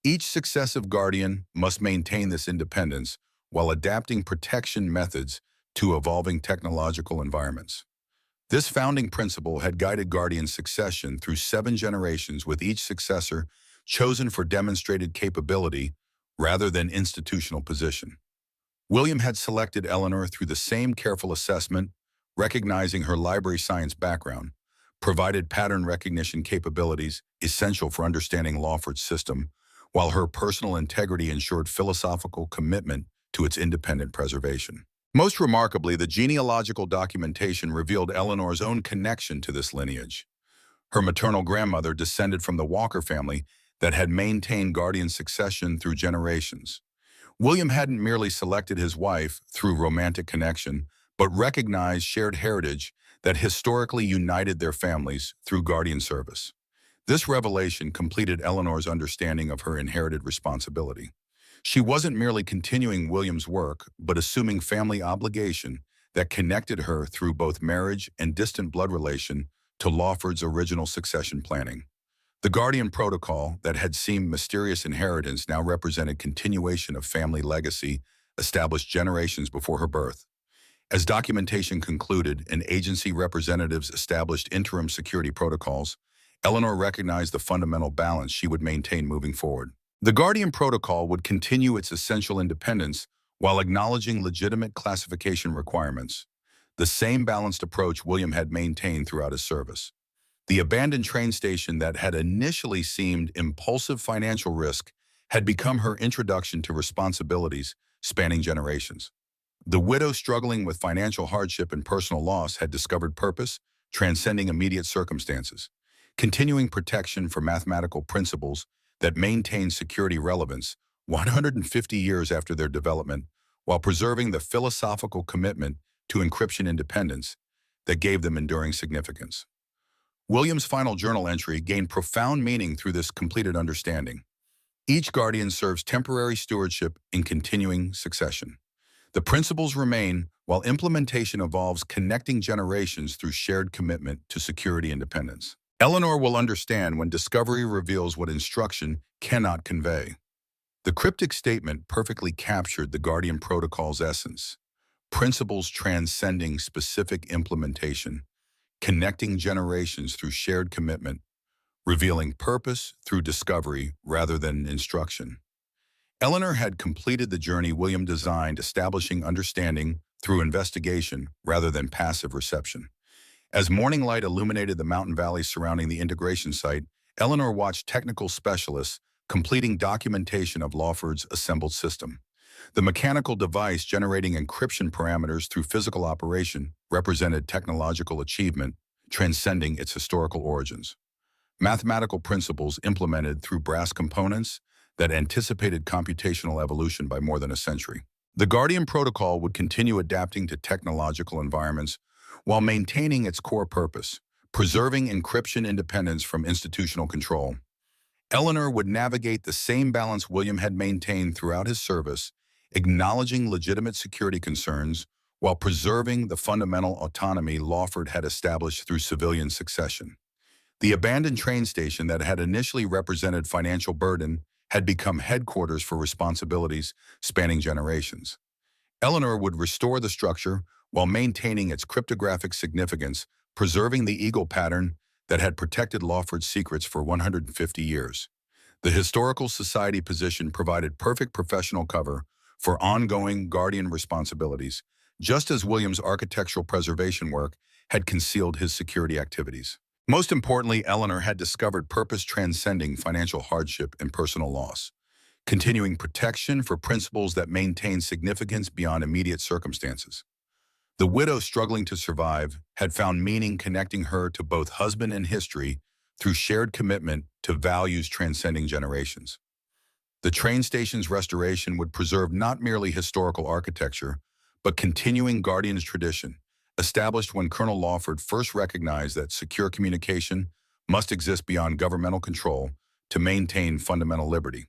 Each successive Guardian must maintain this independence while adapting protection methods to evolving technological environments. This founding principle had guided Guardian succession through 7 generations, with each successor chosen for demonstrated capability rather than institutional position. William had selected Eleanor through the same careful assessment, recognizing her library science background, provided pattern recognition capabilities essential for understanding Lawford's system, while her personal integrity ensured philosophical commitment to its independent preservation. Most remarkably, the genealogical documentation revealed Eleanor's own connection to this lineage. Her maternal grandmother descended from the Walker family that had maintained Guardian succession through generations. William hadn't merely selected his wife through romantic connection, but recognized shared heritage that historically united their families through Guardian service. This revelation completed Eleanor's understanding of her inherited responsibility. She wasn't merely continuing William's work, but assuming family obligation that connected her through both marriage and distant blood relation to Lawford's original succession planning. The Guardian Protocol that had seemed mysterious inheritance now represented continuation of family legacy established generations before her birth. As documentation concluded and agency representatives established interim security protocols, Eleanor recognized the fundamental balance she would maintain moving forward. The Guardian Protocol would continue its essential independence while acknowledging legitimate classification requirements, the same balanced approach William had maintained throughout his service. The abandoned train station that had initially seemed impulsive financial risk had become her introduction to responsibilities spanning generations. The widow struggling with financial hardship and personal loss had discovered purpose, transcending immediate circumstances, continuing protection for mathematical principles that maintain security relevance 150 years after their development, while preserving the philosophical commitment to encryption independence that gave them enduring significance. William's final journal entry gained profound meaning through this completed understanding. Each guardian serves temporary stewardship in continuing succession. The principles remain, while implementation evolves, connecting generations through shared commitment to security independence. Eleanor will understand when discovery reveals what instruction cannot convey. The cryptic statement perfectly captured the Guardian Protocol's essence: principles transcending specific implementation, connecting generations through shared commitment, revealing purpose through discovery rather than instruction. Eleanor had completed the journey William designed, establishing understanding through investigation rather than passive reception. As morning light illuminated the mountain valleys surrounding the integration site, Eleanor watched technical specialists completing documentation of Lawford's assembled system. The mechanical device generating encryption parameters through physical operation represented technological achievement, transcending its historical origins. Mathematical principles implemented through brass components that anticipated computational evolution by more than a century. The Guardian Protocol would continue adapting to technological environments while maintaining its core purpose, preserving encryption independence from institutional control. Eleanor would navigate the same balance William had maintained throughout his service, acknowledging legitimate security concerns while preserving the fundamental autonomy Lawford had established through civilian succession. The abandoned train station that had initially represented financial burden had become headquarters for responsibilities spanning generations. Eleanor would restore the structure while maintaining its cryptographic significance, preserving the eagle pattern that had protected Lawford's secrets for 150 years. The Historical Society position provided perfect professional cover for ongoing guardian responsibilities, just as William's architectural preservation work had concealed his security activities. Most importantly, Eleanor had discovered purpose transcending financial hardship and personal loss, continuing protection for principles that maintain significance beyond immediate circumstances. The widow struggling to survive had found meaning connecting her to both husband and history through shared commitment to values transcending generations. The train station's restoration would preserve not merely historical architecture, but continuing Guardian's tradition, established when Colonel Lawford first recognized that secure communication must exist beyond governmental control to maintain fundamental liberty.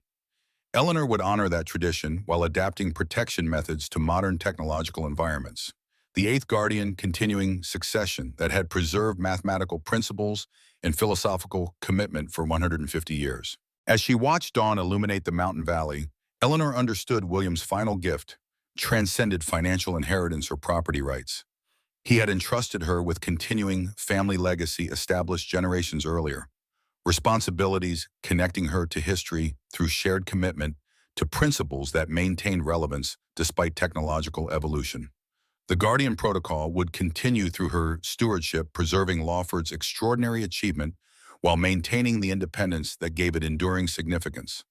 Eleanor would honor that tradition while adapting protection methods to modern technological environments. The Eighth Guardian continuing succession that had preserved mathematical principles and philosophical commitment for 150 years. As she watched dawn illuminate the mountain valley, Eleanor understood William's final gift transcended financial inheritance or property rights. He had entrusted her with continuing family legacy established generations earlier, responsibilities connecting her to history through shared commitment to principles that maintained relevance despite technological evolution. The Guardian Protocol would continue through her stewardship, preserving Lawford's extraordinary achievement while maintaining the independence that gave it enduring significance.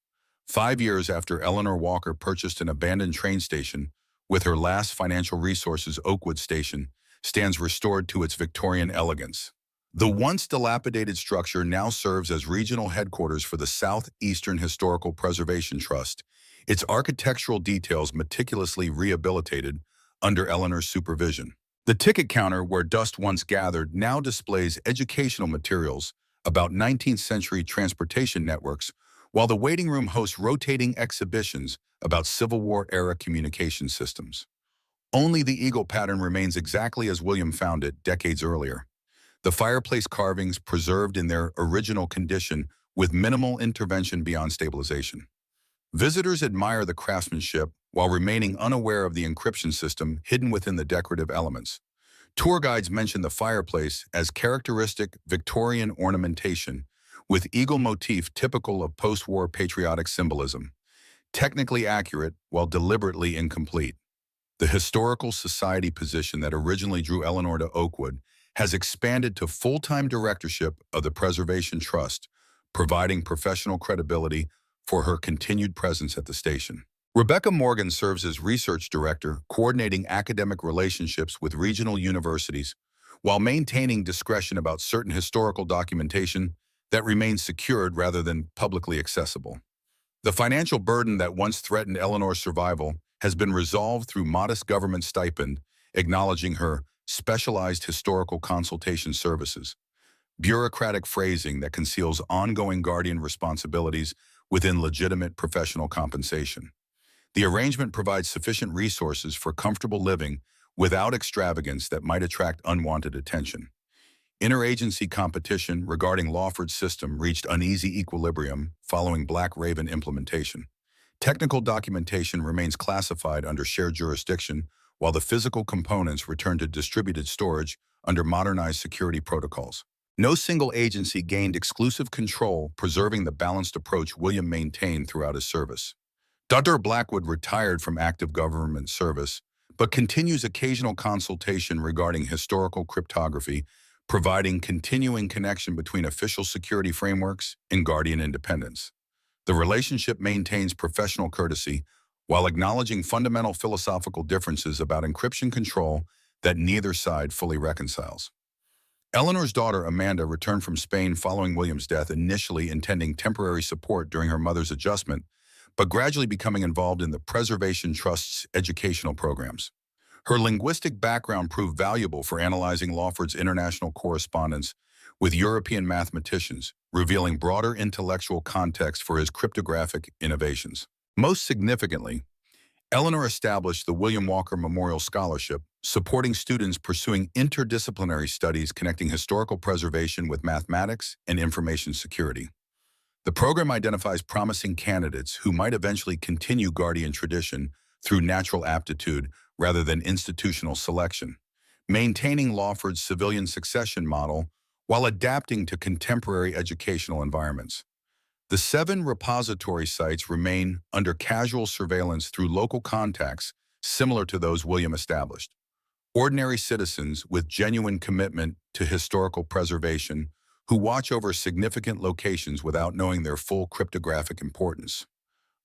5 years after Eleanor Walker purchased an abandoned train station, with her last financial resources, Oakwood Station, stands restored to its Victorian elegance. The once dilapidated structure now serves as regional headquarters for the Southeastern Historical Preservation Trust, its architectural details meticulously rehabilitated under Eleanor's supervision. The ticket counter, where dust once gathered, now displays educational materials about 19th century transportation networks, while the waiting room hosts rotating exhibitions about Civil War-era communication systems. Only the eagle pattern remains exactly as William found it decades earlier. The fireplace carvings, preserved in their original condition with minimal intervention beyond stabilization. Visitors admire the craftsmanship while remaining unaware of the encryption system hidden within the decorative elements. Tour guides mention the fireplace as characteristic Victorian ornamentation, with eagle motif typical of post-war patriotic symbolism, technically accurate while deliberately incomplete. The historical society position that originally drew Eleanor to Oakwood has expanded to full-time directorship of the Preservation Trust, providing professional credibility for her continued presence at the station. Rebecca Morgan serves as research director, coordinating academic relationships with regional universities, while maintaining discretion about certain historical documentation that remains secured rather than publicly accessible. The financial burden that once threatened Eleanor's survival has been resolved through modest government stipend, acknowledging her specialized historical consultation services, bureaucratic phrasing that conceals ongoing guardian responsibilities within legitimate professional compensation. The arrangement provides sufficient resources for comfortable living without extravagance that might attract unwanted attention. Interagency competition regarding Lawford's system reached uneasy equilibrium following Black Raven implementation. Technical documentation remains classified under shared jurisdiction, while the physical components return to distributed storage under modernized security protocols. No single agency gained exclusive control, preserving the balanced approach William maintained throughout his service. Dr. Blackwood retired from active government service, but continues occasional consultation regarding historical cryptography, providing continuing connection between official security frameworks and guardian independence. The relationship maintains professional courtesy while acknowledging fundamental philosophical differences about encryption control that neither side fully reconciles. Eleanor's daughter, Amanda, returned from Spain following William's death, initially intending temporary support during her mother's adjustment, but gradually becoming involved in the Preservation Trust's educational programs. Her linguistic background proved valuable for analyzing Lawford's international correspondence with European mathematicians, revealing broader intellectual context for his cryptographic innovations. Most significantly, Eleanor established the William Walker Memorial Scholarship, supporting students pursuing interdisciplinary studies connecting historical preservation with mathematics and information security. The program identifies promising candidates who might eventually continue guardian tradition through natural aptitude rather than institutional selection, maintaining Lawford's civilian succession model while adapting to contemporary educational environments. The 7 repository sites remain under casual surveillance through local contacts similar to those William established. Ordinary citizens with genuine commitment to historical preservation who watch over significant locations without knowing their full cryptographic importance.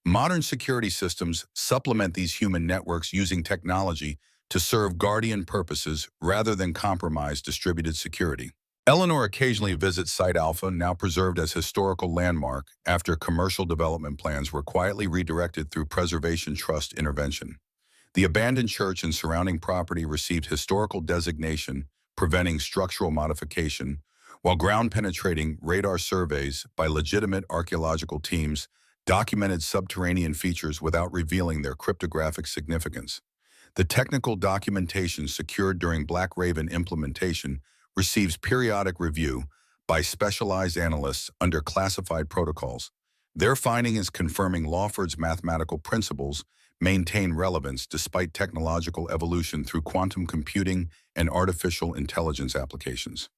Modern security systems supplement these human networks using technology to serve guardian purposes rather than compromise distributed security. Eleanor occasionally visits Site Alpha, now preserved as historical landmark after commercial development plans were quietly redirected through Preservation Trust intervention. The abandoned church and surrounding property received historical designation, preventing structural modification, while ground-penetrating radar surveys by legitimate archaeological teams documented subterranean features without revealing their cryptographic significance. The technical documentation secured during Black Raven implementation receives periodic review by specialized analysts under classified protocols. Their finding is confirming Lawford's mathematical principles maintain relevance despite technological evolution through quantum computing and artificial intelligence applications.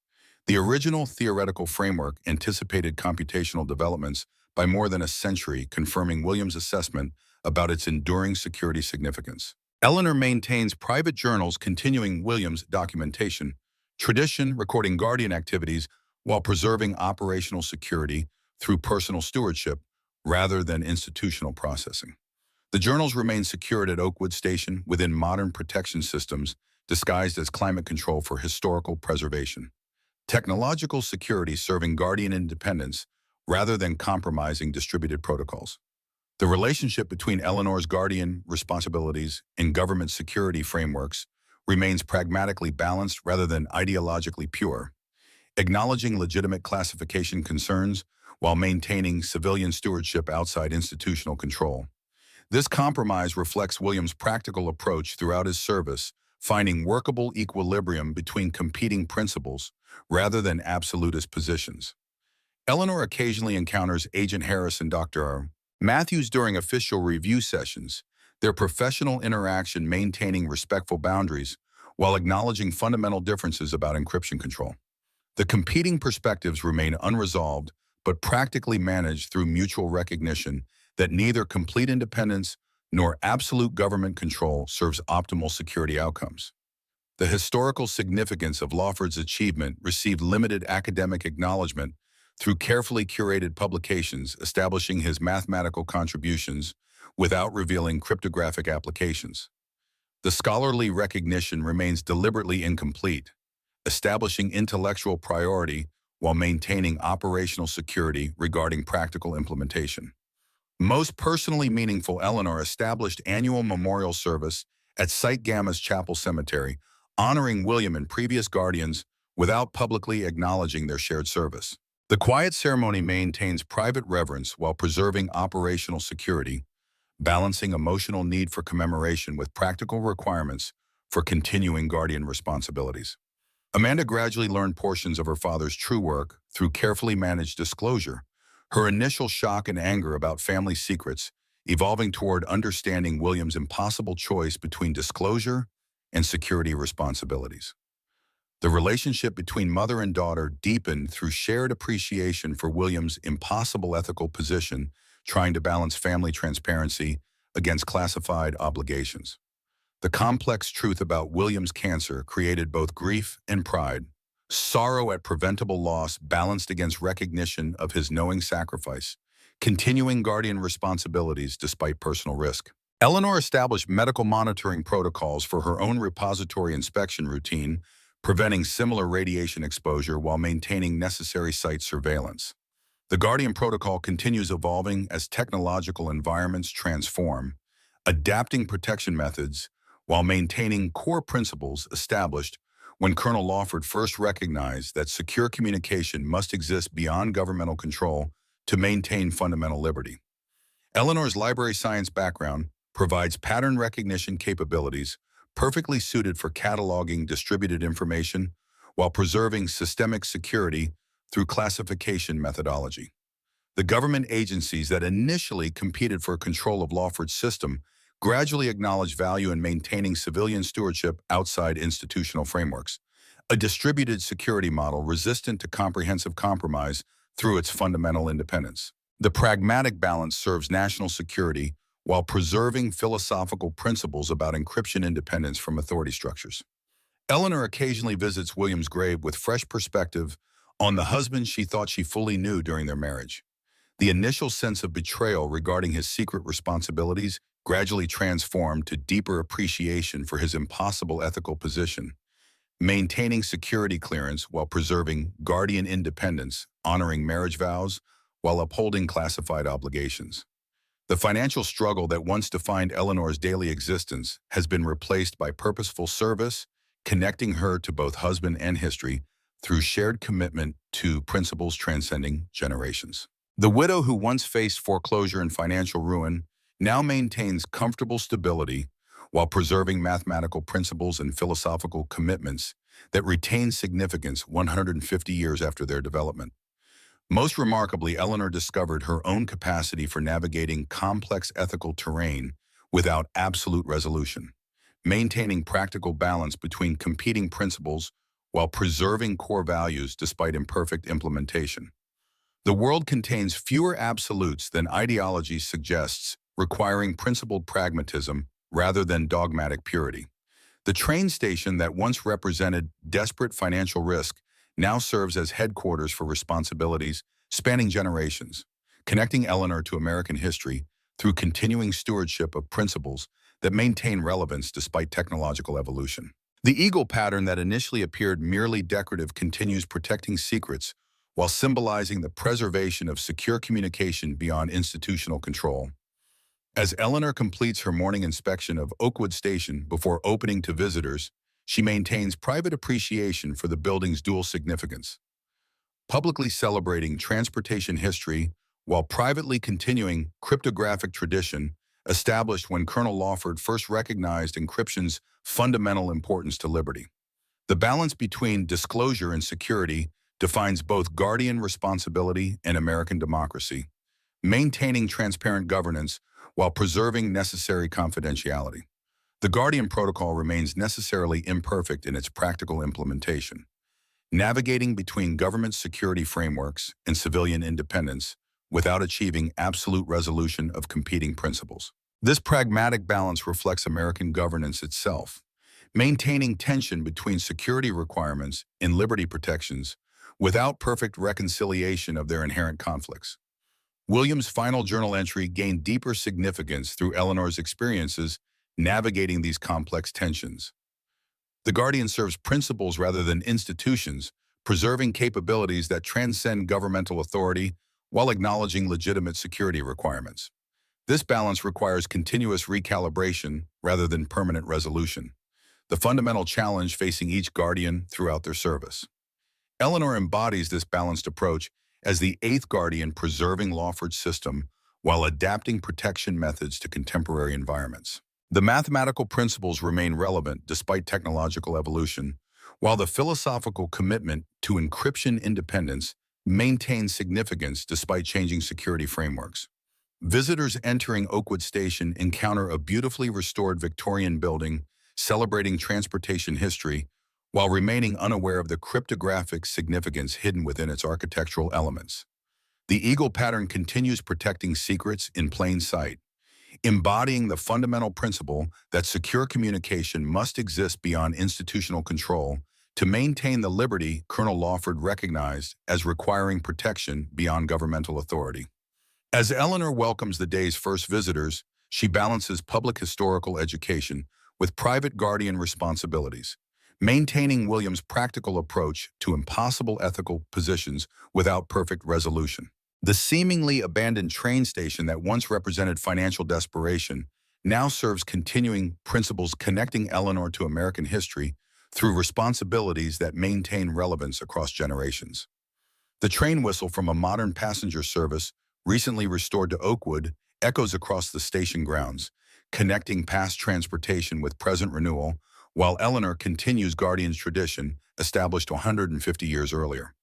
The original theoretical framework anticipated computational developments by more than a century, confirming William's assessment about its enduring security significance. Eleanor maintains private journals continuing William's documentation, tradition recording guardian activities while preserving operational security through personal stewardship rather than institutional processing. The journals remain secured at Oakwood Station within modern protection systems disguised as climate control for historical preservation. Technological security serving guardian independence rather than compromising distributed protocols. The relationship between Eleanor's guardian responsibilities and government security frameworks remains pragmatically balanced rather than ideologically pure, acknowledging legitimate classification concerns while maintaining civilian stewardship outside institutional control. This compromise reflects William's practical approach throughout his service, finding workable equilibrium between competing principles rather than absolutist positions. Eleanor occasionally encounters Agent Harris and Dr. Matthews during official review sessions, their professional interaction maintaining respectful boundaries while acknowledging fundamental differences about encryption control. The competing perspectives remain unresolved, but practically managed through mutual recognition that neither complete independence nor absolute government control serves optimal security outcomes. The historical significance of Lawford's achievement received limited academic acknowledgement through carefully curated publications establishing his mathematical contributions without revealing cryptographic applications. The scholarly recognition remains deliberately incomplete, establishing intellectual priority while maintaining operational security regarding practical implementation. Most personally meaningful, Eleanor established annual memorial service at Site Gamma's Chapel Cemetery, honoring William and previous guardians without publicly acknowledging their shared service. The quiet ceremony maintains private reverence while preserving operational security, balancing emotional need for commemoration with practical requirements for continuing guardian responsibilities. Amanda gradually learned portions of her father's true work through carefully managed disclosure, her initial shock and anger about family secrets evolving toward understanding William's impossible choice between disclosure and security responsibilities. The relationship between mother and daughter deepened through shared appreciation for William's impossible ethical position, trying to balance family transparency against classified obligations. The complex truth about William's cancer created both grief and pride, sorrow at preventable loss balanced against recognition of his knowing sacrifice, continuing guardian responsibilities despite personal risk. Eleanor established medical monitoring protocols for her own repository inspection routine, preventing similar radiation exposure while maintaining necessary site surveillance. The Guardian Protocol continues evolving as technological environments transform, adapting protection methods while maintaining core principles established when Colonel Lawford first recognized that secure communication must exist beyond governmental control to maintain fundamental liberty. Eleanor's library science background provides pattern recognition capabilities perfectly suited for cataloging distributed information while preserving systemic security through classification methodology. The government agencies that initially competed for control of Lawford's system gradually acknowledged value in maintaining civilian stewardship outside institutional frameworks, a distributed security model resistant to comprehensive compromise through its fundamental independence. The pragmatic balance serves national security while preserving philosophical principles about encryption independence from authority structures. Eleanor occasionally visits William's grave with fresh perspective on the husband she thought she fully knew during their marriage. The initial sense of betrayal regarding his secret responsibilities gradually transformed to deeper appreciation for his impossible ethical position, maintaining security clearance while preserving guardian independence, honoring marriage vows while upholding classified obligations. The financial struggle that once defined Eleanor's daily existence has been replaced by purposeful service, connecting her to both husband and history through shared commitment to principles transcending generations. The widow who once faced foreclosure and financial ruin now maintains comfortable stability while preserving mathematical principles and philosophical commitments that retain significance 150 years after their development. Most remarkably, Eleanor discovered her own capacity for navigating complex ethical terrain without absolute resolution, maintaining practical balance between competing principles while preserving core values despite imperfect implementation. The world contains fewer absolutes than ideology suggests, requiring principled pragmatism rather than dogmatic purity. The train station that once represented desperate financial risk now serves as headquarters for responsibilities spanning generations, connecting Eleanor to American history through continuing stewardship of principles that maintain relevance despite technological evolution. The eagle pattern that initially appeared merely decorative continues protecting secrets while symbolizing the preservation of secure communication beyond institutional control. As Eleanor completes her morning inspection of Oakwood Station before opening to visitors, she maintains private appreciation for the building's dual significance, publicly celebrating transportation history while privately continuing cryptographic tradition established when Colonel Lawford first recognized encryption's fundamental importance to liberty. The balance between disclosure and security defines both guardian responsibility and American democracy, maintaining transparent governance while preserving necessary confidentiality. The Guardian Protocol remains necessarily imperfect in its practical implementation, navigating between government security frameworks and civilian independence without achieving absolute resolution of competing principles. This pragmatic balance reflects American governance itself, maintaining tension between security requirements and liberty protections without perfect reconciliation of their inherent conflicts. Williams' final journal entry gained deeper significance through Eleanor's experiences navigating these complex tensions. The Guardian serves principles rather than institutions, preserving capabilities that transcend governmental authority while acknowledging legitimate security requirements. This balance requires continuous recalibration rather than permanent resolution, the fundamental challenge facing each Guardian throughout their service. Eleanor embodies this balanced approach as the eighth Guardian, preserving Lawford's system while adapting protection methods to contemporary environments. The mathematical principles remain relevant despite technological evolution, while the philosophical commitment to encryption independence maintains significance despite changing security frameworks. Visitors entering Oakwood Station encounter a beautifully restored Victorian building celebrating transportation history while remaining unaware of the cryptographic significance hidden within its architectural elements. The eagle pattern continues protecting secrets in plain sight, embodying the fundamental principle that secure communication must exist beyond institutional control to maintain the liberty Colonel Lawford recognized as requiring protection beyond governmental authority. As Eleanor welcomes the day's first visitors, she balances public historical education with private Guardian responsibilities, maintaining Williams' practical approach to impossible ethical positions without perfect resolution. The seemingly abandoned train station that once represented financial desperation now serves continuing principles connecting Eleanor to American history through responsibilities that maintain relevance across generations. The train whistle from a modern passenger service recently restored to Oakwood echoes across the station grounds, connecting past transportation with present renewal, while Eleanor continues Guardian's tradition established 150 years earlier.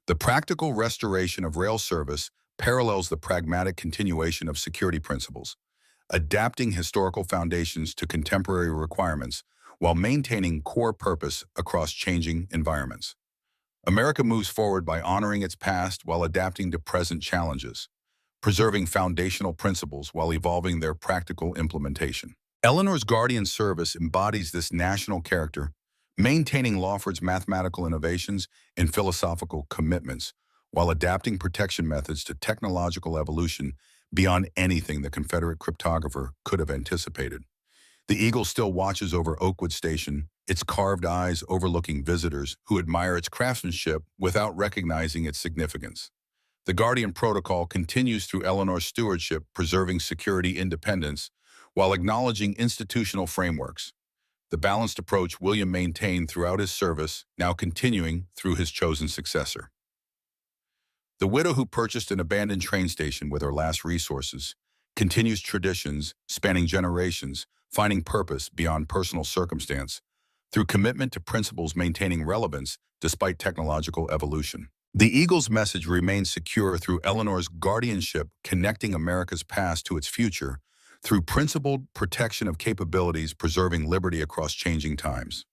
The practical restoration of rail service parallels the pragmatic continuation of security principles, adapting historical foundations to contemporary requirements while maintaining core purpose across changing environments. America moves forward by honoring its past while adapting to present challenges, preserving foundational principles while evolving their practical implementation. Eleanor's Guardian service embodies this national character, maintaining Lawford's mathematical innovations and philosophical commitments while adapting protection methods to technological evolution beyond anything the Confederate cryptographer could have anticipated. The eagle still watches over Oakwood Station, its carved eyes overlooking visitors who admire its craftsmanship without recognizing its significance. The Guardian Protocol continues through Eleanor's stewardship, preserving security independence while acknowledging institutional frameworks. The balanced approach William maintained throughout his service, now continuing through his chosen successor. The widow who purchased an abandoned train station with her last resources continues traditions spanning generations, finding purpose beyond personal circumstance through commitment to principles maintaining relevance despite technological evolution. The eagle's message remains secure through Eleanor's guardianship, connecting America's past to its future through principled protection of capabilities, preserving liberty across changing times.